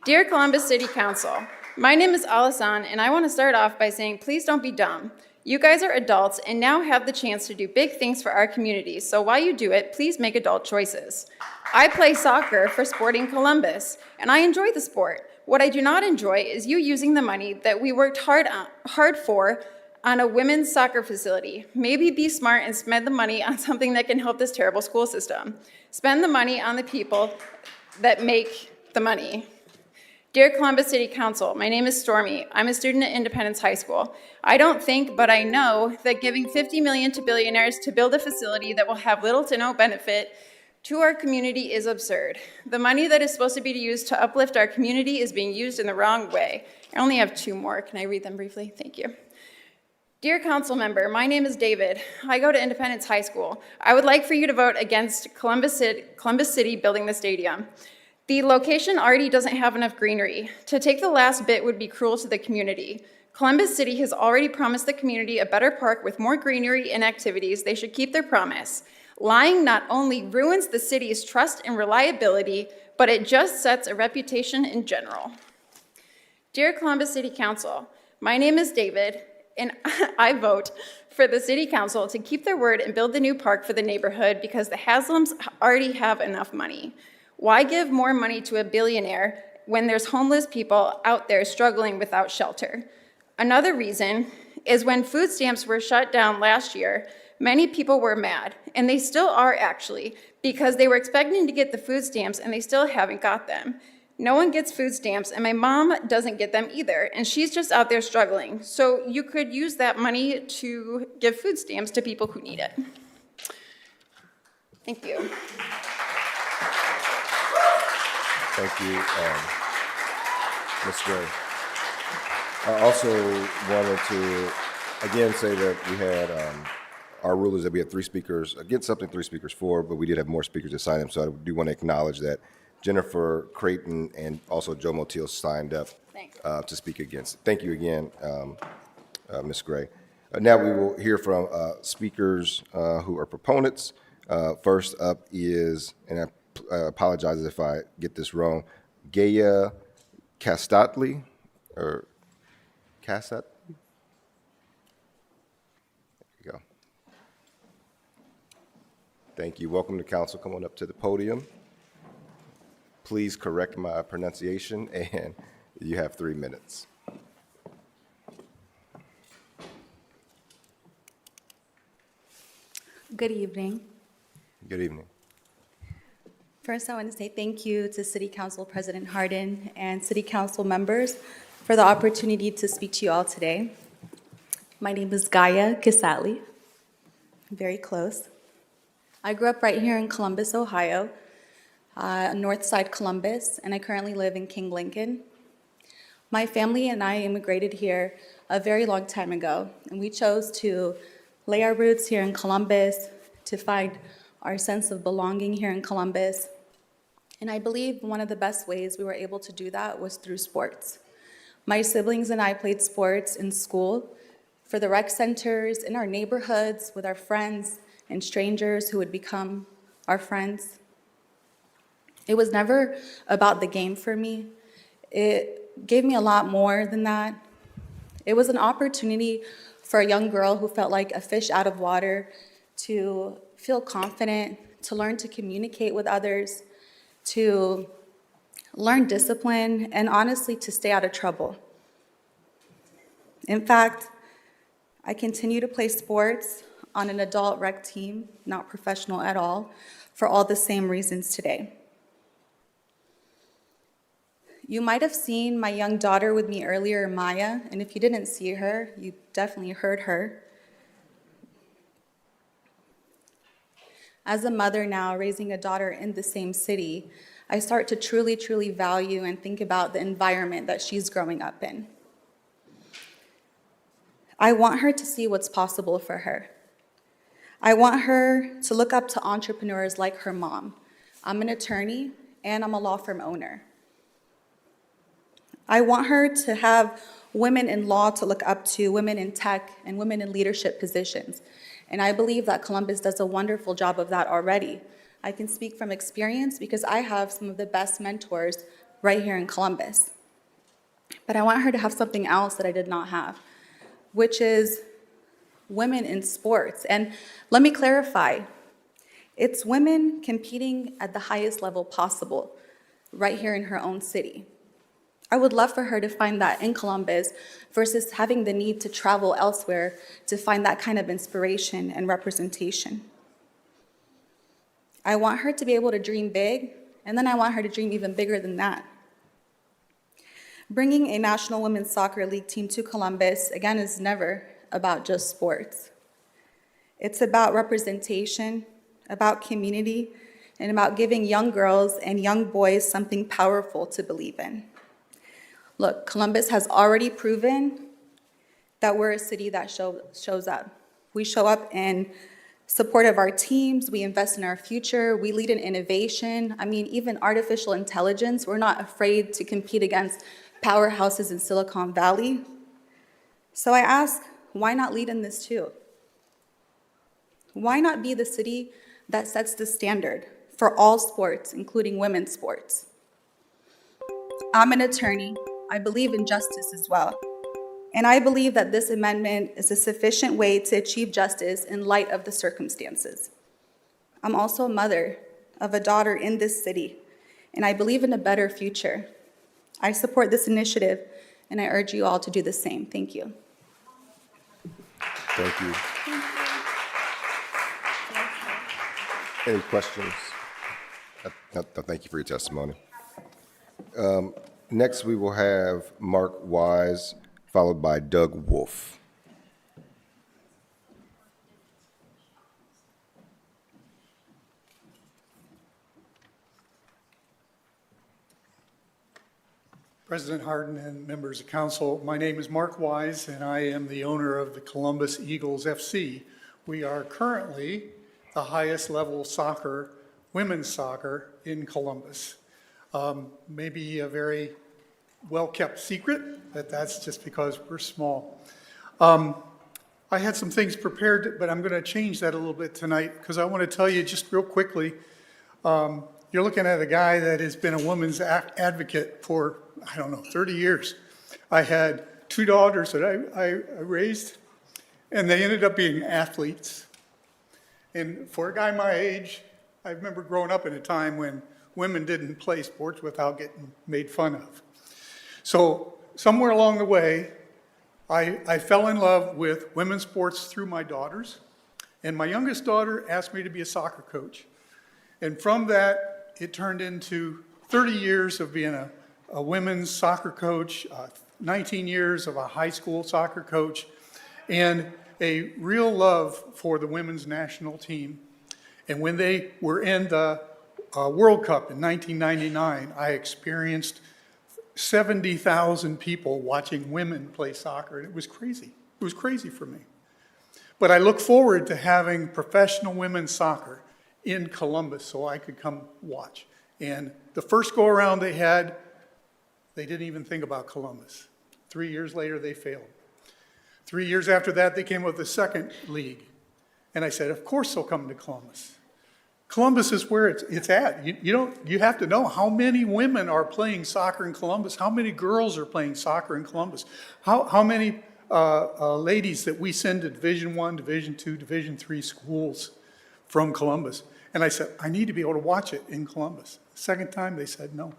Dear Columbus City Council, my name is Alasan, and I want to start off by saying please don't be dumb. You guys are adults and now have the chance to do big things for our community, so while you do it, please make adult choices. I play soccer for Sporting Columbus, and I enjoy the sport. What I do not enjoy is you using the money that we worked hard for on a women's soccer facility. Maybe be smart and spend the money on something that can help this terrible school system. Spend the money on the people that make the money. Dear Columbus City Council, my name is Stormy. I'm a student at Independence High School. I don't think, but I know that giving $50 million to billionaires to build a facility that will have little to no benefit to our community is absurd. The money that is supposed to be used to uplift our community is being used in the wrong way. I only have 2 more. Can I read them briefly? Thank you. Dear Council Member, my name is David. I go to Independence High School. I would like for you to vote against Columbus City building the stadium. The location already doesn't have enough greenery. To take the last bit would be cruel to the community. Columbus City has already promised the community a better park with more greenery and activities. They should keep their promise. Lying not only ruins the city's trust and reliability, but it just sets a reputation in general. Dear Columbus City Council, my name is David, and I vote for the City Council to keep their word and build the new park for the neighborhood because the Haslams already have enough money. Why give more money to a billionaire when there's homeless people out there struggling without shelter? Another reason is when food stamps were shut down last year, many people were mad, and they still are actually, because they were expecting to get the food stamps and they still haven't got them. No one gets food stamps, and my mom doesn't get them either, and she's just out there struggling. So you could use that money to give food stamps to people who need it. Thank you. Thank you, Ms. Gray. I also wanted to, again, say that we had Our rule is that we have 3 speakers against something, 3 speakers for, but we did have more speakers that signed up, so I do want to acknowledge that Jennifer Creighton and also Joe Motil signed up to speak against. Thank you again, Ms. Gray. Now we will hear from speakers who are proponents. First up is, and I apologize if I get this wrong, Gaya Castatli, or Casat? There you go. Thank you. Welcome to council. Come on up to the podium. Please correct my pronunciation, and you have 3 minutes. Good evening. Good evening. First, I want to say thank you to City Council President Hardin and City Council members for the opportunity to speak to you all today. My name is Gaya Kisatli. Very close. I grew up right here in Columbus, Ohio, North Side Columbus, and I currently live in King Lincoln. My family and I immigrated here a very long time ago, and we chose to lay our roots here in Columbus, to find our sense of belonging here in Columbus. And I believe one of the best ways we were able to do that was through sports. My siblings and I played sports in school, for the rec centers, in our neighborhoods, with our friends and strangers who would become our friends. It was never about the game for me. It gave me a lot more than that. It was an opportunity for a young girl who felt like a fish out of water to feel confident, to learn to communicate with others, to learn discipline, and honestly, to stay out of trouble. In fact, I continue to play sports on an adult rec team, not professional at all, for all the same reasons today. You might have seen my young daughter with me earlier, Maya, and if you didn't see her, you definitely heard her. As a mother now, raising a daughter in the same city, I start to truly, truly value and think about the environment that she's growing up in. I want her to see what's possible for her. I want her to look up to entrepreneurs like her mom. I'm an attorney, and I'm a law firm owner. I want her to have women in law to look up to, women in tech, and women in leadership positions. And I believe that Columbus does a wonderful job of that already. I can speak from experience because I have some of the best mentors right here in Columbus. But I want her to have something else that I did not have, which is women in sports. And let me clarify, it's women competing at the highest level possible right here in her own city. I would love for her to find that in Columbus versus having the need to travel elsewhere to find that kind of inspiration and representation. I want her to be able to dream big, and then I want her to dream even bigger than that. Bringing a National Women's Soccer League team to Columbus, again, is never about just sports. It's about representation, about community, and about giving young girls and young boys something powerful to believe in. Look, Columbus has already proven that we're a city that shows up. We show up in support of our teams, we invest in our future, we lead in innovation. I mean, even artificial intelligence, we're not afraid to compete against powerhouses in Silicon Valley. So I ask, why not lead in this too? Why not be the city that sets the standard for all sports, including women's sports? I'm an attorney. I believe in justice as well. And I believe that this amendment is a sufficient way to achieve justice in light of the circumstances. I'm also a mother of a daughter in this city, and I believe in a better future. I support this initiative, and I urge you all to do the same. Thank you. Thank you. Any questions? Thank you for your testimony. Next, we will have Mark Wise, followed by Doug Wolf. President Hardin and members of council, my name is Mark Wise, and I am the owner of the Columbus Eagles FC, we are currently the highest level soccer, women's soccer in Columbus. Maybe a very well-kept secret, but that's just because we're small. I had some things prepared, but I'm going to change that a little bit tonight because I want to tell you just real quickly, you're looking at a guy that has been a women's advocate for, 30 years. I had 2 daughters that I raised, and they ended up being athletes. And for a guy my age, I remember growing up in a time when women didn't play sports without getting made fun of. So somewhere along the way, I fell in love with women's sports through my daughters, and my youngest daughter asked me to be a soccer coach. And from that, it turned into 30 years of being a women's soccer coach, 19 years of a high school soccer coach, and a real love for the women's national team. And when they were in the World Cup in 1999, I experienced 70,000 people watching women play soccer, and it was crazy. It was crazy for me. But I look forward to having professional women's soccer in Columbus so I could come watch. And the first go-around they had, they didn't even think about Columbus. 3 years later, they failed. 3 years after that, they came up with the second league. And I said, of course they'll come to Columbus. Columbus is where it's at. You have to know how many women are playing soccer in Columbus, how many girls are playing soccer in Columbus, how many ladies that we send to Division I, Division II, Division III schools from Columbus. And I said, I need to be able to watch it in Columbus. Second time, they said no.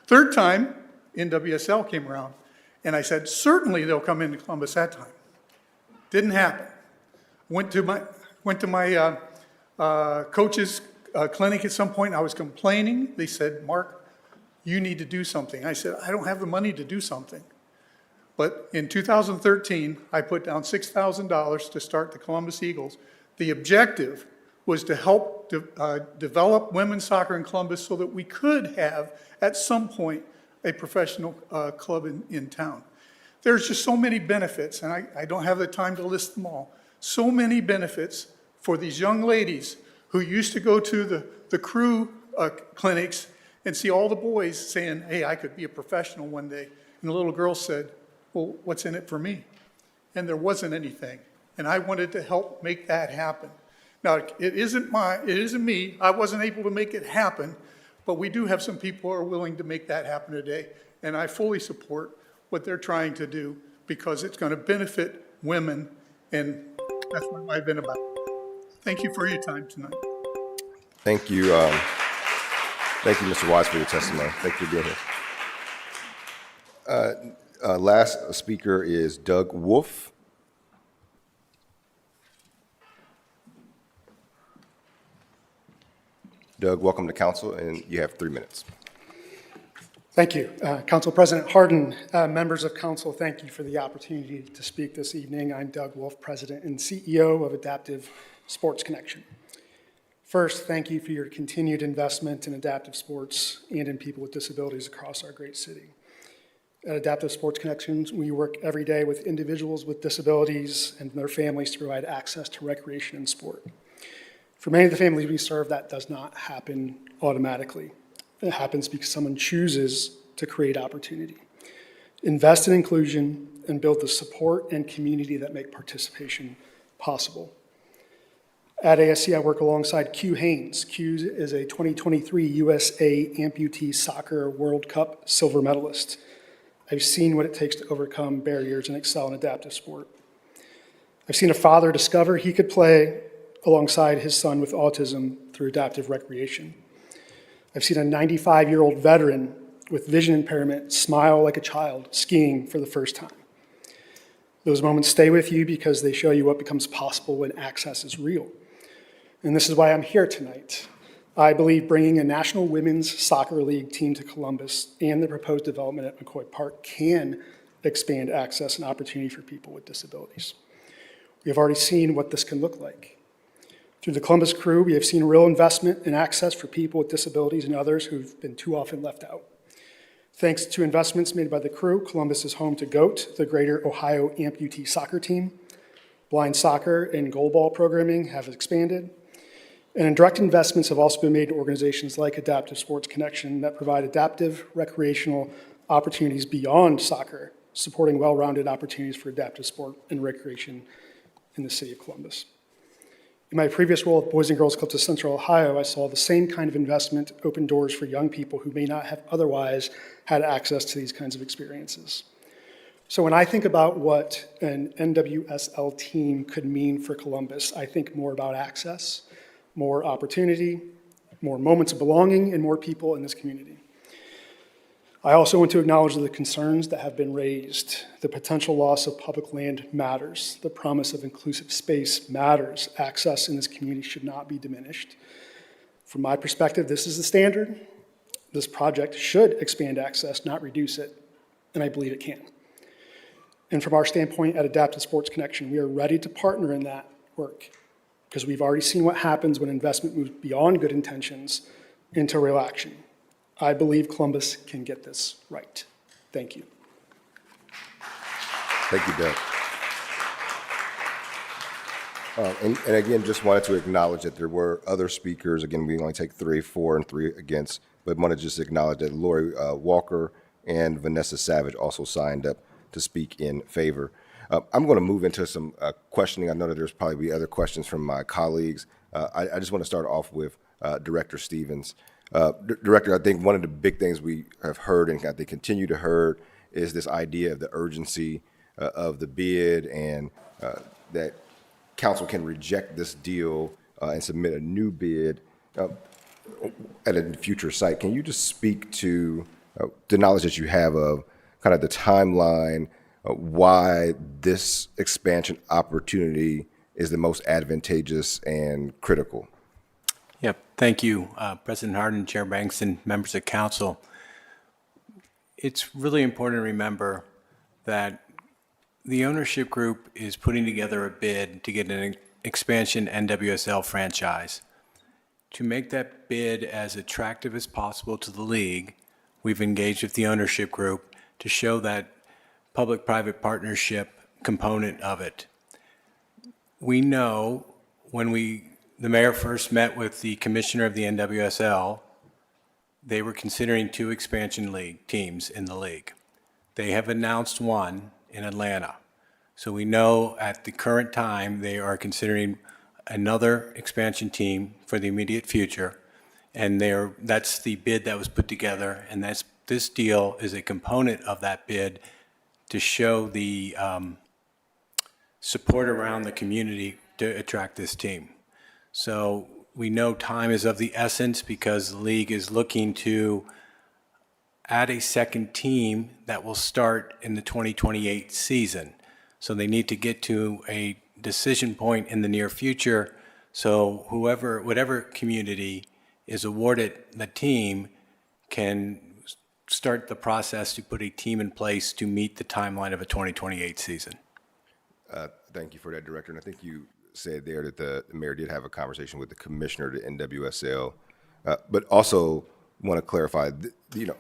Third time, NWSL came around, and I said, certainly they'll come into Columbus that time. Didn't happen. Went to my coach's clinic at some point. I was complaining. They said, Mark, you need to do something. I said, I don't have the money to do something. But in 2013, I put down $6,000 to start the Columbus Eagles. The objective was to help develop women's soccer in Columbus so that we could have, at some point, a professional club in town. There's just so many benefits, and I don't have the time to list them all. So many benefits for these young ladies who used to go to the crew clinics and see all the boys saying, hey, I could be a professional one day. And the little girl said, well, what's in it for me? And there wasn't anything. And I wanted to help make that happen. Now, it isn't me. I wasn't able to make it happen, but we do have some people who are willing to make that happen today. And I fully support what they're trying to do because it's going to benefit women, and that's what I've been about. Thank you for your time tonight. Thank you. Thank you, Mr. Wise, for your testimony. Thank you for being here. Last speaker is Doug Wolf. Doug, welcome to council, and you have 3 minutes. Thank you. Council President Hardin, members of council, thank you for the opportunity to speak this evening. I'm Doug Wolf, President and CEO of Adaptive Sports Connection. First, thank you for your continued investment in adaptive sports and in people with disabilities across our great city. At Adaptive Sports Connections, we work every day with individuals with disabilities and their families to provide access to recreation and sport. For many of the families we serve, that does not happen automatically. It happens because someone chooses to create opportunity, invest in inclusion, and build the support and community that make participation possible. At ASC, I work alongside Q Haynes. Q is a 2023 USA Amputee Soccer World Cup silver medalist. I've seen what it takes to overcome barriers and excel in adaptive sport. I've seen a father discover he could play alongside his son with autism through adaptive recreation. I've seen a 95-year-old veteran with vision impairment smile like a child skiing for the first time. Those moments stay with you because they show you what becomes possible when access is real. And this is why I'm here tonight. I believe bringing a National Women's Soccer League team to Columbus and the proposed development at McCoy Park can expand access and opportunity for people with disabilities. We have already seen what this can look like. Through the Columbus crew, we have seen real investment in access for people with disabilities and others who've been too often left out. Thanks to investments made by the crew, Columbus is home to GOAT, the Greater Ohio Amputee Soccer Team, Blind soccer and goalball programming have expanded. And direct investments have also been made in organizations like Adaptive Sports Connection that provide adaptive recreational opportunities beyond soccer, supporting well-rounded opportunities for adaptive sport and recreation in the city of Columbus. In my previous role at Boys and Girls Clubs of Central Ohio, I saw the same kind of investment open doors for young people who may not have otherwise had access to these kinds of experiences. So when I think about what an NWSL team could mean for Columbus, I think more about access, more opportunity, more moments of belonging, and more people in this community. I also want to acknowledge the concerns that have been raised. The potential loss of public land matters. The promise of inclusive space matters. Access in this community should not be diminished. From my perspective, this is the standard. This project should expand access, not reduce it, and I believe it can. And from our standpoint at Adaptive Sports Connection, we are ready to partner in that work because we've already seen what happens when investment moves beyond good intentions into real action. I believe Columbus can get this right. Thank you. Thank you, Doug. And again, just wanted to acknowledge that there were other speakers. Again, we only take 3 for, and 3 against, but want to just acknowledge that Lori Walker and Vanessa Savage also signed up to speak in favor. I'm going to move into some questioning. I know that there's probably be other questions from my colleagues. I just want to start off with Director Stevens. Director, I think one of the big things we have heard and I think continue to hear is this idea of the urgency of the bid and that council can reject this deal and submit a new bid at a future site. Can you just speak to the knowledge that you have of kind of the timeline, why this expansion opportunity is the most advantageous and critical? Yep, thank you, President Harden, Chair Bankston, members of council. It's really important to remember that the ownership group is putting together a bid to get an expansion NWSL franchise. To make that bid as attractive as possible to the league, we've engaged with the ownership group to show that public-private partnership component of it. We know when the mayor first met with the commissioner of the NWSL, they were considering 2 expansion league teams in the league. They have announced one in Atlanta. So we know at the current time they are considering another expansion team for the immediate future. And that's the bid that was put together. And this deal is a component of that bid to show the support around the community to attract this team. So we know time is of the essence because the league is looking to add a second team that will start in the 2028 season. So they need to get to a decision point in the near future. So whatever community is awarded the team can start the process to put a team in place to meet the timeline of a 2028 season. Thank you for that, Director. And I think you said there that the mayor did have a conversation with the commissioner of the NWSL, but also want to clarify, the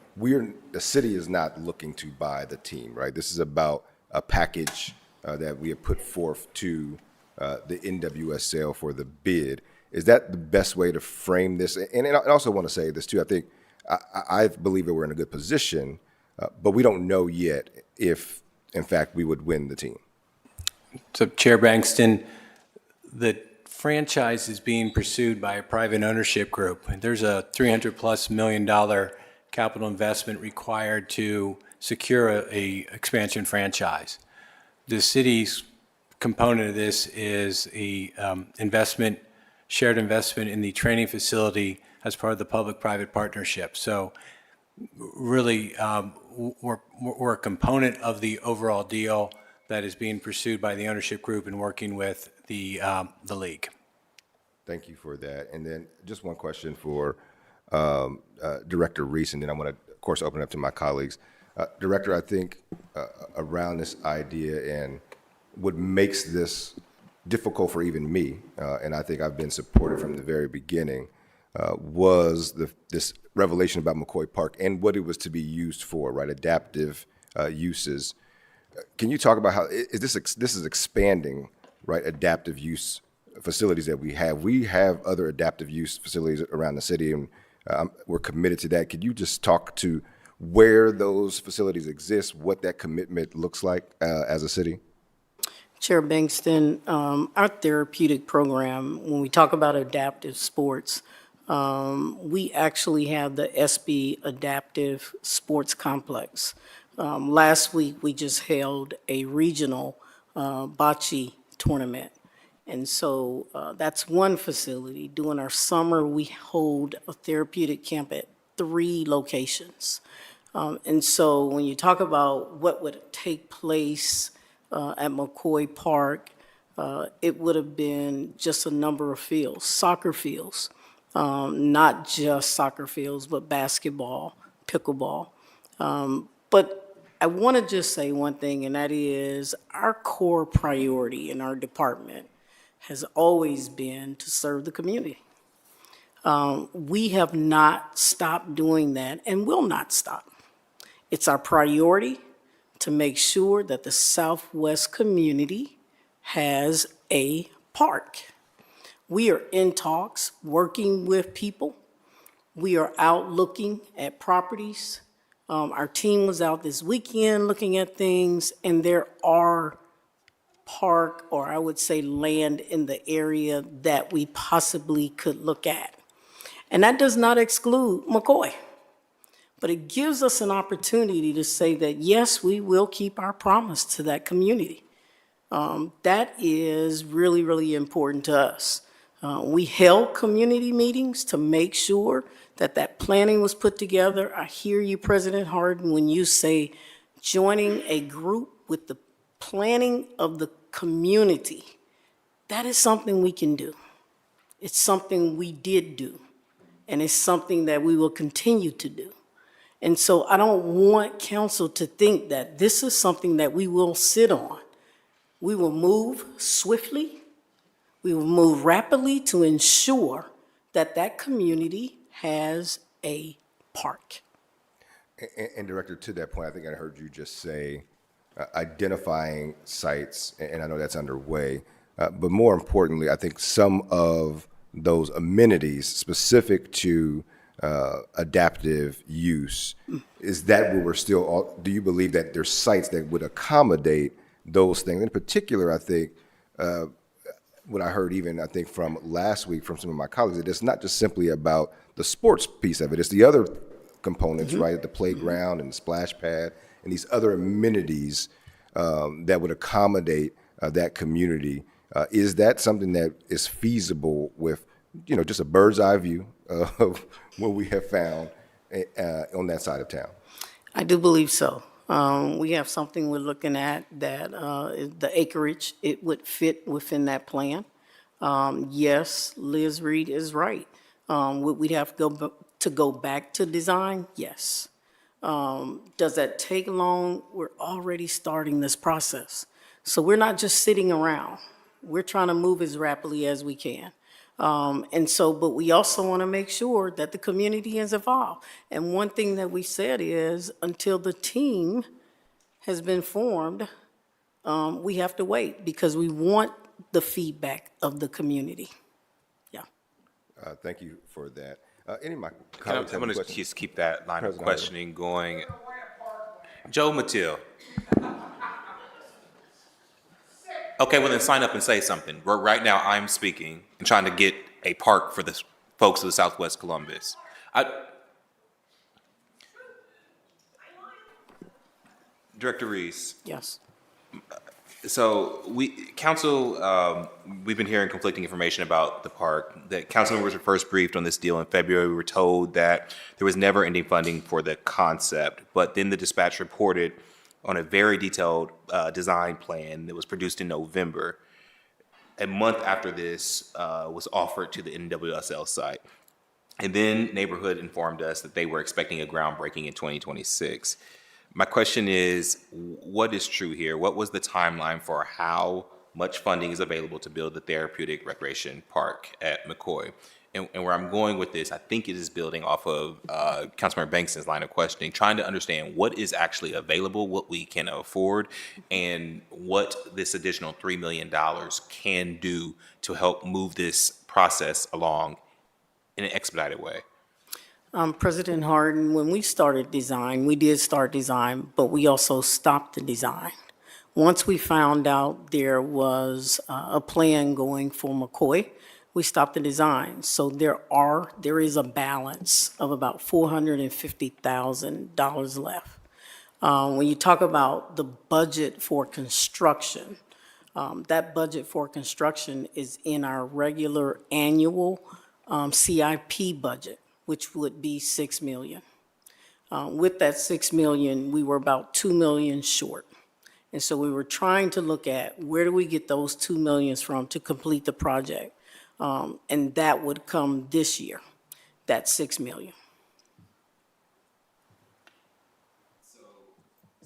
city is not looking to buy the team, right? This is about a package that we have put forth to the NWSL for the bid. Is that the best way to frame this? And I also want to say this too. I think I believe that we're in a good position, but we don't know yet if, in fact, we would win the team. So, Chair Bankston, the franchise is being pursued by a private ownership group. There's a $300+ million capital investment required to secure a expansion franchise. The city's component of this is a shared investment in the training facility as part of the public-private partnership. So really, we're a component of the overall deal that is being pursued by the ownership group and working with the league. Thank you for that. And then just one question for Director Reese, and then I want to, of course, open it up to my colleagues. Director, I think around this idea and what makes this difficult for even me, and I think I've been supported from the very beginning, was this revelation about McCoy Park and what it was to be used for, right? Adaptive uses. Can you talk about how this is expanding right, adaptive use facilities that we have. We have other adaptive use facilities around the city, and we're committed to that. Could you just talk to where those facilities exist, what that commitment looks like as a city? Chair Bankston, our therapeutic program, when we talk about adaptive sports, we actually have the SB Adaptive Sports Complex. Last week, we just held a regional bocce tournament. And so that's one facility. During our summer, we hold a therapeutic camp at 3 locations. And so when you talk about what would take place at McCoy Park, it would have been just a number of fields, soccer fields, not just soccer fields, but basketball, pickleball. But I want to just say one thing, and that is our core priority in our department has always been to serve the community. We have not stopped doing that and will not stop. It's our priority to make sure that the Southwest community has a park. We are in talks, working with people. We are out looking at properties. Our team was out this weekend looking at things, and there are park, or I would say land in the area that we possibly could look at. And that does not exclude McCoy. But it gives us an opportunity to say that, yes, we will keep our promise to that community. That is really, really important to us. We held community meetings to make sure that that planning was put together. I hear you, President Harden, when you say joining a group with the planning of the community. That is something we can do. It's something we did do, and it's something that we will continue to do. And so I don't want council to think that this is something that we will sit on. We will move swiftly. We will move rapidly to ensure that that community has a park. And Director, to that point, I think I heard you just say identifying sites, and I know that's underway. But more importantly, I think some of those amenities specific to adaptive use, is that where we're still, do you believe that there's sites that would accommodate those things? In particular, I think, what I heard even, I think, from last week from some of my colleagues, that it's not just simply about the sports piece of it, it's the other components, right? The playground and the splash pad and these other amenities that would accommodate that community. Is that something that is feasible with, just a bird's eye view of what we have found on that side of town? I do believe so. We have something we're looking at that the acreage, it would fit within that plan. Yes, Liz Reed is right. Would we have to go back to design? Yes. Does that take long? We're already starting this process. So we're not just sitting around. We're trying to move as rapidly as we can. But we also want to make sure that the community is involved. And one thing that we said is until the team has been formed, we have to wait because we want the feedback of the community. Yeah. Thank you for that. Any of my I'm colleagues have going to questions? just keep that line of President questioning going. Joe Mathieu. Okay, well then sign up and say something. Right now I'm speaking and trying to get a park for the folks of the Southwest Columbus. Director Reese. Yes. So council, we've been hearing conflicting information about the park. The council members were first briefed on this deal in February. We were told that there was never ending funding for the concept, but then the dispatch reported on a very detailed design plan that was produced in November. A month after this was offered to the NWSL site. And then Neighborhood informed us that they were expecting a groundbreaking in 2026. My question is, what is true here? What was the timeline for how much funding is available to build the therapeutic recreation park at McCoy? and where I'm going with this, I think it is building off of Councilmember Bankston's line of questioning, trying to understand what is actually available, what we can afford, and what this additional $3 million can do to help move this process along in an expedited way. President Harden, when we started design, we did start design, but we also stopped the design. Once we found out there was a plan going for McCoy, we stopped the design. So there is a balance of about $450,000 left. When you talk about the budget for construction, that budget for construction is in our regular annual CIP budget, which would be $6 million. With that $6 million, we were about $2 million short. And so we were trying to look at where do we get those $2 million from to complete the project? And that would come this year, that $6 million.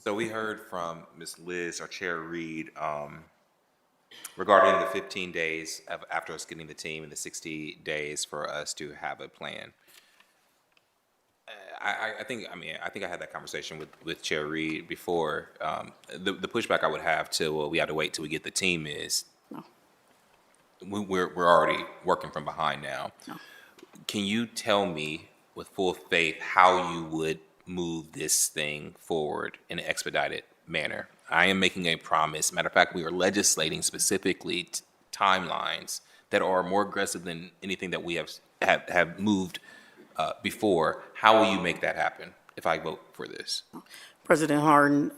So we heard from Ms. Liz, our Chair Reed, regarding the 15 days after us getting the team and the 60 days for us to have a plan. I think I had that conversation with Chair Reed before. The pushback I would have till we have to wait till we get the team is we're already working from behind now. No. Can you tell me with full faith how you would move this thing forward in an expedited manner? I am making a promise. Matter of fact, we are legislating specifically timelines that are more aggressive than anything that we have moved before. How will you make that happen if I vote for this? President Harden,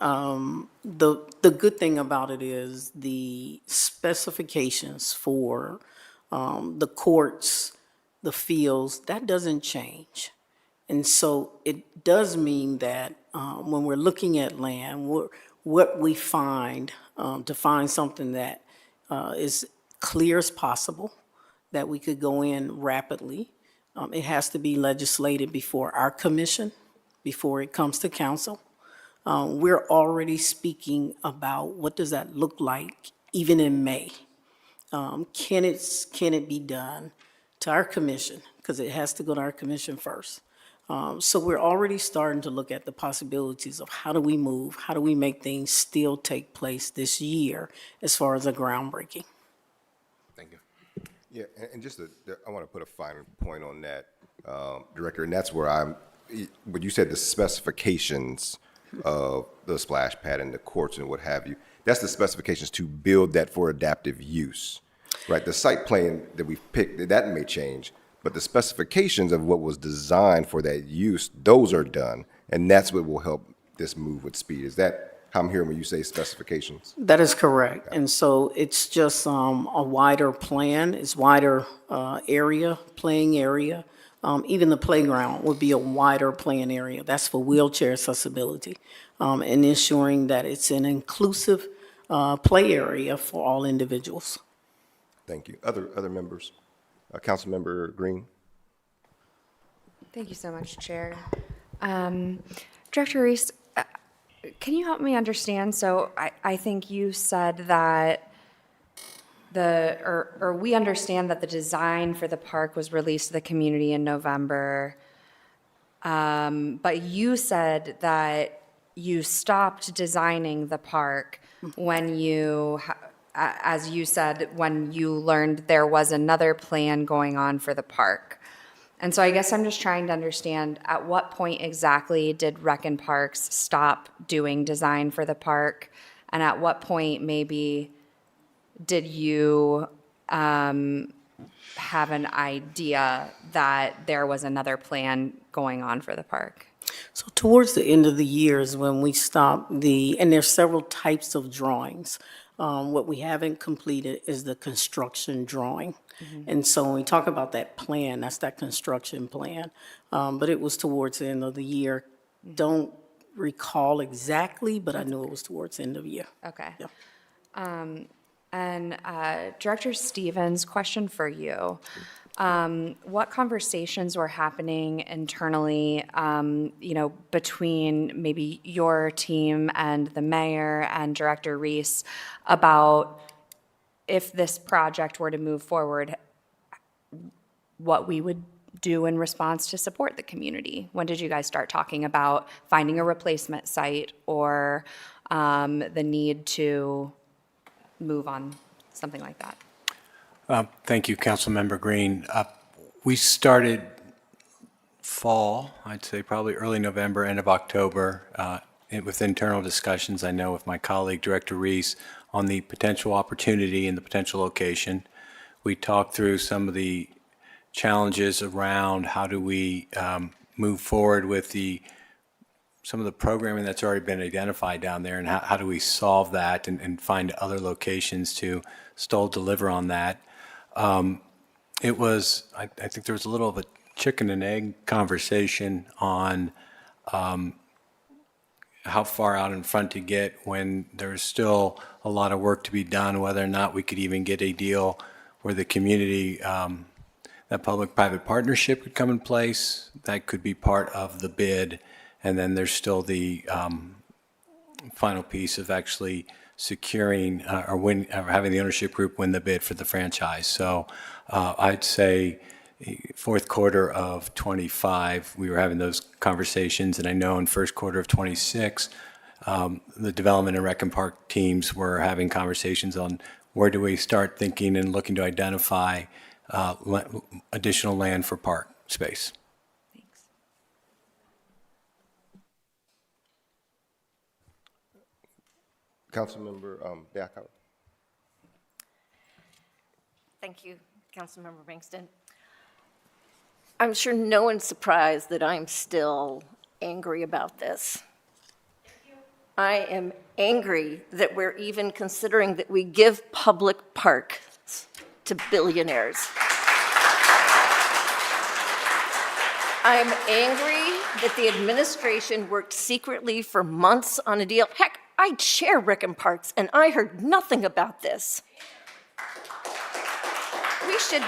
the good thing about it is the specifications for the courts, the fields, that doesn't change. And so it does mean that when we're looking at land, what we find, to find something that is clear as possible, that we could go in rapidly, it has to be legislated before our commission, before it comes to council. We're already speaking about what does that look like even in May. Can it be done to our commission? Because it has to go to our commission first. So we're already starting to look at the possibilities of how do we move, how do we make things still take place this year as far as a groundbreaking. Thank you. Yeah, and just I want to put a finer point on that, Director, and that's where when you said the specifications of the splash pad and the courts and what have you, that's the specifications to build that for adaptive use, right? The site plan that we've picked, that may change, but the specifications of what was designed for that use, those are done, and that's what will help this move with speed. Is that how I'm hearing when you say specifications? That is correct. And so it's just a wider plan, it's wider area, playing area. Even the playground would be a wider playing area. That's for wheelchair accessibility, and ensuring that it's an inclusive play area for all individuals. Thank you. Other members? Councilmember Green. Thank you so much, Chair. Director Reese, can you help me understand? So I think you said that we understand that the design for the park was released to the community in November, but you said that you stopped designing the park when you, as you said, when you learned there was another plan going on for the park. And so I guess I'm just trying to understand, at what point exactly did Rec and Parks stop doing design for the park? And at what point maybe did you have an idea that there was another plan going on for the park? So towards the end of the year is when we stopped and there's several types of drawings. What we haven't completed is the construction drawing. Mm-hmm. And so when we talk about that plan, that's that construction plan. But it was towards the end of the year. Don't recall exactly, but I knew it was towards the end of the year. Okay. Yeah. And Director Stevens, question for you. What conversations were happening internally, between maybe your team and the mayor and Director Reese about if this project were to move forward, what we would do in response to support the community? When did you guys start talking about finding a replacement site or the need to move on something like that? Thank you, Councilmember Green. We started fall, I'd say probably early November, end of October, with internal discussions, I know, with my colleague, Director Reese, on the potential opportunity and the potential location. We talked through some of the challenges around how do we move forward with some of the programming that's already been identified down there, and how do we solve that and find other locations to still deliver on that. It was, I think there was a little of a chicken and egg conversation on how far out in front to get when there's still a lot of work to be done, whether or not we could even get a deal where the community, that public-private partnership could come in place. That could be part of the bid. And then there's still the final piece of actually securing or having the ownership group win the bid for the franchise. So I'd say fourth quarter of 25, we were having those conversations, and I know in first quarter of 26, the development and rec and park teams were having conversations on where do we start thinking and looking to identify additional land for park space. Councilmember Diacon. Thank you, Councilmember Bankston. I'm sure no one's surprised that I'm still angry about this. I am angry that we're even considering that we give public parks to billionaires. I'm angry that the administration worked secretly for months on a deal. Heck, I chair Rec and Parks, and I heard nothing about this. We should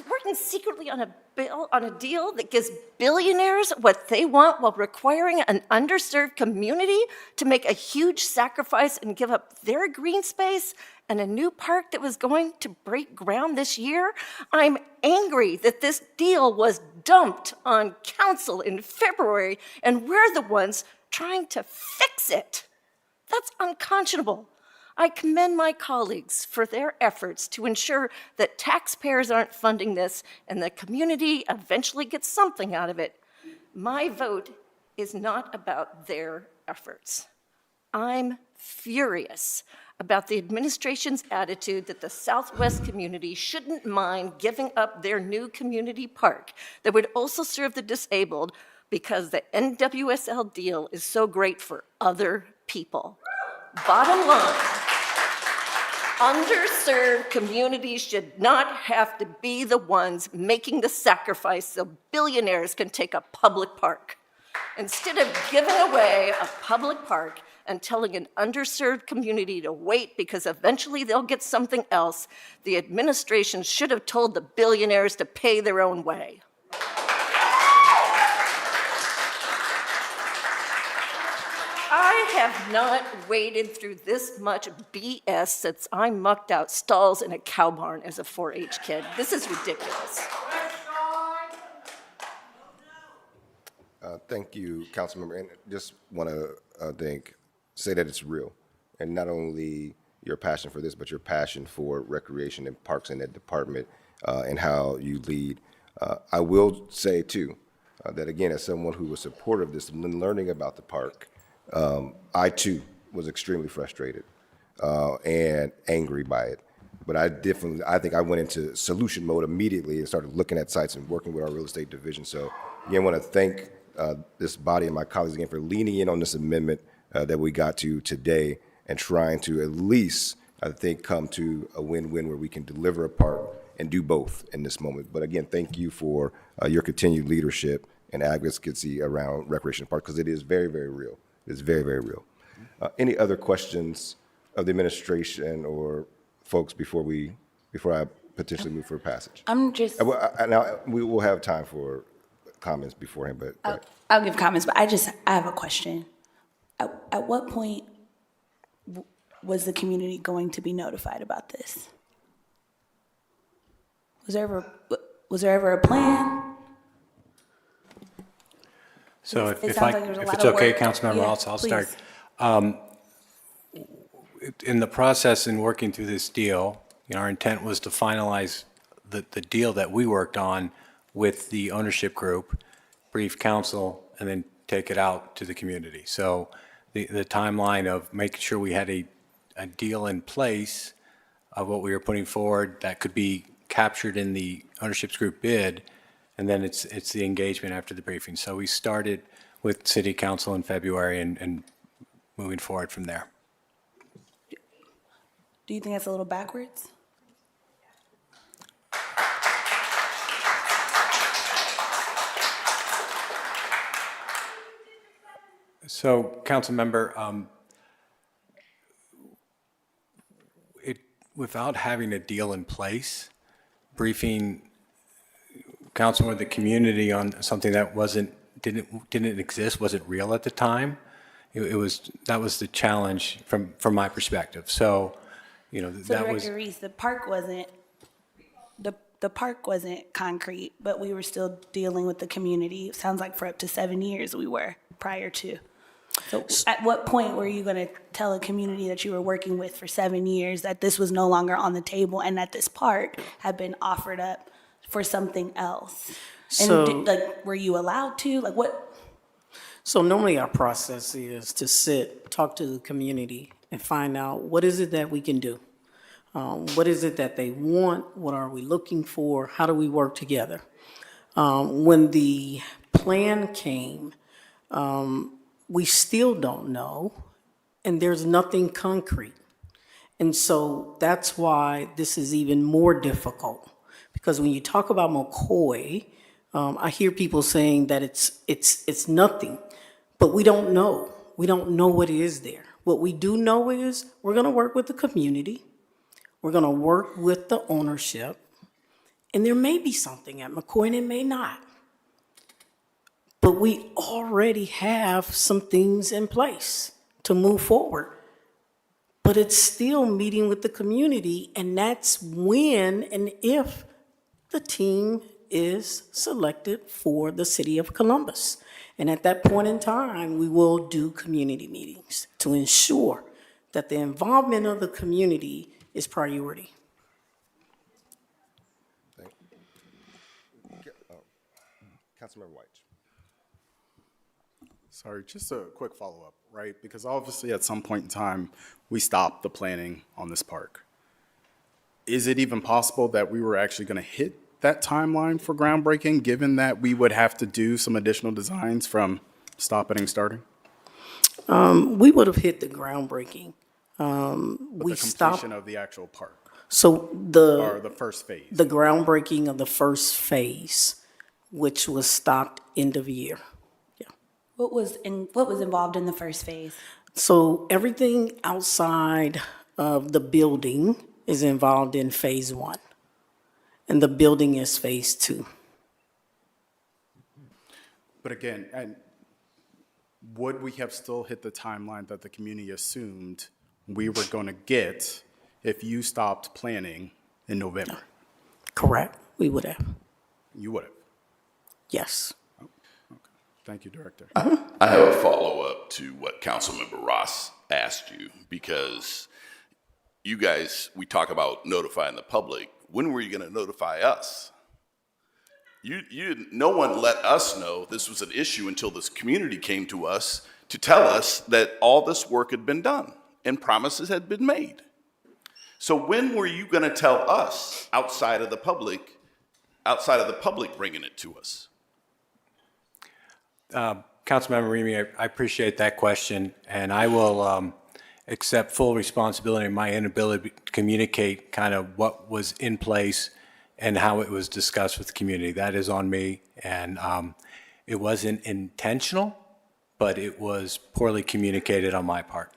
working secretly on a deal that gives billionaires what they want while requiring an underserved community to make a huge sacrifice and give up their green space and a new park that was going to break ground this year. I'm angry that this deal was dumped on council in February, and we're the ones trying to fix it. That's unconscionable. I commend my colleagues for their efforts to ensure that taxpayers aren't funding this and the community eventually gets something out of it. My vote is not about their efforts. I'm furious about the administration's attitude that the Southwest community shouldn't mind giving up their new community park that would also serve the disabled because the NWSL deal is so great for other people. Bottom line, underserved communities should not have to be the ones making the sacrifice so billionaires can take a public park. Instead of giving away a public park and telling an underserved community to wait because eventually they'll get something else, the administration should have told the billionaires to pay their own way. I have not waded through this much BS since I mucked out stalls in a cow barn as a 4-H kid. This is ridiculous. Thank you, Councilmember. And just want to say that it's real. And not only your passion for this, but your passion for recreation and parks in that department and how you lead. I will say, too, that again, as someone who was supportive of this and learning about the park, I too was extremely frustrated and angry by it. But I think I went into solution mode immediately and started looking at sites and working with our real estate division. So again, I want to thank this body and my colleagues again for leaning in on this amendment that we got to today and trying to at least, I think, come to a win-win where we can deliver a park and do both in this moment. But again, thank you for your continued leadership and advocacy around recreation park, because it is very, very real. It's very, very real. Any other questions of the administration or folks before I potentially move for passage? I'm just. Now we will have time for comments beforehand, but I'll give comments, but I have a question. At what point was the community going to be notified about this? Was Was there ever a plan? So It if sounds like there's a lot it's of okay, work. Councilmember, Yeah, I'll start. please. In the process in working through this deal, our intent was to finalize the deal that we worked on with the ownership group, brief council, and then take it out to the community. So the timeline of making sure we had a deal in place of what we were putting forward that could be captured in the ownerships group bid, and then it's the engagement after the briefing. So we started with city council in February and moving forward from there. Do you think that's a little backwards? So, Councilmember, without having a deal in place, briefing council or the community on something that didn't exist, wasn't real at the time, that was the challenge from my perspective. So, So that was. Director Reese, the park wasn't concrete, but we were still dealing with the community. It sounds like for up to 7 years we were prior to. So at what point were you going to tell a community that you were working with for 7 years that this was no longer on the table and that this park had been offered up for something else? And So- were you allowed to? Like what? So normally our process is to sit, talk to the community, and find out what is it that we can do? What is it that they want? What are we looking for? How do we work together? When the plan came, we still don't know, and there's nothing concrete. And so that's why this is even more difficult. Because when you talk about McCoy, I hear people saying that it's nothing, but we don't know. We don't know what is there. What we do know is we're going to work with the community. We're going to work with the ownership. And there may be something at McCoy and it may not. But we already have some things in place to move forward. But it's still meeting with the community, and that's when and if the team is selected for the city of Columbus. And at that point in time, we will do community meetings to ensure that the involvement of the community is priority. Councilmember White. Sorry, just a quick follow-up, right? Because obviously at some point in time, we stopped the planning on this park. Is it even possible that we were actually going to hit that timeline for groundbreaking, given that we would have to do some additional designs from stopping and starting? We would have hit the groundbreaking. But We the stopped. completion of the actual park, So or the first phase? the groundbreaking of the first phase, which was stopped end of year. What was involved in the first phase? So everything outside of the building is involved in phase 1. And the building is phase 2. But again, and would we have still hit the timeline that the community assumed we were going to get if you stopped planning in November? Correct, we would have. You would have. Yes. Thank you, Director. I have a follow-up to what Councilmember Ross asked you, because you guys, we talk about notifying the public. When were you going to notify us? No one let us know this was an issue until this community came to us to tell us that all this work had been done and promises had been made. So when were you going to tell us outside of the public bringing it to us? Councilmember Remy, I appreciate that question, and I will accept full responsibility in my inability to communicate kind of what was in place and how it was discussed with the community. That is on me, and it wasn't intentional, but it was poorly communicated on my part.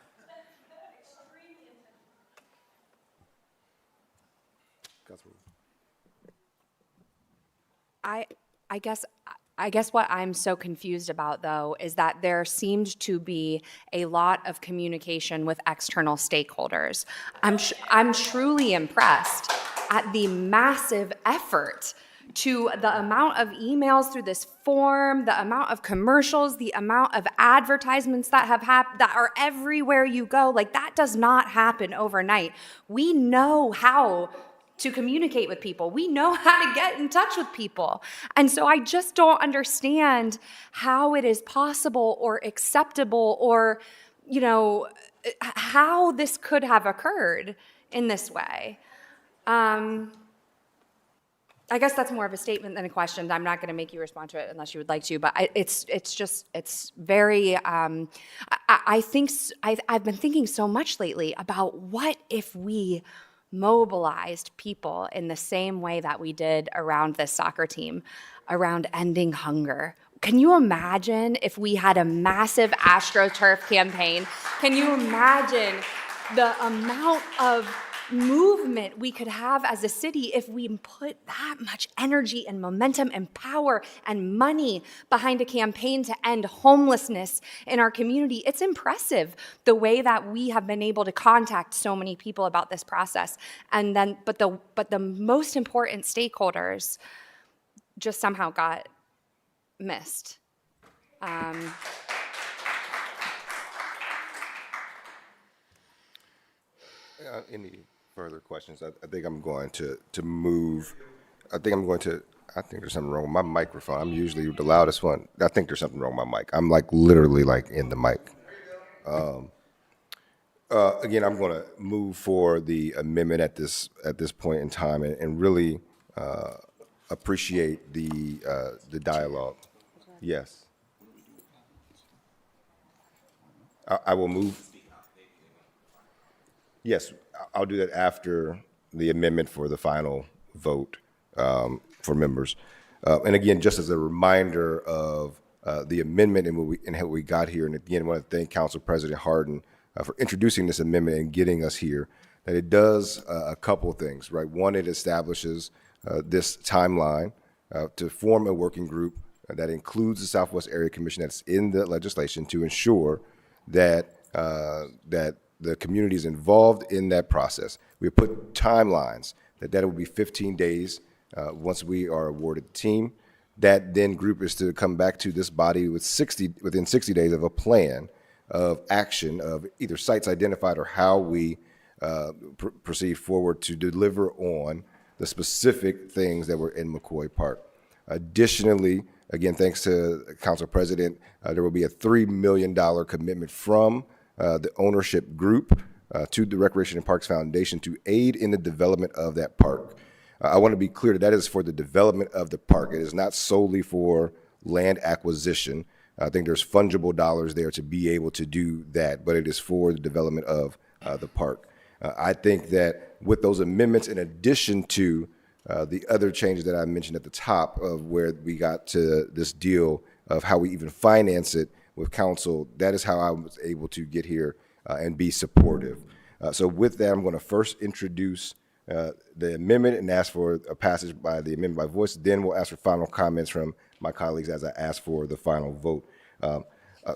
I guess what I'm so confused about, though, is that there seemed to be a lot of communication with external stakeholders. I'm truly impressed at the massive effort to the amount of emails through this form, the amount of commercials, the amount of advertisements that have happened, that are everywhere you go. Like, that does not happen overnight. We know how to communicate with people. We know how to get in touch with people. And so I just don't understand how it is possible or acceptable or, you know, how this could have occurred in this way. I guess that's more of a statement than a question. I'm not going to make you respond to it unless you would like to, but it's very, I've been thinking so much lately about what if we mobilized people in the same way that we did around this soccer team, around ending hunger. Can you imagine if we had a massive AstroTurf campaign? Can you imagine the amount of movement we could have as a city if we put that much energy and momentum and power and money behind a campaign to end homelessness in our community? It's impressive the way that we have been able to contact so many people about this process. And then, but the most important stakeholders just somehow got missed. Any further questions? I think I'm going to move. I think there's something wrong with my microphone. I'm usually the loudest one. I think there's something wrong with my mic. I'm like literally like in the mic. Again, I'm going to move for the amendment at this point in time, and really appreciate the dialogue. Yes. I will move. Yes, I'll do that after the amendment for the final vote for members. And again, just as a reminder of the amendment and how we got here, and again, I want to thank Council President Harden for introducing this amendment and getting us here, that it does a couple of things, right? One, it establishes this timeline to form a working group that includes the Southwest Area Commission that's in the legislation to ensure that that the community is involved in that process. We put timelines that will be 15 days once we are awarded the team. That then group is to come back to this body within 60 days of a plan of action of either sites identified or how we proceed forward to deliver on the specific things that were in McCoy Park. Additionally, again, thanks to Council President, there will be a $3 million commitment from the ownership group to the Recreation and Parks Foundation to aid in the development of that park. I want to be clear that is for the development of the park. It is not solely for land acquisition. I think there's fungible dollars there to be able to do that, but it is for the development of the park. I think that with those amendments, in addition to the other changes that I mentioned at the top of where we got to this deal of how we even finance it with council, that is how I was able to get here and be supportive. So with that, I'm going to first introduce the amendment and ask for a passage by the amendment by voice. Then we'll ask for final comments from my colleagues as I ask for the final vote.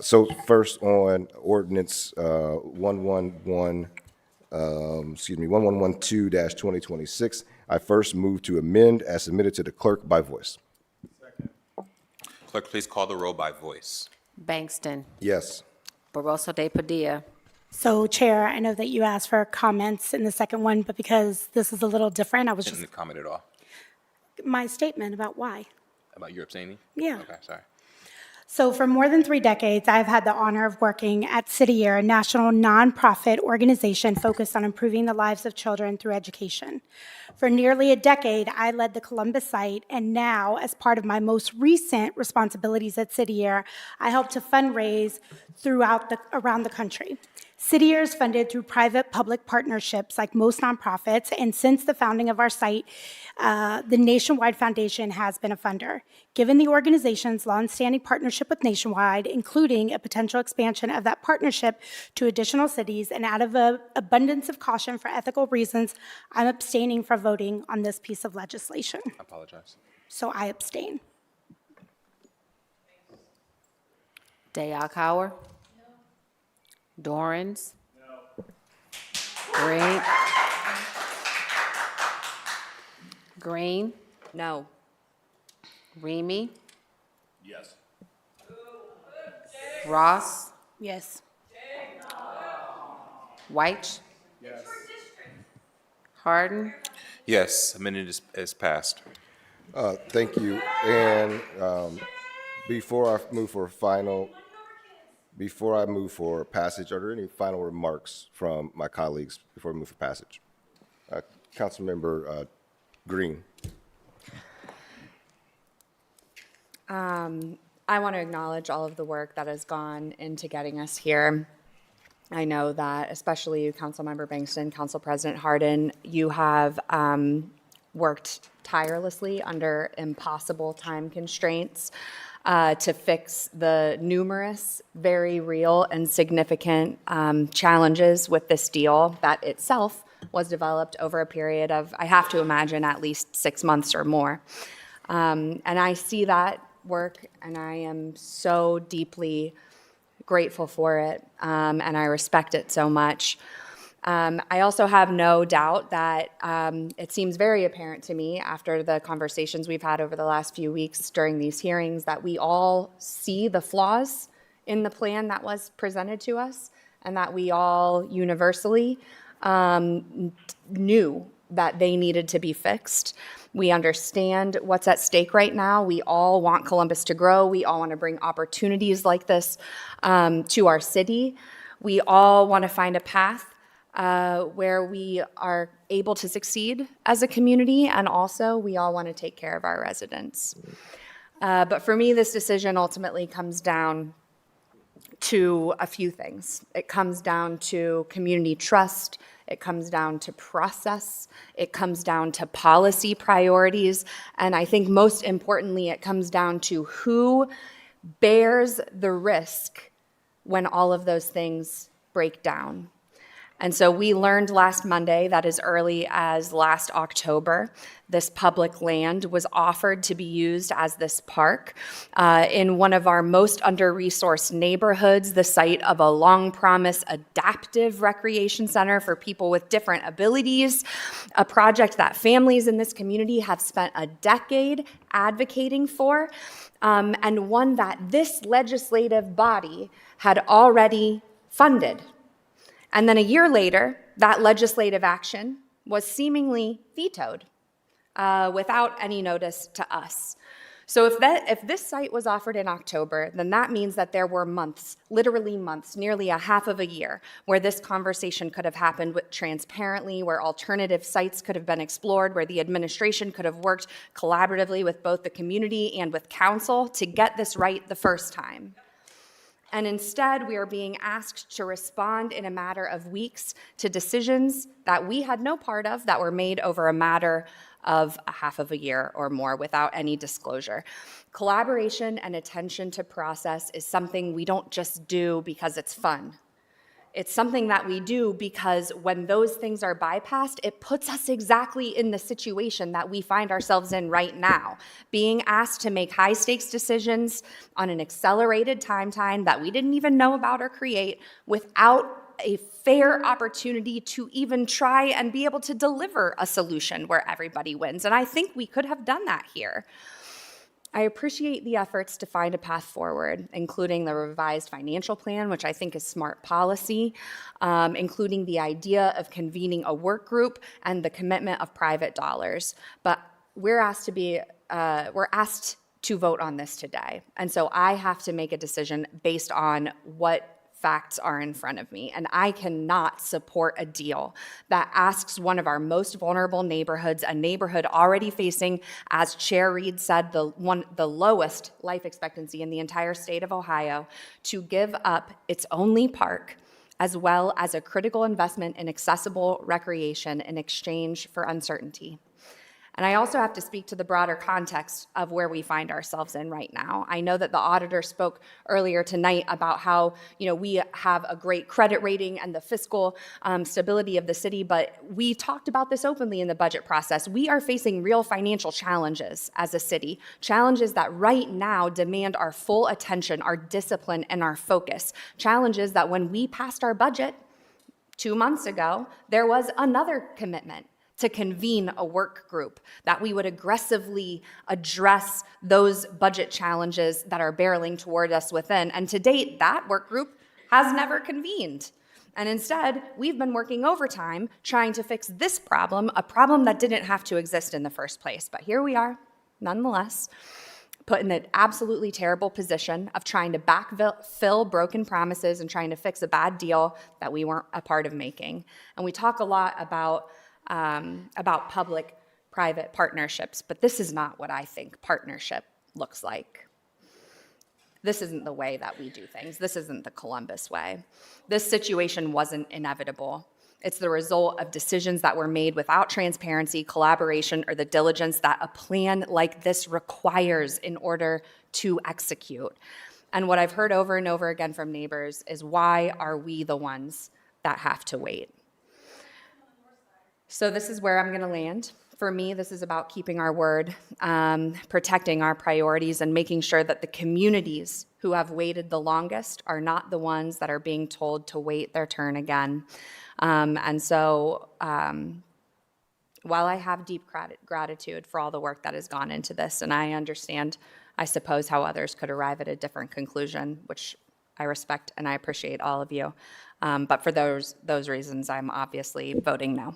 So first on ordinance 1112-2026, I first move to amend as submitted to the clerk by voice. Clerk, please call the roll by voice. Bankston. Yes. Barosa de Padilla. So, Chair, I know that you asked for comments in the second one, but because this is a little different, I was just, Didn't comment at all my statement about why. about your abstaining? Yeah. Okay, sorry. So for more than 3 decades, I've had the honor of working at City Year, a national nonprofit organization focused on improving the lives of children through education. For nearly a decade, I led the Columbus site, and now, as part of my most recent responsibilities at City Year, I help to fundraise around the country. City Year is funded through private-public partnerships like most nonprofits, and since the founding of our site, the Nationwide Foundation has been a funder. Given the organization's longstanding partnership with Nationwide, including a potential expansion of that partnership to additional cities, and out of an abundance of caution for ethical reasons, I'm abstaining from voting on this piece of legislation. I apologize. So I abstain. Dayakauer. Dorans. Green. Green. No. Remy, Yes. Ross, Yes. White. Harden. Yes, amendment is passed. Thank you. And before I move for passage, are there any final remarks from my colleagues before we move for passage? Councilmember Green. I want to acknowledge all of the work that has gone into getting us here. I know that, especially you, Councilmember Bankston, Council President Harden, you have worked tirelessly under impossible time constraints to fix the numerous, very real and significant challenges with this deal that itself was developed over a period of, I have to imagine, at least 6 months or more. And I see that work, and I am so deeply grateful for it, and I respect it so much. I also have no doubt that it seems very apparent to me after the conversations we've had over the last few weeks during these hearings that we all see the flaws in the plan that was presented to us, and that we all universally knew that they needed to be fixed. We understand what's at stake right now. We all want Columbus to grow. We all want to bring opportunities like this to our city. We all want to find a path where we are able to succeed as a community, and also we all want to take care of our residents. But for me, this decision ultimately comes down to a few things. It comes down to community trust. It comes down to process. It comes down to policy priorities. And I think most importantly, it comes down to who bears the risk when all of those things break down. And so we learned last Monday that as early as last October, this public land was offered to be used as this park in one of our most under-resourced neighborhoods, the site of a long-promised adaptive recreation center for people with different abilities, a project that families in this community have spent a decade advocating for, and one that this legislative body had already funded. And then a year later, that legislative action was seemingly vetoed without any notice to us. So if this site was offered in October, then that means that there were months, literally months, nearly a half of a year, where this conversation could have happened transparently, where alternative sites could have been explored, where the administration could have worked collaboratively with both the community and with council to get this right the first time. And instead, we are being asked to respond in a matter of weeks to decisions that we had no part of that were made over a matter of a half of a year or more without any disclosure. Collaboration and attention to process is something we don't just do because it's fun. It's something that we do because when those things are bypassed, it puts us exactly in the situation that we find ourselves in right now, being asked to make high-stakes decisions on an accelerated timeline that we didn't even know about or create without a fair opportunity to even try and be able to deliver a solution where everybody wins. And I think we could have done that here. I appreciate the efforts to find a path forward, including the revised financial plan, which I think is smart policy, including the idea of convening a work group and the commitment of private dollars. But we're asked to vote on this today. And so I have to make a decision based on what facts are in front of me, and I cannot support a deal that asks one of our most vulnerable neighborhoods, a neighborhood already facing, as Chair Reed said, the lowest life expectancy in the entire state of Ohio, to give up its only park, as well as a critical investment in accessible recreation in exchange for uncertainty. And I also have to speak to the broader context of where we find ourselves in right now. I know that the auditor spoke earlier tonight about how, we have a great credit rating and the fiscal stability of the city, but we talked about this openly in the budget process. We are facing real financial challenges as a city, challenges that right now demand our full attention, our discipline, and our focus. Challenges that when we passed our budget 2 months ago, there was another commitment to convene a work group, that we would aggressively address those budget challenges that are barreling toward us within. And to date, that work group has never convened. And instead, we've been working overtime trying to fix this problem, a problem that didn't have to exist in the first place. But here we are, nonetheless, put in an absolutely terrible position of trying to backfill broken promises and trying to fix a bad deal that we weren't a part of making. And we talk a lot about public-private partnerships, but this is not what I think partnership looks like. This isn't the way that we do things. This isn't the Columbus way. This situation wasn't inevitable. It's the result of decisions that were made without transparency, collaboration, or the diligence that a plan like this requires in order to execute. And what I've heard over and over again from neighbors is, why are we the ones that have to wait? So this is where I'm going to land. For me, this is about keeping our word, protecting our priorities, and making sure that the communities who have waited the longest are not the ones that are being told to wait their turn again. And so while I have deep gratitude for all the work that has gone into this, and I understand, I suppose, how others could arrive at a different conclusion, which I respect and I appreciate all of you. But for those reasons, I'm obviously voting no.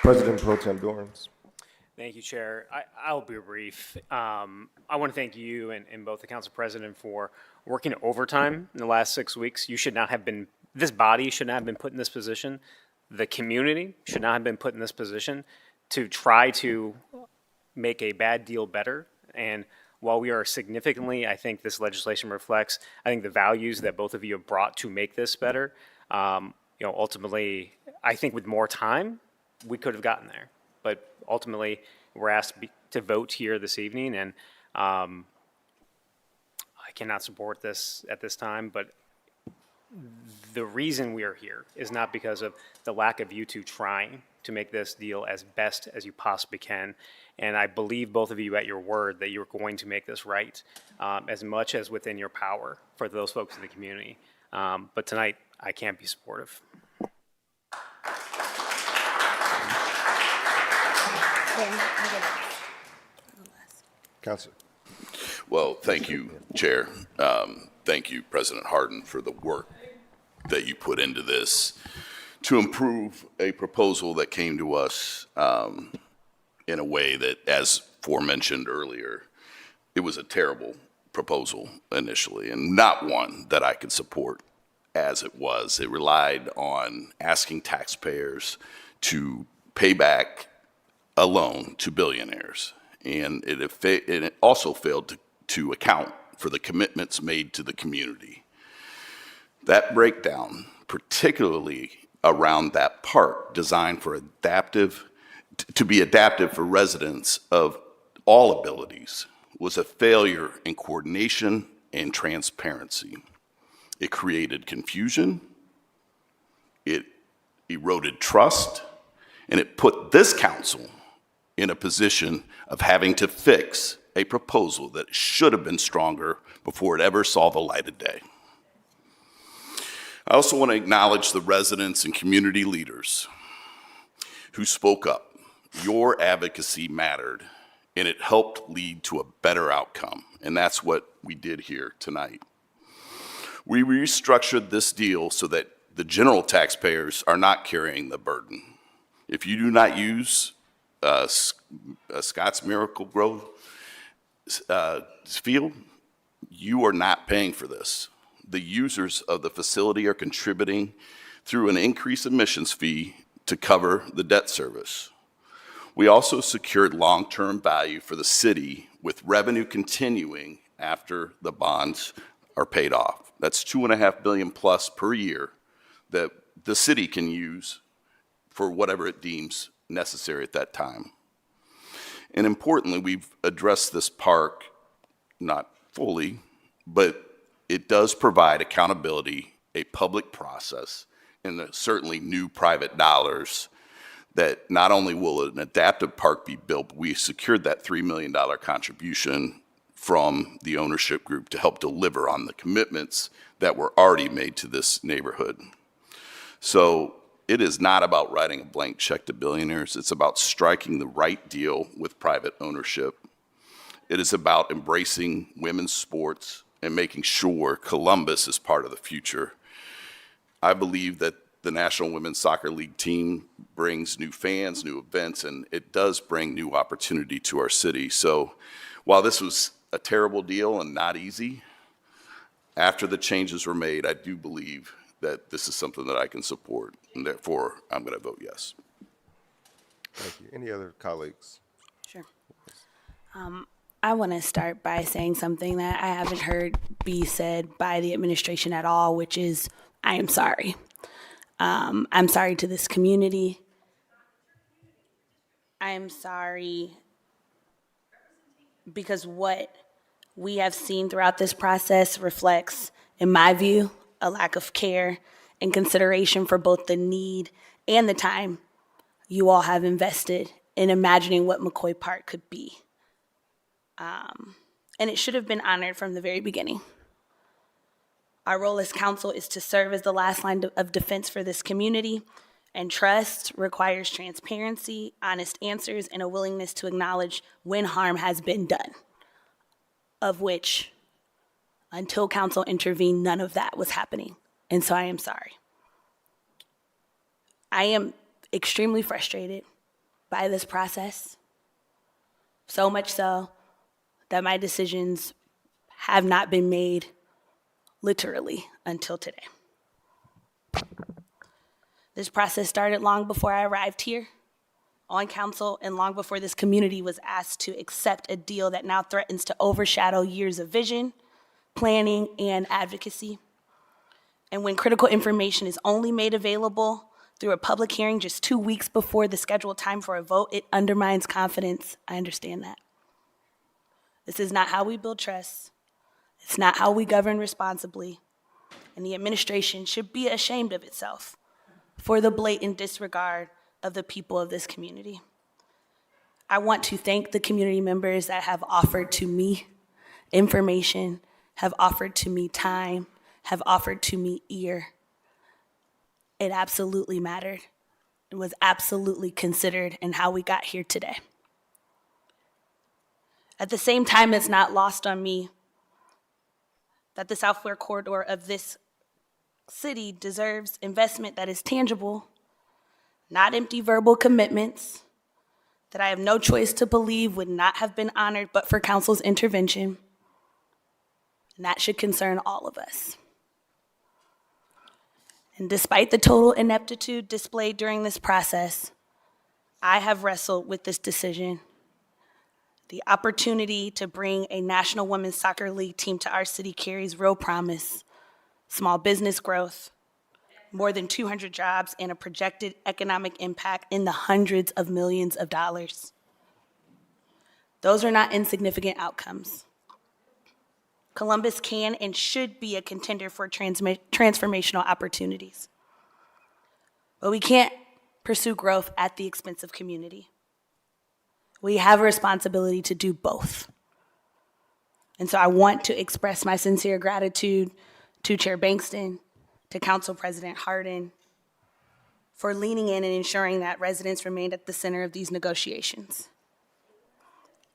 President Pro Tem Dorans. Thank you, Chair. I'll be brief. I want to thank you and both the Council President for working overtime in the last 6 weeks. You should not have been, this body should not have been put in this position. The community should not have been put in this position to try to make a bad deal better. And while we are significantly, I think this legislation reflects, I think, the values that both of you have brought to make this better. Ultimately, I think with more time, we could have gotten there. But ultimately, we're asked to vote here this evening, and I cannot support this at this time. But the reason we are here is not because of the lack of you two trying to make this deal as best as you possibly can. And I believe both of you at your word that you're going to make this right, as much as within your power for those folks in the community. But tonight, I can't be supportive. Councilor. Well, thank you, Chair. Thank you, President Hardin, for the work that you put into this to improve a proposal that came to us in a way that, as aforementioned earlier, it was a terrible proposal initially, and not one that I could support as it was. It relied on asking taxpayers to pay back a loan to billionaires, and it also failed to account for the commitments made to the community. That breakdown, particularly around that park designed for to be adaptive for residents of all abilities, was a failure in coordination and transparency. It created confusion, it eroded trust, and it put this council in a position of having to fix a proposal that should have been stronger before it ever saw the light of day. I also want to acknowledge the residents and community leaders who spoke up. Your advocacy mattered, and it helped lead to a better outcome, and that's what we did here tonight. We restructured this deal so that the general taxpayers are not carrying the burden. If you do not use Scott's Miracle Grove field, you are not paying for this. The users of the facility are contributing through an increased admissions fee to cover the debt service. We also secured long-term value for the city with revenue continuing after the bonds are paid off. That's $2.5 billion plus per year that the city can use for whatever it deems necessary at that time. And importantly, we've addressed this park, not fully, but it does provide accountability, a public process, and certainly new private dollars that not only will an adaptive park be built, but we secured that $3 million contribution from the ownership group to help deliver on the commitments that were already made to this neighborhood. So it is not about writing a blank check to billionaires. It's about striking the right deal with private ownership. It is about embracing women's sports and making sure Columbus is part of the future. I believe that the National Women's Soccer League team brings new fans, new events, and it does bring new opportunity to our city. So while this was a terrible deal and not easy, after the changes were made, I do believe that this is something that I can support, and therefore I'm going to vote yes. Thank you. Any other colleagues? Sure. I want to start by saying something that I haven't heard be said by the administration at all, which is, I am sorry. I'm sorry to this community. I am sorry because what we have seen throughout this process reflects, in my view, a lack of care and consideration for both the need and the time you all have invested in imagining what McCoy Park could be. And it should have been honored from the very beginning. Our role as council is to serve as the last line of defense for this community, and trust requires transparency, honest answers, and a willingness to acknowledge when harm has been done, of which, until council intervened, none of that was happening. And so I am sorry. I am extremely frustrated by this process, so much so that my decisions have not been made literally until today. This process started long before I arrived here on council and long before this community was asked to accept a deal that now threatens to overshadow years of vision, planning, and advocacy. And when critical information is only made available through a public hearing just 2 weeks before the scheduled time for a vote, it undermines confidence. I understand that. This is not how we build trust. It's not how we govern responsibly. And the administration should be ashamed of itself for the blatant disregard of the people of this community. I want to thank the community members that have offered to me information, have offered to me time, have offered to me ear. It absolutely mattered. It was absolutely considered in how we got here today. At the same time, it's not lost on me that the Southwest corridor of this city deserves investment that is tangible, not empty verbal commitments that I have no choice to believe would not have been honored but for council's intervention. And that should concern all of us. And despite the total ineptitude displayed during this process, I have wrestled with this decision. The opportunity to bring a National Women's Soccer League team to our city carries real promise, small business growth, more than 200 jobs, and a projected economic impact in the hundreds of millions of dollars. Those are not insignificant outcomes. Columbus can and should be a contender for transformational opportunities. But we can't pursue growth at the expense of community. We have a responsibility to do both. And so I want to express my sincere gratitude to Chair Bankston, to Council President Hardin, for leaning in and ensuring that residents remained at the center of these negotiations,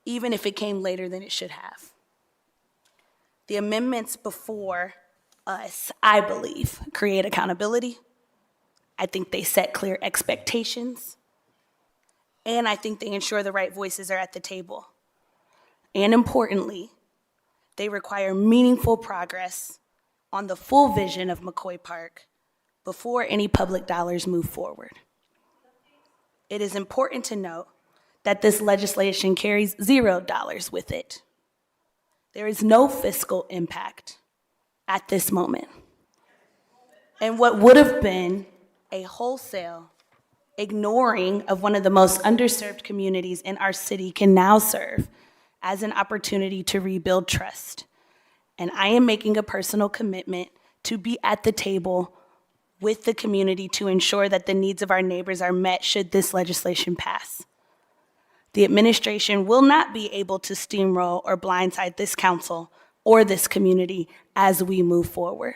even if it came later than it should have. The amendments before us, I believe, create accountability. I think they set clear expectations. And I think they ensure the right voices are at the table. And importantly, they require meaningful progress on the full vision of McCoy Park before any public dollars move forward. It is important to note that this legislation carries $0 with it. There is no fiscal impact at this moment. And what would have been a wholesale ignoring of one of the most underserved communities in our city can now serve as an opportunity to rebuild trust. And I am making a personal commitment to be at the table with the community to ensure that the needs of our neighbors are met should this legislation pass. The administration will not be able to steamroll or blindside this council or this community as we move forward.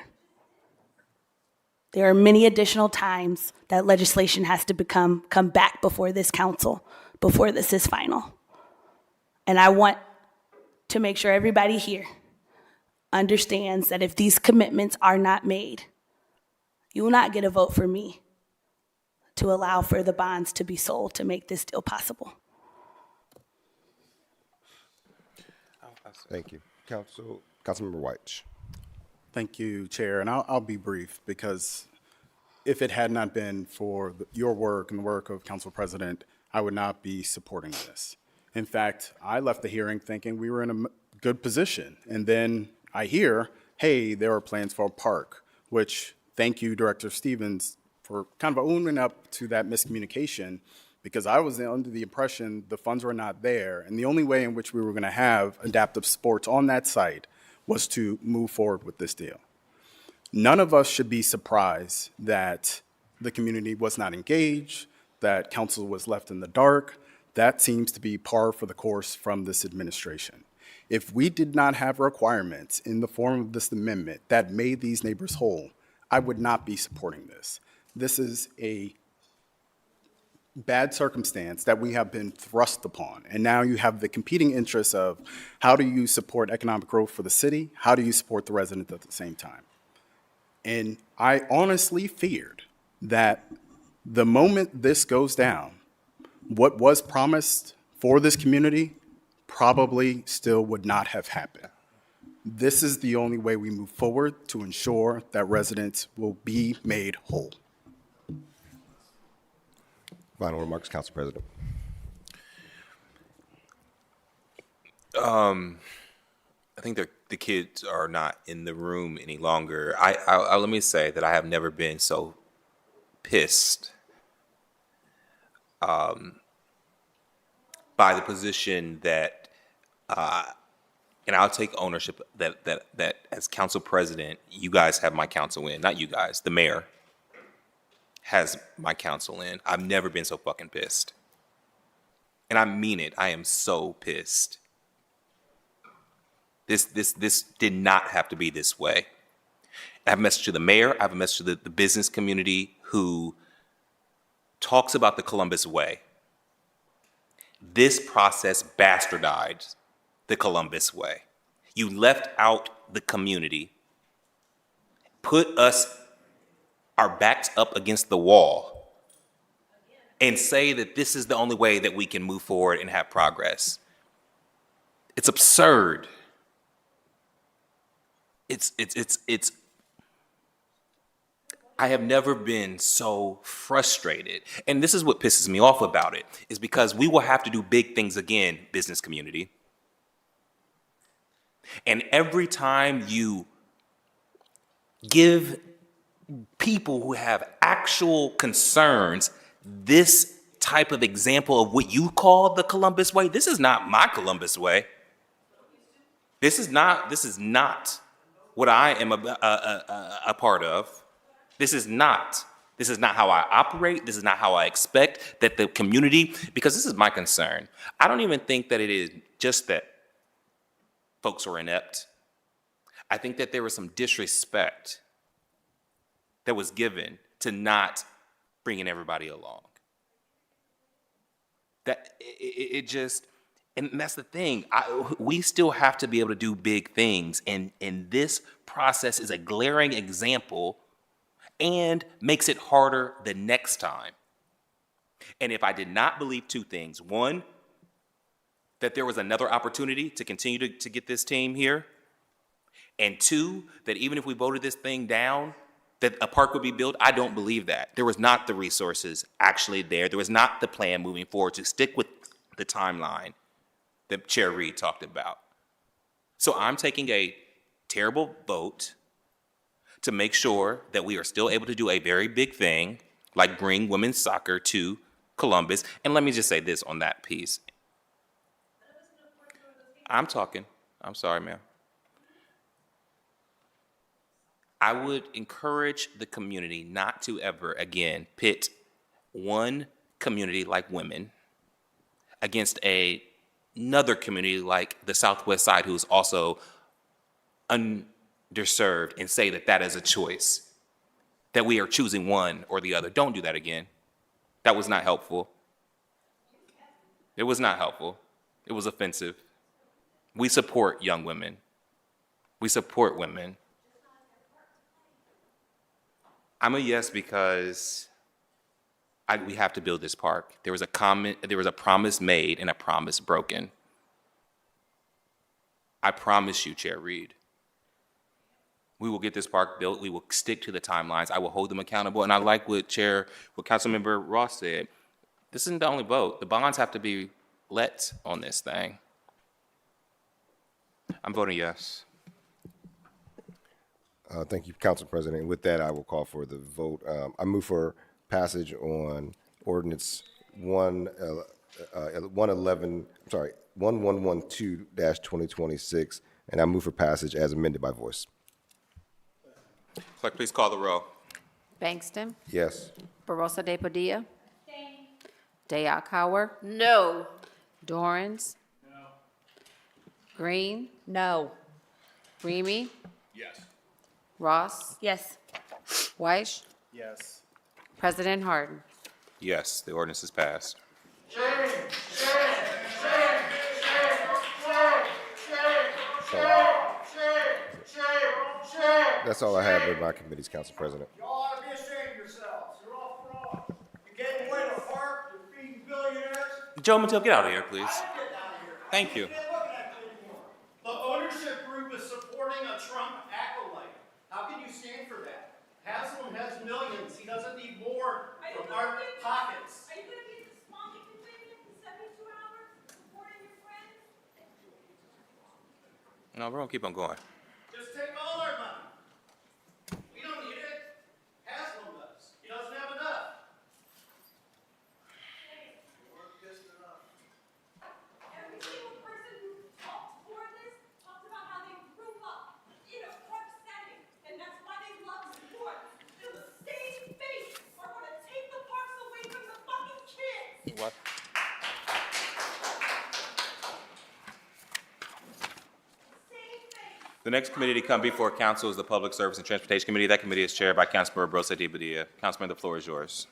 There are many additional times that legislation has to come back before this council before this is final. And I want to make sure everybody here understands that if these commitments are not made, you will not get a vote for me to allow for the bonds to be sold to make this deal possible. Thank you. Councilmember White. Thank you, Chair, and I'll be brief because if it had not been for your work and the work of Council President, I would not be supporting this. In fact, I left the hearing thinking we were in a good position, and then I hear, hey, there are plans for a park, which, thank you, Director Stevens, for kind of owning up to that miscommunication, because I was under the impression the funds were not there, and the only way in which we were going to have adaptive sports on that site was to move forward with this deal. None of us should be surprised that the community was not engaged, that council was left in the dark. That seems to be par for the course from this administration. If we did not have requirements in the form of this amendment that made these neighbors whole, I would not be supporting this. This is a bad circumstance that we have been thrust upon. And now you have the competing interests of how do you support economic growth for the city? How do you support the residents at the same time? And I honestly feared that the moment this goes down, what was promised for this community probably still would not have happened. This is the only way we move forward to ensure that residents will be made whole. Final remarks, Council President. I think the kids are not in the room any longer. I let me say that I have never been so pissed by the position that, and I'll take ownership that as council president, you guys have my council in, not you guys, the mayor has my council in. I've never been so fucking pissed. And I mean it. I am so pissed. This did not have to be this way. I have a message to the mayor. I have a message to the business community who talks about the Columbus way. This process bastardized the Columbus way. You left out the community, put us, our backs up against the wall, and say that this is the only way that we can move forward and have progress. It's absurd. It's I have never been so frustrated. And this is what pisses me off about it, is because we will have to do big things again, business community. And every time you give people who have actual concerns this type of example of what you call the Columbus way, this is not my Columbus way. This is not what I am a part of. This is not how I operate. This is not how I expect that the community, because this is my concern. I don't even think that it is just that folks are inept. I think that there was some disrespect that was given to not bringing everybody along. That it just, and that's the thing. We still have to be able to do big things, and this process is a glaring example and makes it harder the next time. And if I did not believe two things: one, that there was another opportunity to continue to get this team here, and two, that even if we voted this thing down, that a park would be built, I don't believe that. There was not the resources actually there. There was not the plan moving forward to stick with the timeline that Chair Reed talked about. So I'm taking a terrible vote to make sure that we are still able to do a very big thing, like bring women's soccer to Columbus. And let me just say this on that piece. I'm talking. I'm sorry, ma'am. I would encourage the community not to ever again pit one community like women against another community like the Southwest Side, who's also underserved, and say that that is a choice, that we are choosing one or the other. Don't do that again. That was not helpful. It was not helpful. It was offensive. We support young women. We support women. I'm a yes because we have to build this park. There was a promise made and a promise broken. I promise you, Chair Reed, we will get this park built. We will stick to the timelines. I will hold them accountable. And I like what Councilmember Ross said. This isn't the only vote. The bonds have to be let on this thing. I'm voting yes. Thank you, Council President. And with that, I will call for the vote. I move for passage on ordinance 1112-2026, and I move for passage as amended by voice. Clerk, please call the roll. Bangston, Yes. Barosa de Padilla, De Akauer, No. Dorans, Green, No. Remy, Yes. Ross, Yes. Weiss, Yes. President Harden. Yes, the ordinance is passed. That's all I have with my committees, Council President. You all ought to be ashamed of yourselves. You're all fraud. You gave away the park, you're feeding billionaires. Joe Mattel, get out of here, please. I didn't get out of here. Thank you. I can't look at you anymore. The ownership group is supporting a Trump acolyte. How can you stand for that? Haslam has millions. He doesn't need more from our pockets. Are you going to be this small inconvenient for 72 hours, supporting your friends? No, we're gonna keep on going. Just take all our money. We don't need it. Haslam does. He doesn't have enough. Every single person who talked for this talked about how they grew up in a park setting, and that's why they love sports. And the same face are going to take the parks away from the fucking kids. What? The next committee to come before council is the Public Service and Transportation Committee. That committee is chaired by Councilmember Barosa de Padilla. Councilman, the floor is yours.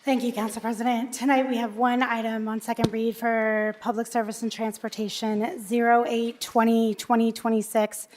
Thank you, Council President. Tonight we have one item on second read for Public Service and Transportation 08-20-2026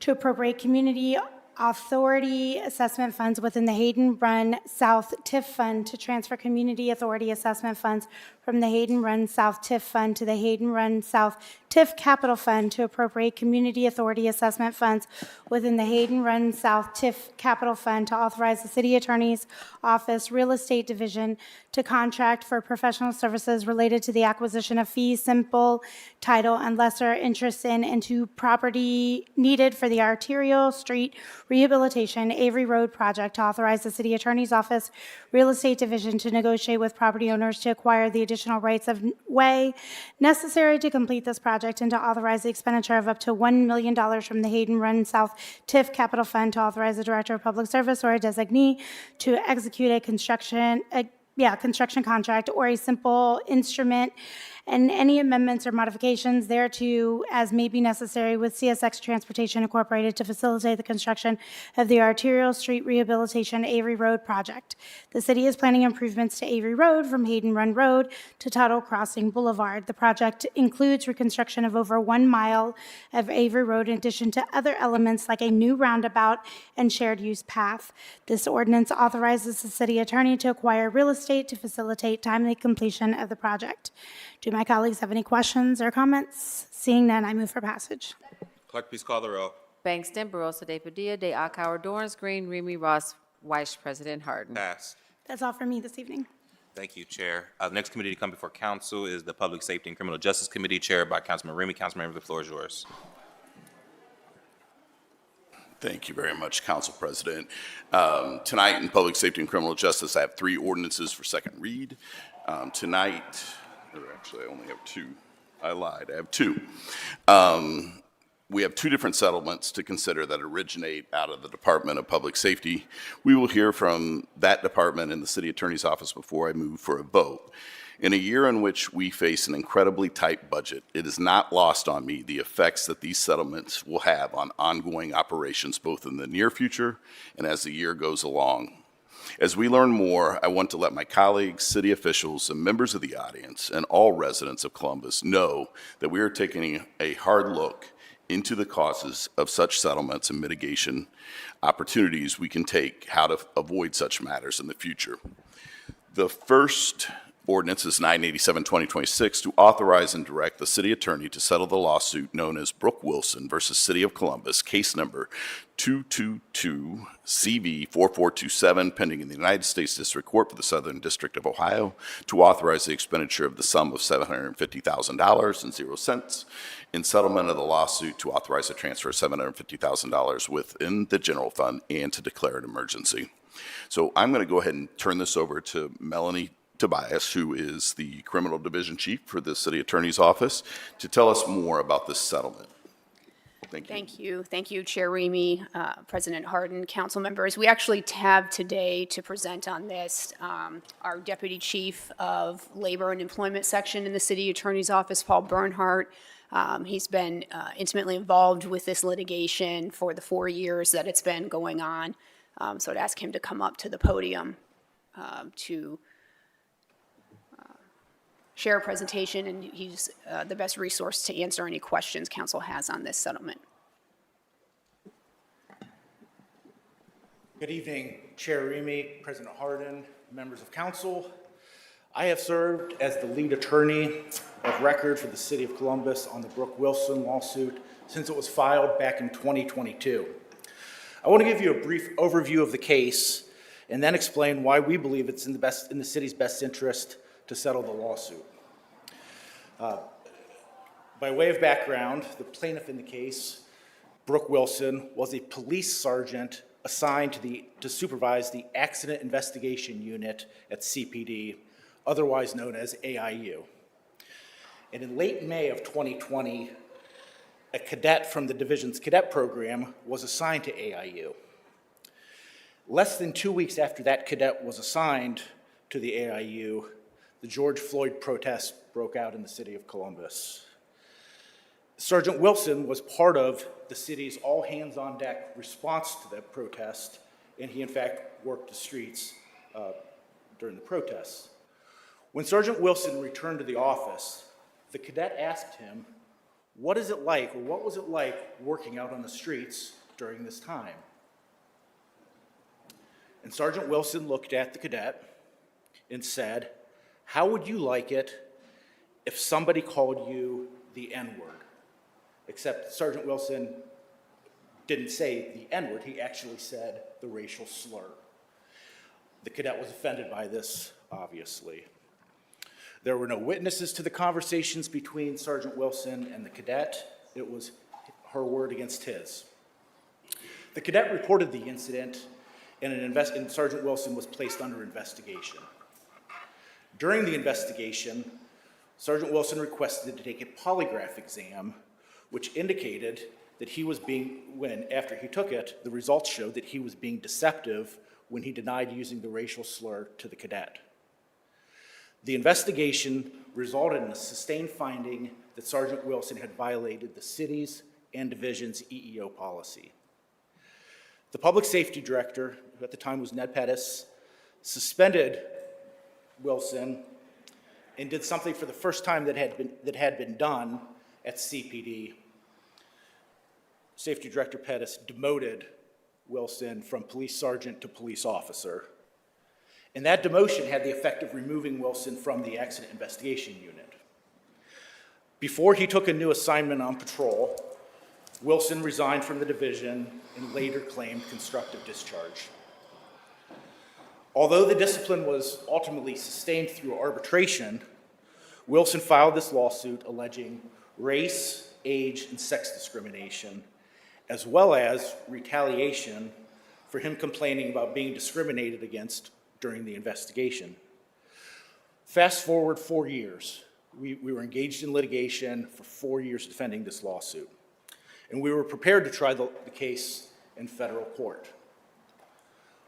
to appropriate community authority assessment funds within the Hayden Run South TIF Fund to transfer community authority assessment funds from the Hayden Run South TIF Fund to the Hayden Run South TIF Capital Fund to appropriate community authority assessment funds within the Hayden Run South TIF Capital Fund to authorize the City Attorney's Office Real Estate Division to contract for professional services related to the acquisition of fee simple title and lesser interest in into property needed for the arterial street rehabilitation Avery Road project, to authorize the City Attorney's Office Real Estate Division to negotiate with property owners to acquire the additional rights of way necessary to complete this project, and to authorize the expenditure of up to $1 million from the Hayden Run South TIF Capital Fund to authorize the Director of Public Service or a designee to execute a construction contract or a simple instrument, and any amendments or modifications thereto as may be necessary with CSX Transportation Incorporated to facilitate the construction of the arterial street rehabilitation Avery Road project. The city is planning improvements to Avery Road from Hayden Run Road to Tuttle Crossing Boulevard. The project includes reconstruction of over 1 mile of Avery Road in addition to other elements like a new roundabout and shared use path. This ordinance authorizes the city attorney to acquire real estate to facilitate timely completion of the project. Do my colleagues have any questions or comments? Seeing none, I move for passage. Clerk, please call the roll. Bangston, Barosa de Padilla, De Akauer, Dorans, Green, Remy, Ross, Weiss, President Harden. Passed. That's all for me this evening. Thank you, Chair. The next committee to come before council is the Public Safety and Criminal Justice Committee, chaired by Councilman Remy. Councilmember, the floor is yours. Thank you very much, Council President. Tonight in Public Safety and Criminal Justice, I have 3 ordinances for second read. Tonight, or actually I only have 2. I lied, I have 2. We have two different settlements to consider that originate out of the Department of Public Safety. We will hear from that department in the city attorney's office before I move for a vote. In a year in which we face an incredibly tight budget, it is not lost on me the effects that these settlements will have on ongoing operations, both in the near future and as the year goes along. As we learn more, I want to let my colleagues, city officials, and members of the audience, and all residents of Columbus know that we are taking a hard look into the causes of such settlements and mitigation opportunities we can take, how to avoid such matters in the future. The first ordinance is 987-2026 to authorize and direct the city attorney to settle the lawsuit known as Brooke Wilson versus City of Columbus, case number 222-CV4427, pending in the United States District Court for the Southern District of Ohio, to authorize the expenditure of the sum of $750,000.00 in settlement of the lawsuit, to authorize a transfer of $750,000 within the general fund, and to declare an emergency. So I'm going to go ahead and turn this over to Melanie Tobias, who is the Criminal Division Chief for the City Attorney's Office, to tell us more about this settlement. Thank you. Thank you. Thank you, Chair Remy, President Harden, council members. We actually have today to present on this our Deputy Chief of Labor and Employment Section in the City Attorney's Office, Paul Bernhardt. He's been intimately involved with this litigation for the 4 years that it's been going on. So I'd ask him to come up to the podium to share a presentation, and he's the best resource to answer any questions council has on this settlement. Good evening, Chair Remy, President Harden, members of council. I have served as the lead attorney of record for the City of Columbus on the Brooke Wilson lawsuit since it was filed back in 2022. I want to give you a brief overview of the case and then explain why we believe it's in the city's best interest to settle the lawsuit. By way of background, the plaintiff in the case, Brooke Wilson, was a police sergeant assigned to supervise the Accident Investigation Unit at CPD, otherwise known as AIU. And in late May of 2020, a cadet from the division's cadet program was assigned to AIU. Less than 2 weeks after that cadet was assigned to the AIU, the George Floyd protests broke out in the city of Columbus. Sergeant Wilson was part of the city's all-hands-on-deck response to that protest, and he in fact worked the streets during the protests. When Sergeant Wilson returned to the office, the cadet asked him, what was it like working out on the streets during this time? And Sergeant Wilson looked at the cadet and said, how would you like it if somebody called you the N-word? Except Sergeant Wilson didn't say the N-word, he actually said the racial slur. The cadet was offended by this, obviously. There were no witnesses to the conversations between Sergeant Wilson and the cadet. It was her word against his. The cadet reported the incident, and Sergeant Wilson was placed under investigation. During the investigation, Sergeant Wilson requested to take a polygraph exam, which indicated that he was after he took it, the results showed that he was being deceptive when he denied using the racial slur to the cadet. The investigation resulted in a sustained finding that Sergeant Wilson had violated the city's and division's EEO policy. The public safety director, who at the time was Ned Pettis, suspended Wilson and did something for the first time that had been done at CPD. Safety Director Pettis demoted Wilson from police sergeant to police officer. And that demotion had the effect of removing Wilson from the Accident Investigation Unit. Before he took a new assignment on patrol, Wilson resigned from the division and later claimed constructive discharge. Although the discipline was ultimately sustained through arbitration, Wilson filed this lawsuit alleging race, age, and sex discrimination, as well as retaliation for him complaining about being discriminated against during the investigation. Fast forward 4 years. We were engaged in litigation for 4 years defending this lawsuit. and we were prepared to try the case in federal court.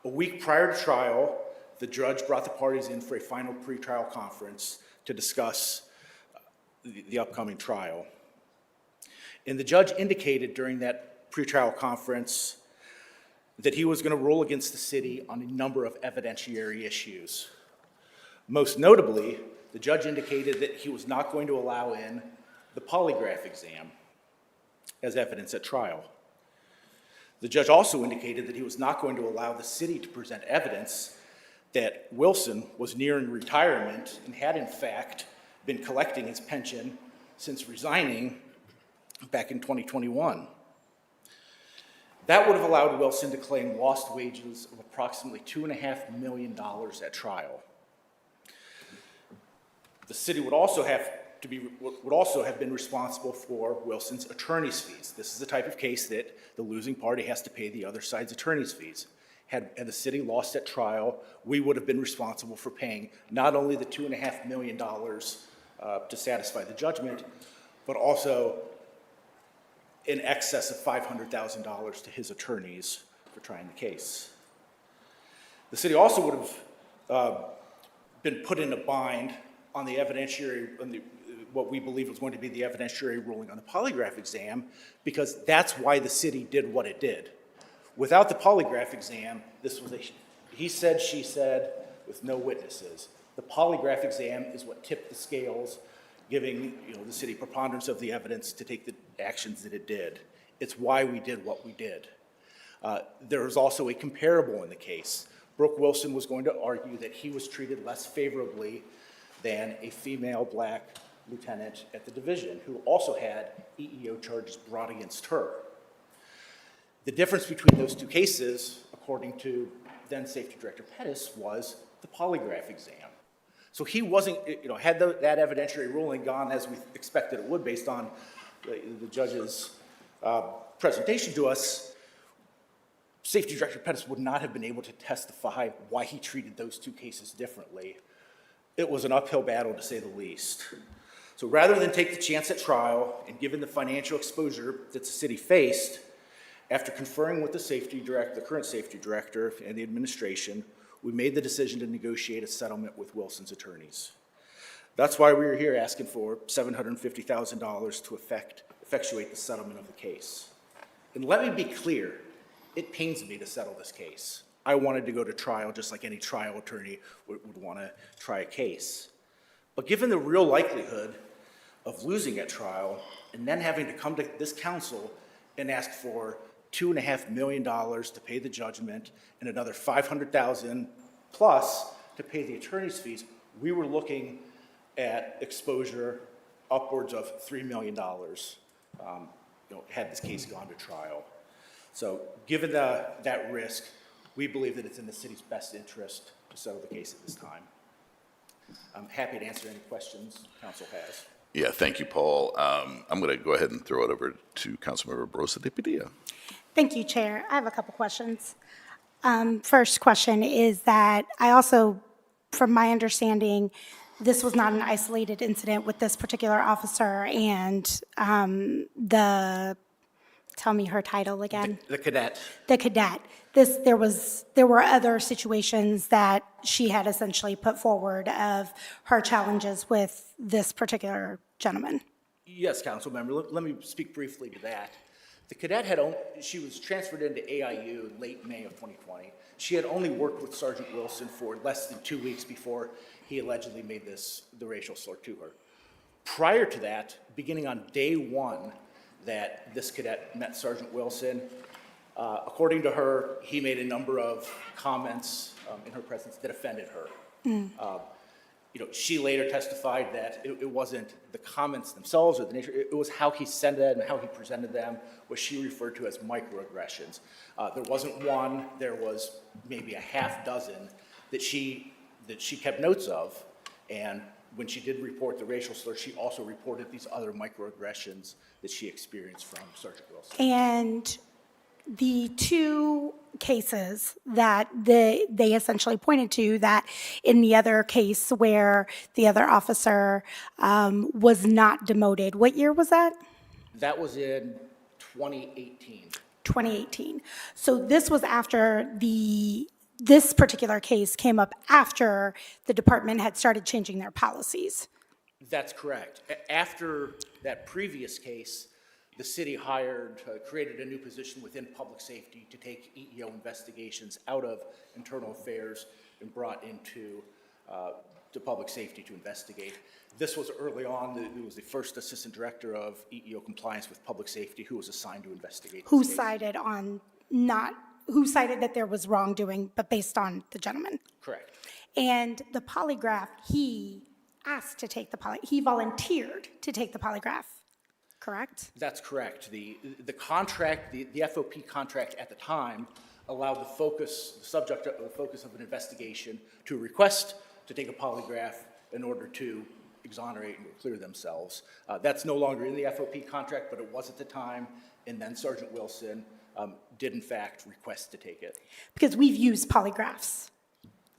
A week prior to trial, the judge brought the parties in for a final pretrial conference to discuss the upcoming trial. And the judge indicated during that pretrial conference that he was going to rule against the city on a number of evidentiary issues. Most notably, the judge indicated that he was not going to allow in the polygraph exam as evidence at trial. The judge also indicated that he was not going to allow the city to present evidence that Wilson was nearing retirement and had in fact been collecting his pension since resigning back in 2021. That would have allowed Wilson to claim lost wages of approximately $2.5 million at trial. The city would also have been responsible for Wilson's attorney's fees. This is the type of case that the losing party has to pay the other side's attorney's fees. Had the city lost at trial, we would have been responsible for paying not only the $2.5 million to satisfy the judgment, but also in excess of $500,000 to his attorneys for trying the case. The city also would have been put in a bind on the evidentiary, what we believe was going to be the evidentiary ruling on the polygraph exam, because that's why the city did what it did. Without the polygraph exam, this was a he said, she said, with no witnesses. The polygraph exam is what tipped the scales, giving the city preponderance of the evidence to take the actions that it did. It's why we did what we did. There is also a comparable in the case. Brooke Wilson was going to argue that he was treated less favorably than a female black lieutenant at the division who also had EEO charges brought against her. The difference between those two cases, according to then Safety Director Pettis, was the polygraph exam. So he wasn't, had that evidentiary ruling gone as we expected it would based on the judge's presentation to us, Safety Director Pettis would not have been able to testify why he treated those two cases differently. It was an uphill battle, to say the least. So rather than take the chance at trial, and given the financial exposure that the city faced, after conferring with the current safety director and the administration, we made the decision to negotiate a settlement with Wilson's attorneys. That's why we are here asking for $750,000 to effectuate the settlement of the case. And let me be clear, it pains me to settle this case. I wanted to go to trial just like any trial attorney would want to try a case. But given the real likelihood of losing at trial and then having to come to this council and ask for $2.5 million to pay the judgment and another $500,000 plus to pay the attorney's fees, we were looking at exposure upwards of $3 million had this case gone to trial. So given that risk, we believe that it's in the city's best interest to settle the case at this time. I'm happy to answer any questions council has. Yeah, thank you, Paul. I'm going to go ahead and throw it over to Councilmember Brosa de Padilla. Thank you, Chair. I have a couple questions. First question is that I also, from my understanding, this was not an isolated incident with this particular officer and tell me her title again. The cadet. The cadet. There were other situations that she had essentially put forward of her challenges with this particular gentleman. Yes, council member. Let me speak briefly to that. The cadet she was transferred into AIU in late May of 2020. She had only worked with Sergeant Wilson for less than 2 weeks before he allegedly made the racial slur to her. Prior to that, beginning on day one that this cadet met Sergeant Wilson, according to her, he made a number of comments in her presence that offended her. She later testified that it wasn't the comments themselves or the nature, it was how he said them and how he presented them, what she referred to as microaggressions. There wasn't one, there was maybe a half dozen that she kept notes of, and when she did report the racial slur, she also reported these other microaggressions that she experienced from Sergeant Wilson. And the two cases that they essentially pointed to, that in the other case where the other officer was not demoted, what year was that? That was in 2018. 2018. So this was after this particular case came up after the department had started changing their policies. That's correct. After that previous case, the city created a new position within public safety to take EEO investigations out of internal affairs and brought into to public safety to investigate. This was early on. It was the first assistant director of EEO compliance with public safety who was assigned to investigate. Who cited that there was wrongdoing, but based on the gentleman. Correct. And the polygraph, he asked to take he volunteered to take the polygraph, correct? That's correct. The contract, the FOP contract at the time allowed the subject of the focus of an investigation to request to take a polygraph in order to exonerate and clear themselves. That's no longer in the FOP contract, but it was at the time, and then Sergeant Wilson did in fact request to take it. Because we've used polygraphs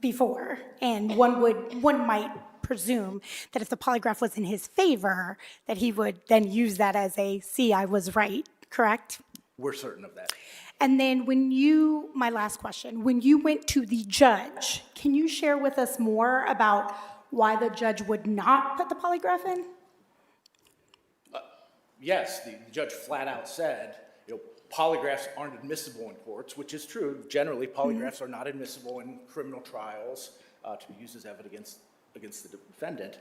before, and one might presume that if the polygraph was in his favor, that he would then use that as see, I was right, correct? We're certain of that. And then my last question, when you went to the judge, can you share with us more about why the judge would not put the polygraph in? Yes, the judge flat out said, polygraphs aren't admissible in courts, which is true. Generally, polygraphs are not admissible in criminal trials to be used as evidence against the defendant.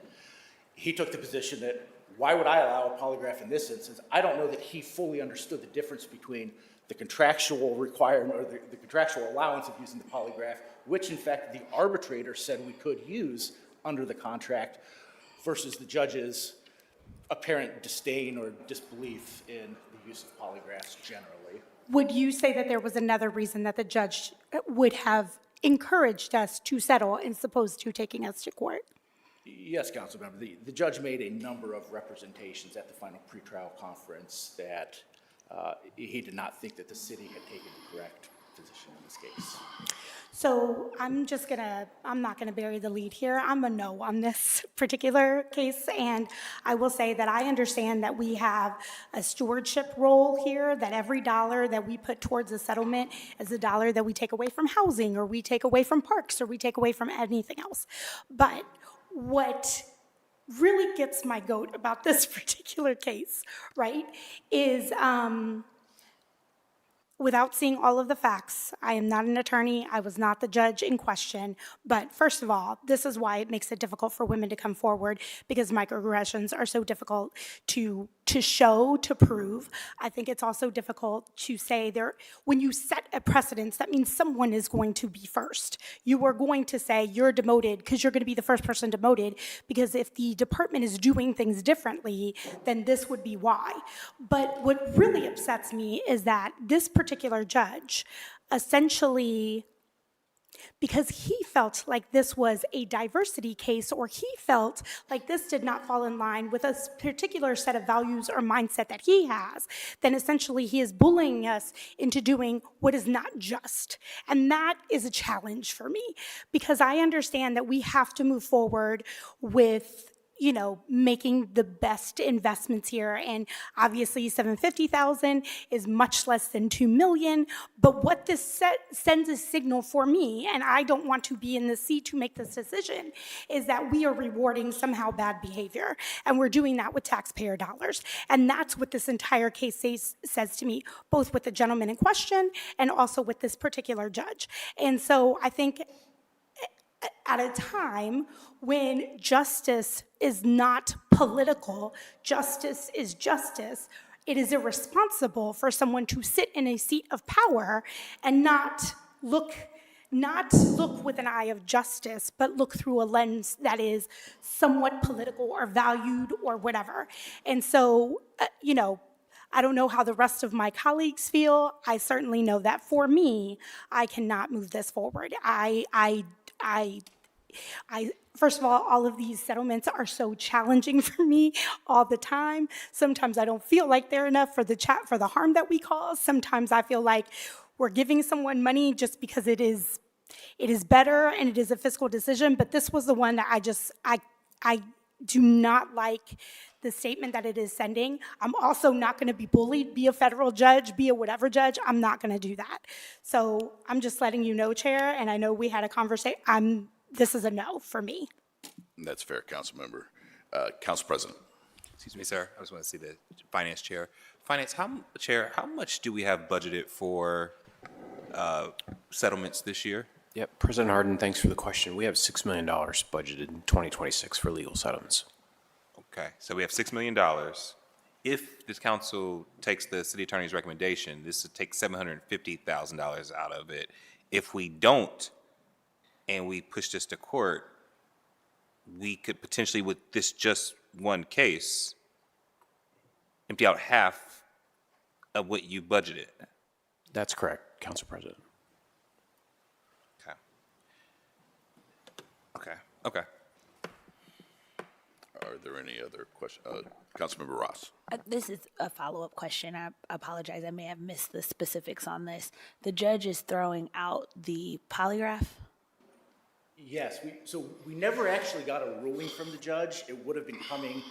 He took the position that, why would I allow a polygraph in this instance? I don't know that he fully understood the difference between the contractual requirement or the contractual allowance of using the polygraph, which in fact the arbitrator said we could use under the contract, versus the judge's apparent disdain or disbelief in the use of polygraphs generally. Would you say that there was another reason that the judge would have encouraged us to settle as opposed to taking us to court? Yes, council member. The judge made a number of representations at the final pretrial conference that he did not think that the city had taken the correct position in this case. So I'm not gonna bury the lead here. I'm a no on this particular case. And I will say that I understand that we have a stewardship role here, that every dollar that we put towards a settlement is a dollar that we take away from housing, or we take away from parks, or we take away from anything else. But what really gets my goat about this particular case, right, is without seeing all of the facts, I am not an attorney, I was not the judge in question, but first of all, this is why it makes it difficult for women to come forward, because microaggressions are so difficult to show, to prove. I think it's also difficult to say when you set a precedence, that means someone is going to be first. You are going to say you're demoted because you're going to be the first person demoted, because if the department is doing things differently, then this would be why. But what really upsets me is that this particular judge essentially, because he felt like this was a diversity case, or he felt like this did not fall in line with a particular set of values or mindset that he has, then essentially he is bullying us into doing what is not just. And that is a challenge for me, because I understand that we have to move forward with making the best investments here. And obviously $750,000 is much less than $2 million. But what this sends a signal for me, and I don't want to be in the seat to make this decision, is that we are rewarding somehow bad behavior. And we're doing that with taxpayer dollars. And that's what this entire case says to me, both with the gentleman in question and also with this particular judge. And so I think at a time when justice is not political, justice is justice, it is irresponsible for someone to sit in a seat of power and not look with an eye of justice, but look through a lens that is somewhat political or valued or whatever. And so, I don't know how the rest of my colleagues feel. I certainly know that for me, I cannot move this forward. First of all of these settlements are so challenging for me all the time. Sometimes I don't feel like they're enough for the harm that we cause. Sometimes I feel like we're giving someone money just because it is better and it is a fiscal decision. But this was the one that do not like the statement that it is sending. I'm also not going to be bullied, be a federal judge, be a whatever judge. I'm not going to do that. So I'm just letting you know, Chair, and I know we had a conversation. This is a no for me. That's fair, Council Member. Council President. Excuse me, sir. I just want to see the Finance Chair. Finance, Chair, how much do we have budgeted for settlements this year? Yep, President Harden, thanks for the question. We have $6 million budgeted in 2026 for legal settlements. Okay, so we have $6 million. If this council takes the city attorney's recommendation, this would take $750,000 out of it. If we don't, and we push this to court, we could potentially, with this just one case, empty out half of what you budgeted. That's correct, Council President. Okay. Are there any other questions? Councilmember Ross. This is a follow-up question. I apologize. I may have missed the specifics on this. The judge is throwing out the polygraph? Yes, we never actually got a ruling from the judge. It would have been coming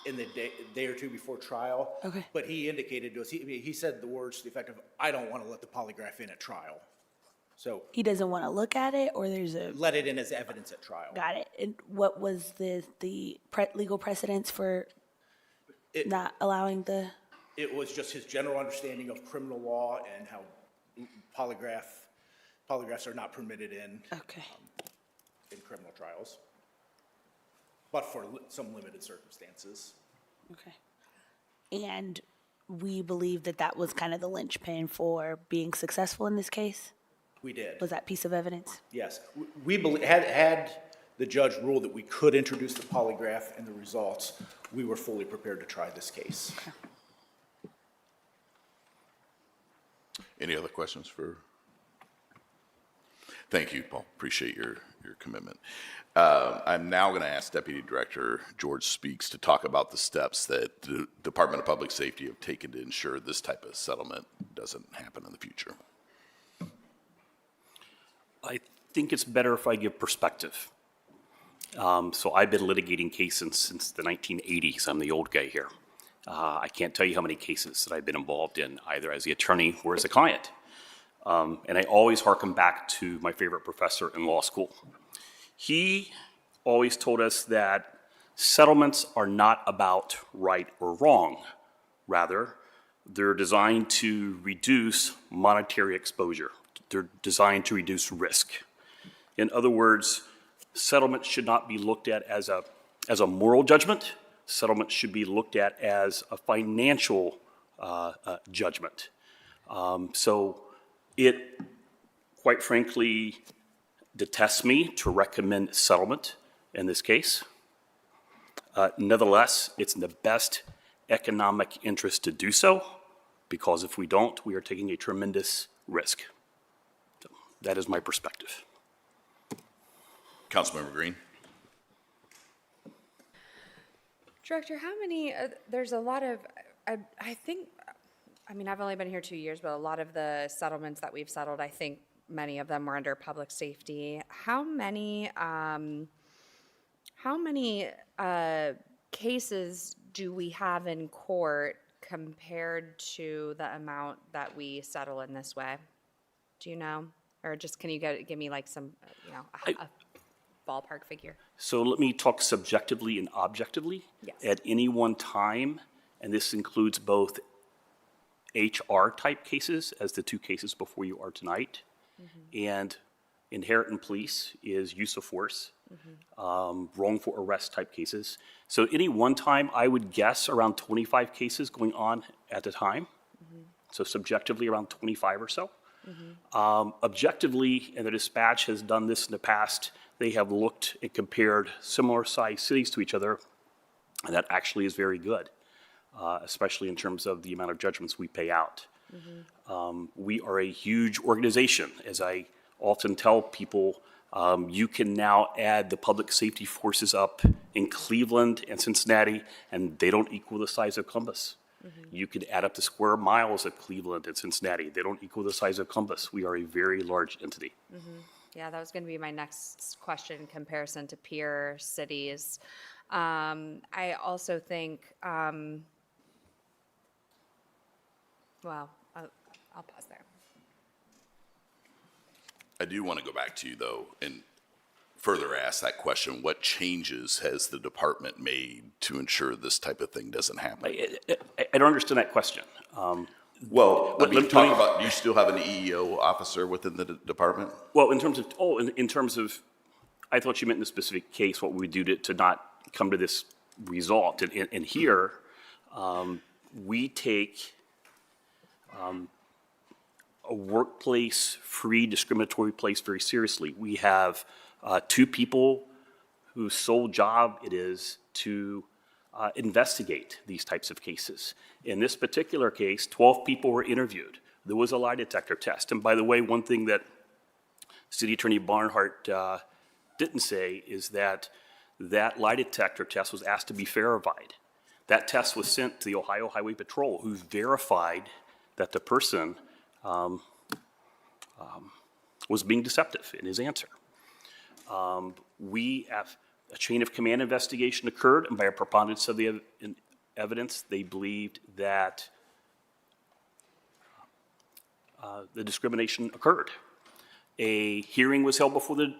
in the day or two before trial. Okay. But he indicated to us, he said the words to the effect of, I don't want to let the polygraph in at trial. So He doesn't want to look at it, or there's a... let it in as evidence at trial. Got it. And what was the legal precedence for not allowing the... It was just his general understanding of criminal law and how polygraphs are not permitted in criminal trials, but for some limited circumstances. Okay. And we believe that that was kind of the linchpin for being successful in this case? We did. Was that piece of evidence? Yes. We believe, had the judge ruled that we could introduce the polygraph and the results, we were fully prepared to try this case. Any other questions for? Thank you, Paul. Appreciate your commitment. I'm now going to ask Deputy Director George Speaks to talk about the steps that the Department of Public Safety have taken to ensure this type of settlement doesn't happen in the future. I think it's better if I give perspective. So I've been litigating cases since the 1980s. I'm the old guy here. I can't tell you how many cases that I've been involved in, either as the attorney or as a client. And I always hearken back to my favorite professor in law school. He always told us that settlements are not about right or wrong. Rather, they're designed to reduce monetary exposure. They're designed to reduce risk. In other words, settlement should not be looked at as a moral judgment. Settlement should be looked at as a financial judgment. So it, quite frankly, detests me to recommend settlement in this case. Nevertheless, it's in the best economic interest to do so, because if we don't, we are taking a tremendous risk. So that is my perspective. Councilmember Green. Director, how many, there's a lot of, I think, I mean, I've only been here 2 years, but a lot of the settlements that we've settled, I think many of them were under public safety. How many cases do we have in court compared to the amount that we settle in this way? Do you know? Or just can you give me like some, a ballpark figure? So let me talk subjectively and objectively. Yes. At any one time, and this includes both HR type cases, as the two cases before you are tonight, and inherent in police is use of force, wrongful arrest type cases. So any one time, I would guess around 25 cases going on at a time. So subjectively around 25 or so. Objectively, and the dispatch has done this in the past, they have looked and compared similar sized cities to each other, and that actually is very good, especially in terms of the amount of judgments we pay out. We are a huge organization. As I often tell people, you can now add the public safety forces up in Cleveland and Cincinnati, and they don't equal the size of Columbus. You could add up the square miles of Cleveland and Cincinnati. They don't equal the size of Columbus. We are a very large entity. Yeah, that was going to be my next question in comparison to peer cities. I also think, well, I'll pause there. I do want to go back to you, though, and further ask that question. What changes has the department made to ensure this type of thing doesn't happen? I don't understand that question. Well, let I mean, me- talk about, do you still have an EEO officer within the department? Well, in terms of, in terms of, I thought you meant in the specific case, what we would do to not come to this result. And here, we take a workplace, free discriminatory place very seriously. We have 2 people whose sole job it is to investigate these types of cases. In this particular case, 12 people were interviewed. There was a lie detector test. And by the way, one thing that City Attorney Barnhart didn't say is that that lie detector test was asked to be verified. That test was sent to the Ohio Highway Patrol, who verified that the person was being deceptive in his answer. We have a chain of command investigation occurred, and by a preponderance of the evidence, they believed that the discrimination occurred. A hearing was held before the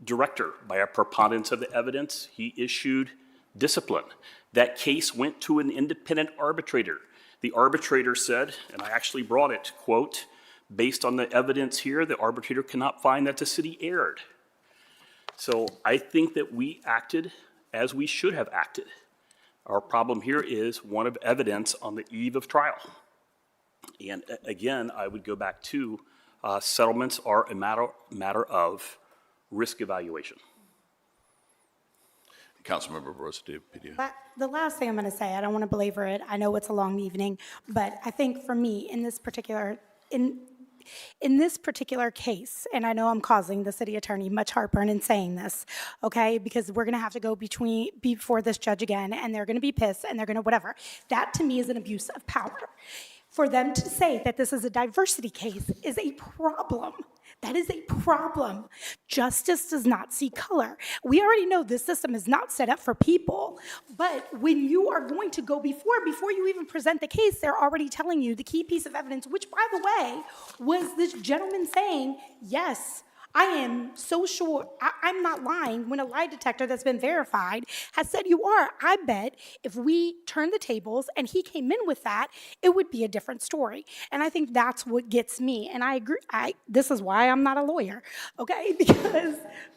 director. By a preponderance of the evidence, he issued discipline. That case went to an independent arbitrator. The arbitrator said, and I actually brought it, quote, "Based on the evidence here, the arbitrator cannot find that the city erred." So I think that we acted as we should have acted. Our problem here is one of evidence on the eve of trial. And again, I would go back to settlements are a matter of risk evaluation. Councilmember Rosa. The last thing I'm going to say, I don't want to belabor it. I know it's a long evening, but I think for me in this particular case, and I know I'm causing the city attorney much heartburn in saying this, okay, because we're going to have to go before this judge again, and they're going to be pissed, and they're going to whatever. That to me is an abuse of power. For them to say that this is a diversity case is a problem. That is a problem. Justice does not see color. We already know this system is not set up for people, but when you are going to go before you even present the case, they're already telling you the key piece of evidence, which, by the way, was this gentleman saying, yes, I am so sure, I'm not lying, when a lie detector that's been verified has said you are. I bet if we turned the tables and he came in with that, it would be a different story. And I think that's what gets me. And I agree, this is why I'm not a lawyer, okay?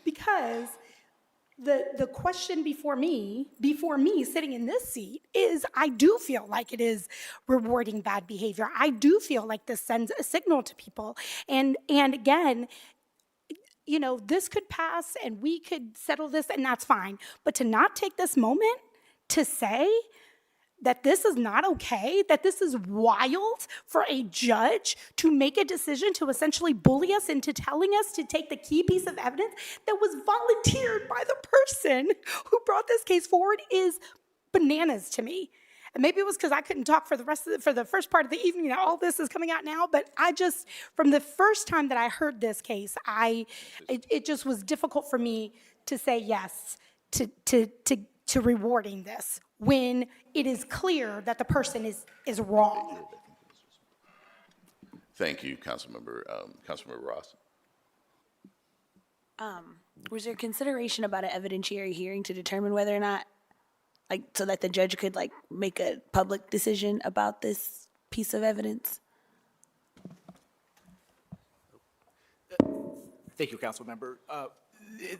Because the question before me sitting in this seat is, I do feel like it is rewarding bad behavior. I do feel like this sends a signal to people. And again, you know, this could pass and we could settle this and that's fine. But to not take this moment to say that this is not okay, that this is wild for a judge to make a decision to essentially bully us into telling us to take the key piece of evidence that was volunteered by the person who brought this case forward is bananas to me. And maybe it was because I couldn't talk for the first part of the evening, and all this is coming out now, but I just, from the first time that I heard this case, it just was difficult for me to say yes to rewarding this when it is clear that the person is wrong. Thank you, Councilmember Ross. Was there consideration about an evidentiary hearing to determine whether or not, like, so that the judge could, like, make a public decision about this piece of evidence? Thank you, council member.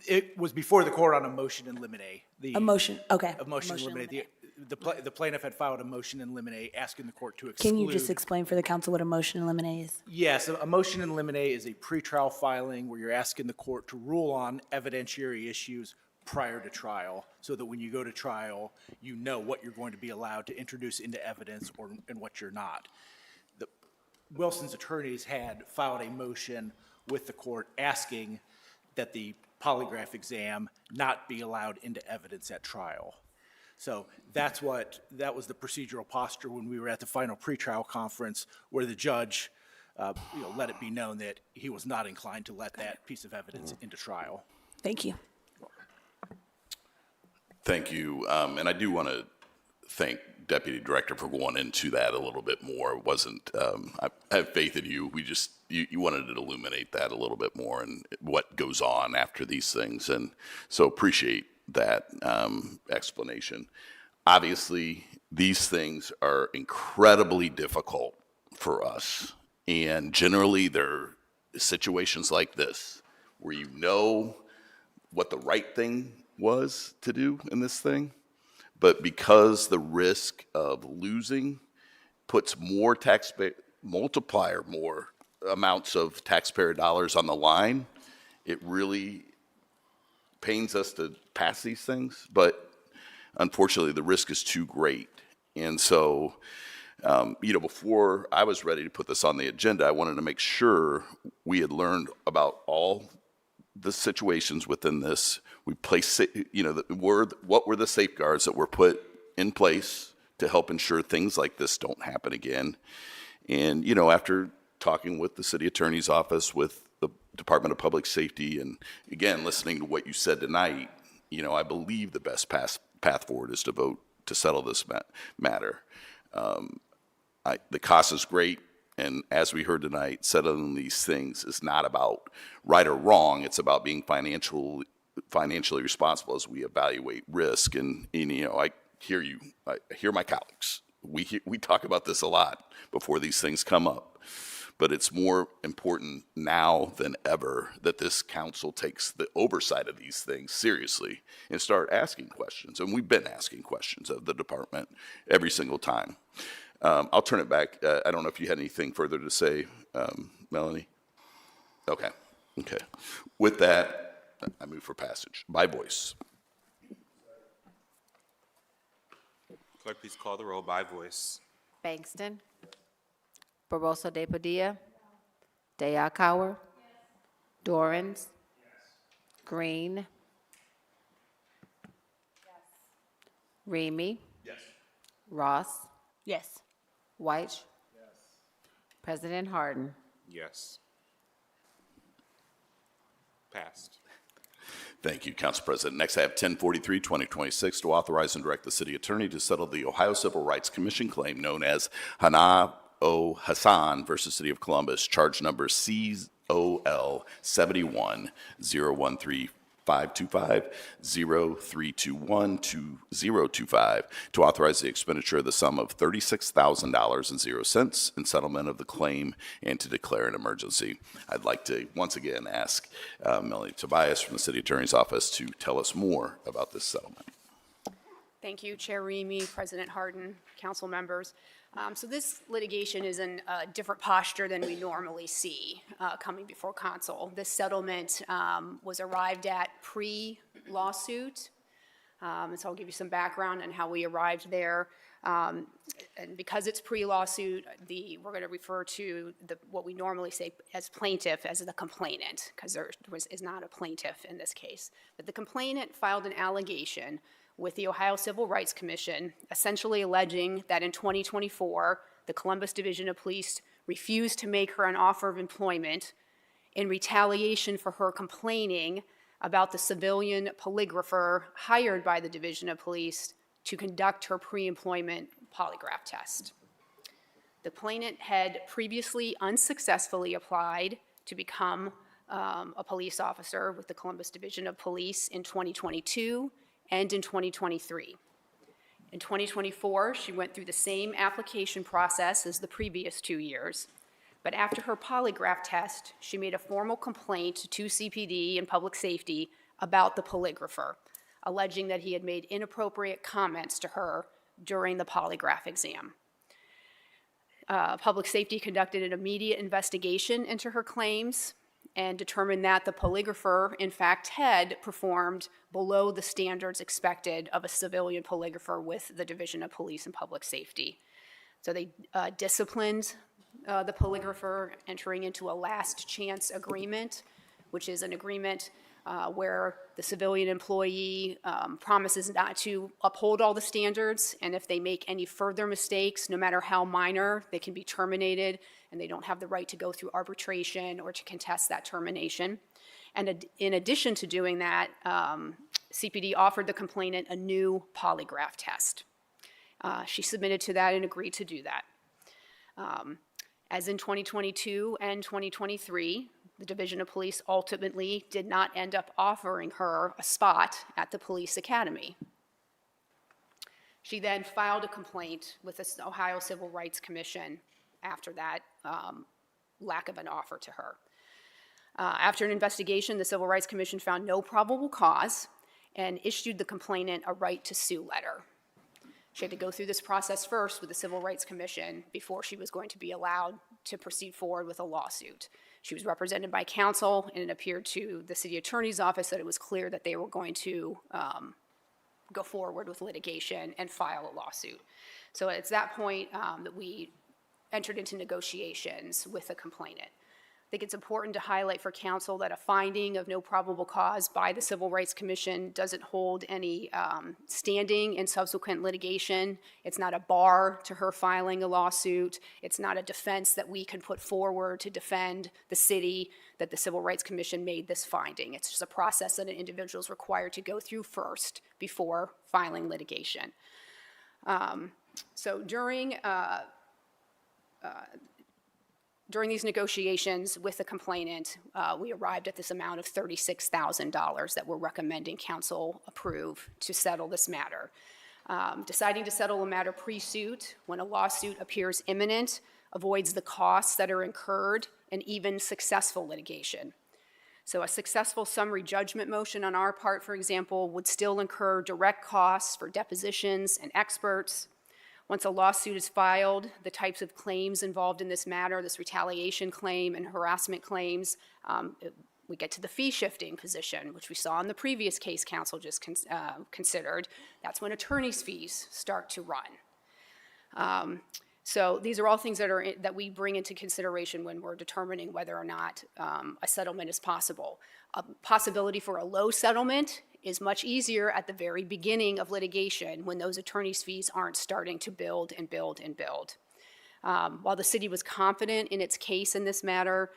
It was before the court on a motion in limine. A motion, okay. A motion in limine. The plaintiff had filed a motion in limine asking the court to exclude. Can you just explain for the council what a motion in limine is? Yes, a motion in limine is a pretrial filing where you're asking the court to rule on evidentiary issues prior to trial, so that when you go to trial, you know what you're going to be allowed to introduce into evidence and what you're not. Wilson's attorneys had filed a motion with the court asking that the polygraph exam not be allowed into evidence at trial. So that was the procedural posture when we were at the final pretrial conference, where the judge let it be known that he was not inclined to let that piece of evidence into trial. Thank you. Thank you. And I do want to thank Deputy Director for going into that a little bit more. It wasn't, I have faith in you. You wanted to illuminate that a little bit more and what goes on after these things. And so appreciate that explanation. Obviously, these things are incredibly difficult for us. And generally, they're situations like this where you know what the right thing was to do in this thing, but because the risk of losing puts more more amounts of taxpayer dollars on the line, it really pains us to pass these things, but unfortunately the risk is too great. And so, before I was ready to put this on the agenda, I wanted to make sure we had learned about all the situations within this. We place, what were the safeguards that were put in place to help ensure things like this don't happen again. And, after talking with the city attorney's office, with the Department of Public Safety, and again, listening to what you said tonight, I believe the best path forward is to vote to settle this matter. The cost is great. And as we heard tonight, settling these things is not about right or wrong. It's about being financially responsible as we evaluate risk. And I hear you. I hear my colleagues. We talk about this a lot before these things come up. But it's more important now than ever that this council takes the oversight of these things seriously and start asking questions. And we've been asking questions of the department every single time. I'll turn it back. I don't know if you had anything further to say, Melanie? Okay. With that, I move for passage by voice. Clerk, please call the roll by voice. Bankston. Barosa de Padilla. De Akauer. Dorans. Green. Remy. Yes. Ross. Yes. White. President Harden. Yes. Passed. Thank you, Council President. Next, I have 1043, 2026, to authorize and direct the city attorney to settle the Ohio Civil Rights Commission claim known as Hana O. Hassan versus City of Columbus, charge number COL 71013525 0321-2025, to authorize the expenditure of the sum of $36,000.00 in settlement of the claim and to declare an emergency. I'd like to once again ask Melanie Tobias from the City Attorney's Office to tell us more about this settlement. Thank you, Chair Remy, President Harden, council members. So this litigation is in a different posture than we normally see coming before council. This settlement was arrived at pre-lawsuit. And so I'll give you some background on how we arrived there. And because it's pre-lawsuit, we're going to refer to what we normally say as plaintiff as the complainant, because there is not a plaintiff in this case. But the complainant filed an allegation with the Ohio Civil Rights Commission, essentially alleging that in 2024, the Columbus Division of Police refused to make her an offer of employment in retaliation for her complaining about the civilian polygrapher hired by the Division of Police to conduct her pre-employment polygraph test. The plaintiff had previously unsuccessfully applied to become a police officer with the Columbus Division of Police in 2022 and in 2023. In 2024, she went through the same application process as the previous 2 years, but after her polygraph test, she made a formal complaint to CPD and Public Safety about the polygrapher, alleging that he had made inappropriate comments to her during the polygraph exam. Public Safety conducted an immediate investigation into her claims and determined that the polygrapher, in fact, had performed below the standards expected of a civilian polygrapher with the Division of Police and Public Safety. So they disciplined the polygrapher, entering into a last chance agreement, which is an agreement where the civilian employee promises not to uphold all the standards, and if they make any further mistakes, no matter how minor, they can be terminated, and they don't have the right to go through arbitration or to contest that termination. And in addition to doing that, CPD offered the complainant a new polygraph test. She submitted to that and agreed to do that. As in 2022 and 2023, the Division of Police ultimately did not end up offering her a spot at the police academy. She then filed a complaint with the Ohio Civil Rights Commission after that lack of an offer to her. After an investigation, the Civil Rights Commission found no probable cause and issued the complainant a right to sue letter. She had to go through this process first with the Civil Rights Commission before she was going to be allowed to proceed forward with a lawsuit. She was represented by counsel, and it appeared to the city attorney's office that it was clear that they were going to go forward with litigation and file a lawsuit. So it's that point that we entered into negotiations with the complainant. I think it's important to highlight for council that a finding of no probable cause by the Civil Rights Commission doesn't hold any standing in subsequent litigation. It's not a bar to her filing a lawsuit. It's not a defense that we can put forward to defend the city that the Civil Rights Commission made this finding. It's just a process that an individual is required to go through first before filing litigation. So during these negotiations with the complainant, we arrived at this amount of $36,000 that we're recommending council approve to settle this matter. Deciding to settle a matter pre-suit when a lawsuit appears imminent avoids the costs that are incurred in even successful litigation. So a successful summary judgment motion on our part, for example, would still incur direct costs for depositions and experts. Once a lawsuit is filed, the types of claims involved in this matter, this retaliation claim and harassment claims, we get to the fee shifting position, which we saw in the previous case council just considered. That's when attorney's fees start to run. So these are all things that we bring into consideration when we're determining whether or not a settlement is possible. A possibility for a low settlement is much easier at the very beginning of litigation when those attorney's fees aren't starting to build and build and build. While the city was confident in its case in this matter,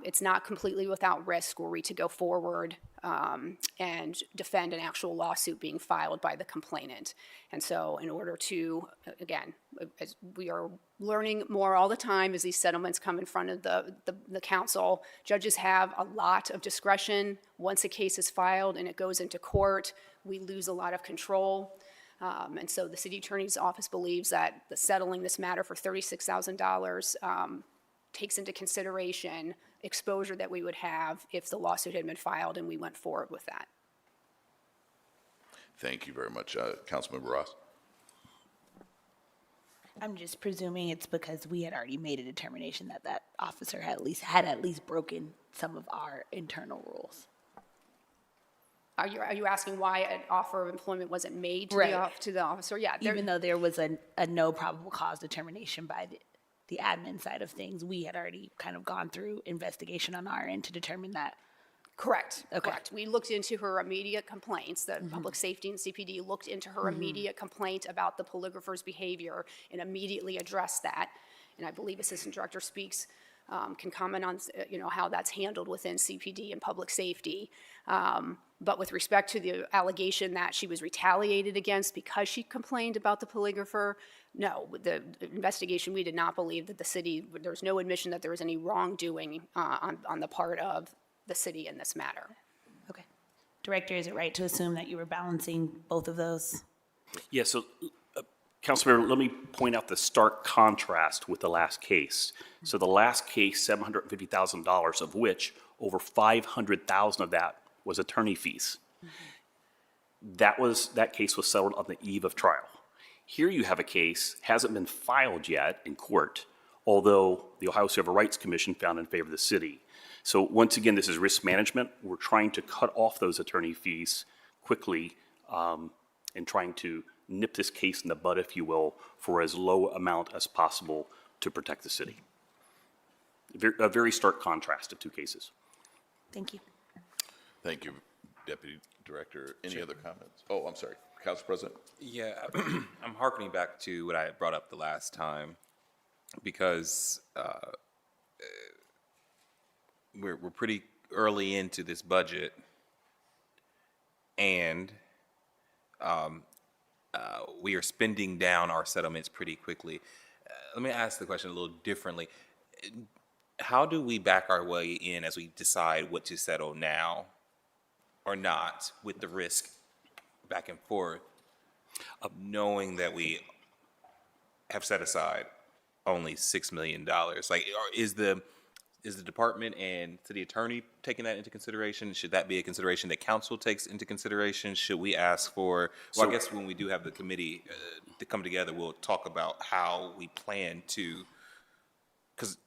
it's not completely without risk were we to go forward and defend an actual lawsuit being filed by the complainant. And so in order to, again, as we are learning more all the time as these settlements come in front of the council, judges have a lot of discretion. Once a case is filed and it goes into court, we lose a lot of control. And so the city attorney's office believes that settling this matter for $36,000 takes into consideration exposure that we would have if the lawsuit had been filed and we went forward with that. Thank you very much, Councilmember Ross. I'm just presuming it's because we had already made a determination that that officer had at least broken some of our internal rules. Are you asking why an offer of employment wasn't made to, Right. to the officer? Yeah. Even though there was a no probable cause determination by the admin side of things, we had already kind of gone through investigation on our end to determine that. Correct. Okay. Correct. We looked into her immediate complaints. The Public Safety and CPD looked into her immediate complaint about the polygrapher's behavior and immediately addressed that. And I believe Assistant Director Speaks can comment on how that's handled within CPD and Public Safety. But with respect to the allegation that she was retaliated against because she complained about the polygrapher, no, the investigation, we did not believe that the city, there was no admission that there was any wrongdoing on the part of the city in this matter. Okay. Director, is it right to assume that you were balancing both of those? Yeah, so, Councilmember, let me point out the stark contrast with the last case. So the last case, $750,000, of which over $500,000 of that was attorney fees. That case was settled on the eve of trial. Here you have a case, hasn't been filed yet in court, although the Ohio Civil Rights Commission found in favor of the city. So once again, this is risk management. We're trying to cut off those attorney fees quickly and trying to nip this case in the bud, if you will, for as low amount as possible to protect the city. A very stark contrast of two cases. Thank you. Thank you, Deputy Director. Any other comments? Oh, I'm sorry. Council President? Yeah, I'm hearkening back to what I had brought up the last time because we're pretty early into this budget, and we are spending down our settlements pretty quickly. Let me ask the question a little differently. How do we back our way in as we decide what to settle now or not, with the risk back and forth of knowing that we have set aside only $6 million? Like, is the department and city attorney taking that into consideration? Should that be a consideration that council takes into consideration? Should we ask for, well, I guess when we do have the committee to come together, we'll talk about how we plan to, because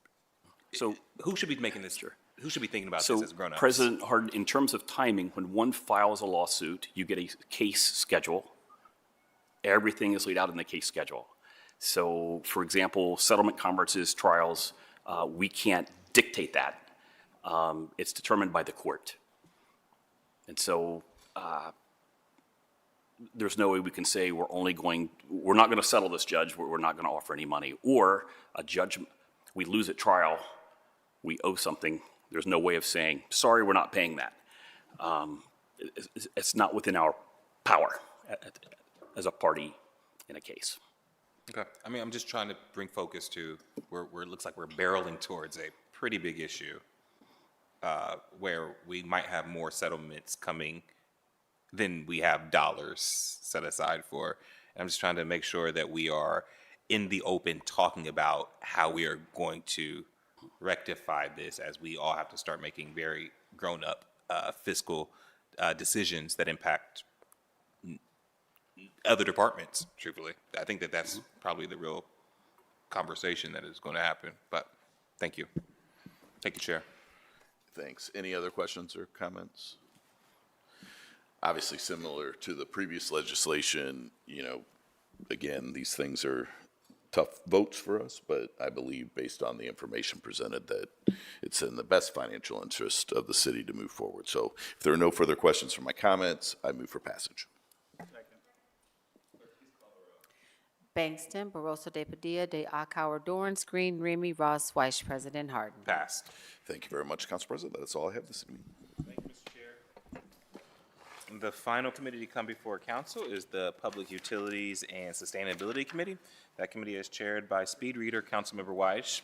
who should be making this? Who should be thinking about this as grown-ups? President Harden, in terms of timing, when one files a lawsuit, you get a case schedule. Everything is laid out in the case schedule. So, for example, settlement conferences, trials, we can't dictate that. It's determined by the court. And so there's no way we can say we're not going to settle this, judge, we're not going to offer any money. Or a judge, we lose at trial, we owe something. There's no way of saying, sorry, we're not paying that. It's not within our power as a party in a case. Okay. I mean, I'm just trying to bring focus to where it looks like we're barreling towards a pretty big issue where we might have more settlements coming than we have dollars set aside for. And I'm just trying to make sure that we are in the open talking about how we are going to rectify this, as we all have to start making very grown-up fiscal decisions that impact other departments, truthfully. I think that's probably the real conversation that is going to happen. But thank you. Thank you, Chair. Thanks. Any other questions or comments? Obviously, similar to the previous legislation, again, these things are tough votes for us, but I believe based on the information presented that it's in the best financial interest of the city to move forward. So if there are no further questions for my comments, I move for passage. Bangston, Barosa de Padilla, de Akauer, Dorance, Green, Remy, Ross, Weiss, President Harden. Passed. Thank you very much, Council President. That's all I have this evening. Thank you, Mr. Chair. The final committee to come before council is the Public Utilities and Sustainability Committee. That committee is chaired by Speed Reader, Councilmember Weiss.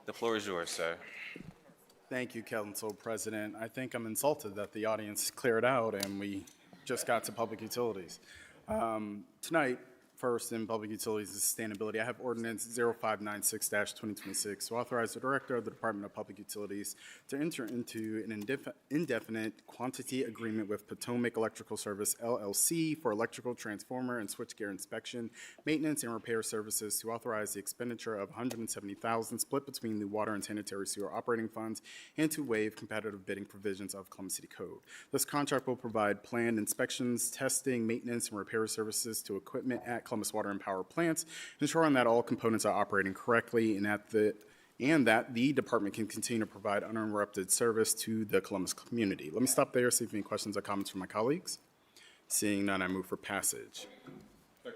The floor is yours, sir. Thank you, Council President. I think I'm insulted that the audience cleared out and we just got to public utilities. Tonight, first in Public Utilities and Sustainability, I have Ordinance 0596-2026 to authorize the Director of the Department of Public Utilities to enter into an indefinite quantity agreement with Potomac Electrical Service, LLC, for electrical transformer and switchgear inspection, maintenance, and repair services, to authorize the expenditure of $170,000 split between the Water and Sanitary Sewer Operating Funds, and to waive competitive bidding provisions of Columbus City Code. This contract will provide planned inspections, testing, maintenance, and repair services to equipment at Columbus Water and Power plants, ensuring that all components are operating correctly and that the department can continue to provide uninterrupted service to the Columbus community. Let me stop there, see if any questions or comments from my colleagues. Seeing none, I move for passage.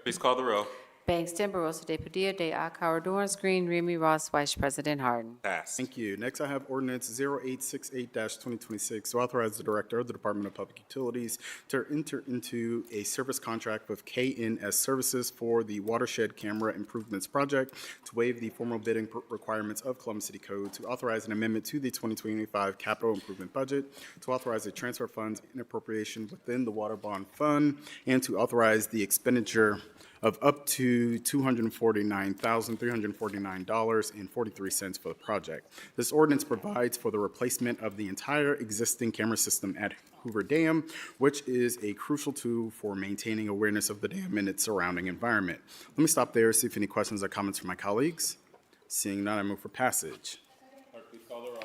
Please call the row. Bangston, Barosa de Padilla, de Akauer, Dorance, Green, Remy, Ross, Weiss, President Harden. Passed. Thank you. Next, I have Ordinance 0868-2026 to authorize the Director of the Department of Public Utilities to enter into a service contract with KNS Services for the Watershed Camera Improvements Project, to waive the formal bidding requirements of Columbus City Code, to authorize an amendment to the 2025 capital improvement budget, to authorize a transfer of funds and appropriation within the Water Bond Fund, and to authorize the expenditure of up to $249,349.43 for the project. This ordinance provides for the replacement of the entire existing camera system at Hoover Dam, which is a crucial tool for maintaining awareness of the dam and its surrounding environment. Let me stop there, see if any questions or comments from my colleagues. Seeing none, I move for passage. Please call the row.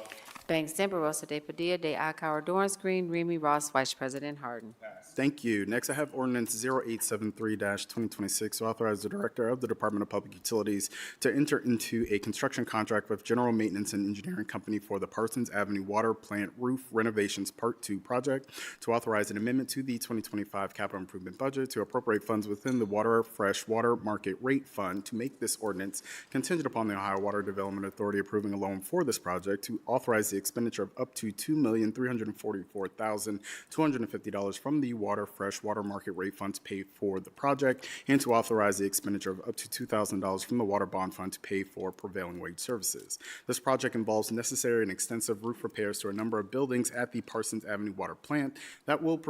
Bangston, Barosa de Padilla, de Akauer, Dorance, Green, Remy, Ross, Vice President Harden. Thank you. Next, I have Ordinance 0873-2026 to authorize the Director of the Department of Public Utilities to enter into a construction contract with General Maintenance and Engineering Company for the Parsons Avenue Water Plant Roof Renovations Part 2 project, to authorize an amendment to the 2025 capital improvement budget, to appropriate funds within the Water Fresh Water Market Rate Fund, to make this ordinance contingent upon the Ohio Water Development Authority approving a loan for this project, to authorize the expenditure of up to $2,344,250 from the Fresh Water Market Rate Fund to pay for the project, and to authorize the expenditure of up to $2,000 from the Water Bond Fund to pay for prevailing wage services. This project involves necessary and extensive roof repairs to a number of buildings at the Parsons Avenue Water Plant that will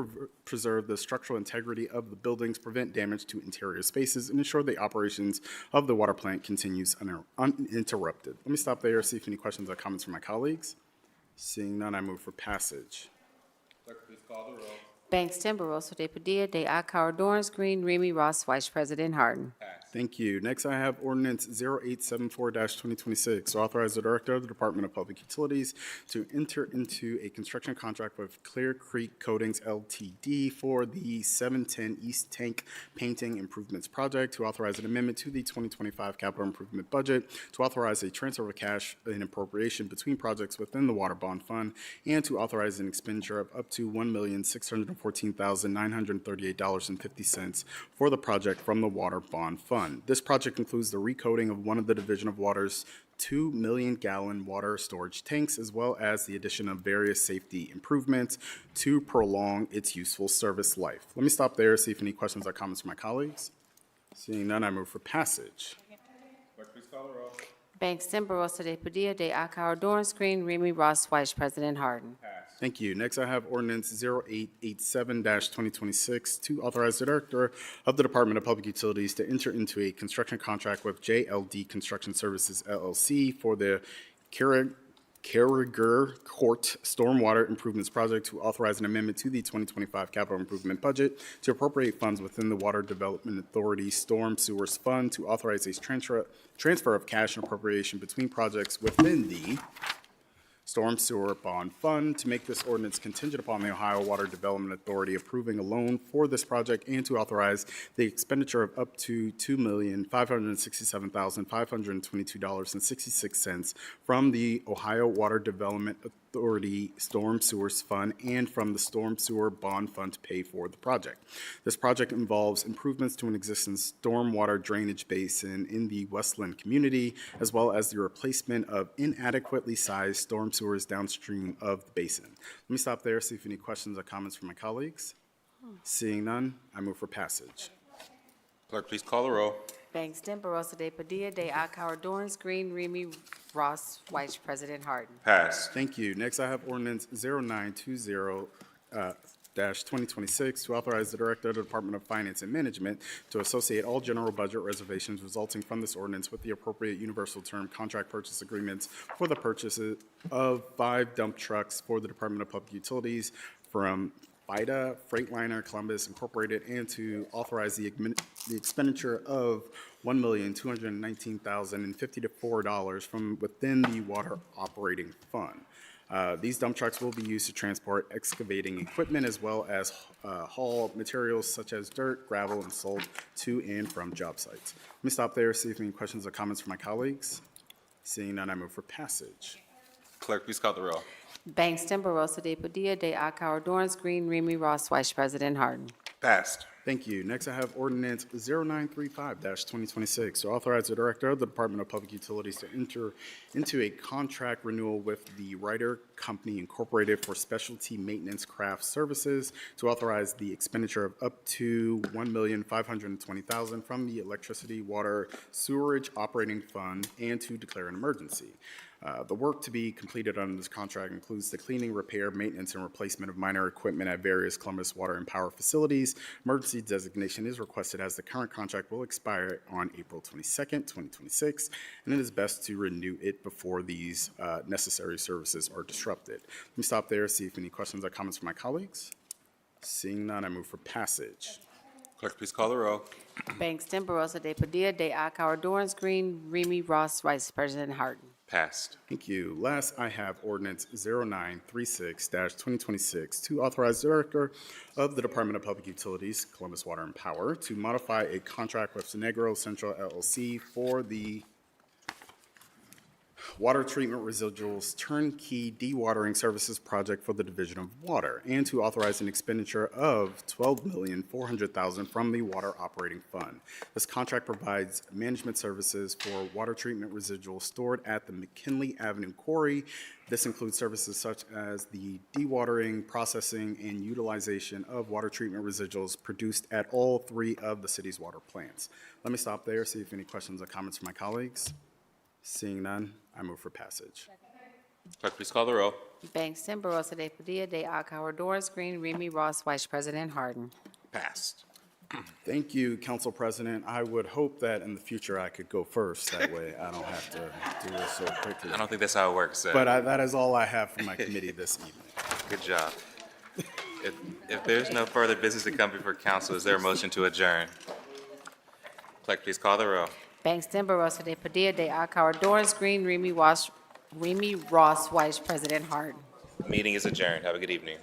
preserve the structural integrity of the buildings, prevent damage to interior spaces, and ensure the operations of the water plant continues uninterrupted. Let me stop there, see if any questions or comments from my colleagues. Seeing none, I move for passage. Clerk, please call the roll. Bangston, Barosa de Padilla, de Akauer, Dorance Green, Remy Ross, Vice President Harden. Thank you. Next, I have ordinance 0874-2026, to authorize the Director of the Department of Public Utilities to enter into a construction contract with Clear Creek Coatings LTD for the 710 East Tank Painting Improvements Project, to authorize an amendment to the 2025 capital improvement budget, to authorize a transfer of cash and appropriation between projects within the Water Bond Fund, and to authorize an expenditure of up to $1,614,938.50 for the project from the Water Bond Fund. This project includes the recoating of one of the Division of Water's 2 million-gallon water storage tanks, as well as the addition of various safety improvements to prolong its useful service life. Let me stop there, see if any questions or comments from my colleagues. Seeing none, I move for passage. Clerk, please call the roll. Bangston, Barosa de Padilla, de Akauer, Dorance Green, Remy Ross, Vice President Harden. Thank you. Next, I have ordinance 0887-2026, to authorize the Director of the Department of Public Utilities to enter into a construction contract with JLD Construction Services LLC for the Carragher Court Stormwater Improvements Project, to authorize an amendment to the 2025 capital improvement budget, to appropriate funds within the Water Development Authority Storm Sewers Fund, to authorize a transfer of cash and appropriation between projects within the Storm Sewer Bond Fund, to make this ordinance contingent upon the Ohio Water Development Authority approving a loan for this project, and to authorize the expenditure of up to $2,567,522.66 from the Ohio Water Development Authority Storm Sewers Fund and from the Storm Sewer Bond Fund to pay for the project. This project involves improvements to an existing stormwater drainage basin in the Westland community, as well as the replacement of inadequately sized storm sewers downstream of the basin. Let me stop there, see if any questions or comments from my colleagues. Seeing none, I move for passage. Clerk, please call the roll. Bangston, Barosa de Padilla, de Akauer, Dorance Green, Remy Ross, Vice President Harden. Pass. Thank you. Next, I have ordinance 0920-2026, to authorize the Director of the Department of Finance and Management to associate all general budget reservations resulting from this ordinance with the appropriate universal term contract purchase agreements for the purchases of 5 dump trucks for the Department of Public Utilities from FIDA Freightliner Columbus Incorporated, and to authorize the expenditure of $1,219,054 from within the Water Operating Fund. These dump trucks will be used to transport excavating equipment, as well as haul materials such as dirt, gravel, and salt to and from job sites. Let me stop there, see if any questions or comments from my colleagues. Seeing none, I move for passage. Clerk, please call the roll. Bangston, Barosa de Padilla, de Akauer, Dorance Green, Remy Ross, Vice President Harden. Passed. Thank you. Next, I have ordinance 0935-2026, to authorize the Director of the Department of Public Utilities to enter into a contract renewal with the Ryder Company Incorporated for specialty maintenance craft services, to authorize the expenditure of up to $1,520,000 from the Electricity, Water, Sewerage Operating Fund, and to declare an emergency. The work to be completed under this contract includes the cleaning, repair, maintenance, and replacement of minor equipment at various Columbus Water and Power facilities. Emergency designation is requested as the current contract will expire on April 22nd, 2026, and it is best to renew it before these necessary services are disrupted. Let me stop there, see if any questions or comments from my colleagues. Seeing none, I move for passage. Clerk, please call the roll. Bangston, Barosa de Padilla, de Akauer, Dorance Green, Remy Ross, Vice President Harden. Passed. Thank you. Last, I have ordinance 0936-2026, to authorize the Director of the Department of Public Utilities, Columbus Water and Power, to modify a contract with Negro Central LLC for the water treatment residuals turnkey dewatering services project for the Division of Water, and to authorize an expenditure of $12,400,000 from the Water Operating Fund. This contract provides management services for water treatment residuals stored at the McKinley Avenue Quarry. This includes services such as the dewatering, processing, and utilization of water treatment residuals produced at all 3 of the city's water plants. Let me stop there, see if any questions or comments from my colleagues. Seeing none, I move for passage. Clerk, please call the row. Bangston, Barosa de Padilla, de Akauer, Dorance Green, Remy Ross, Vice President Harden. Passed. Thank you, Council President. I would hope that in the future I could go first. That way I don't have to do this so quickly. I don't think that's how it works, sir. But that is all I have for my committee this evening. Good job. If there's no further business to come before council, is there a motion to adjourn? Clerk, please call the row. Bangston, Barosa de Padilla, de Akauer, Dorance Green, Remy Ross, Vice President Harden. Meeting is adjourned. Have a good evening.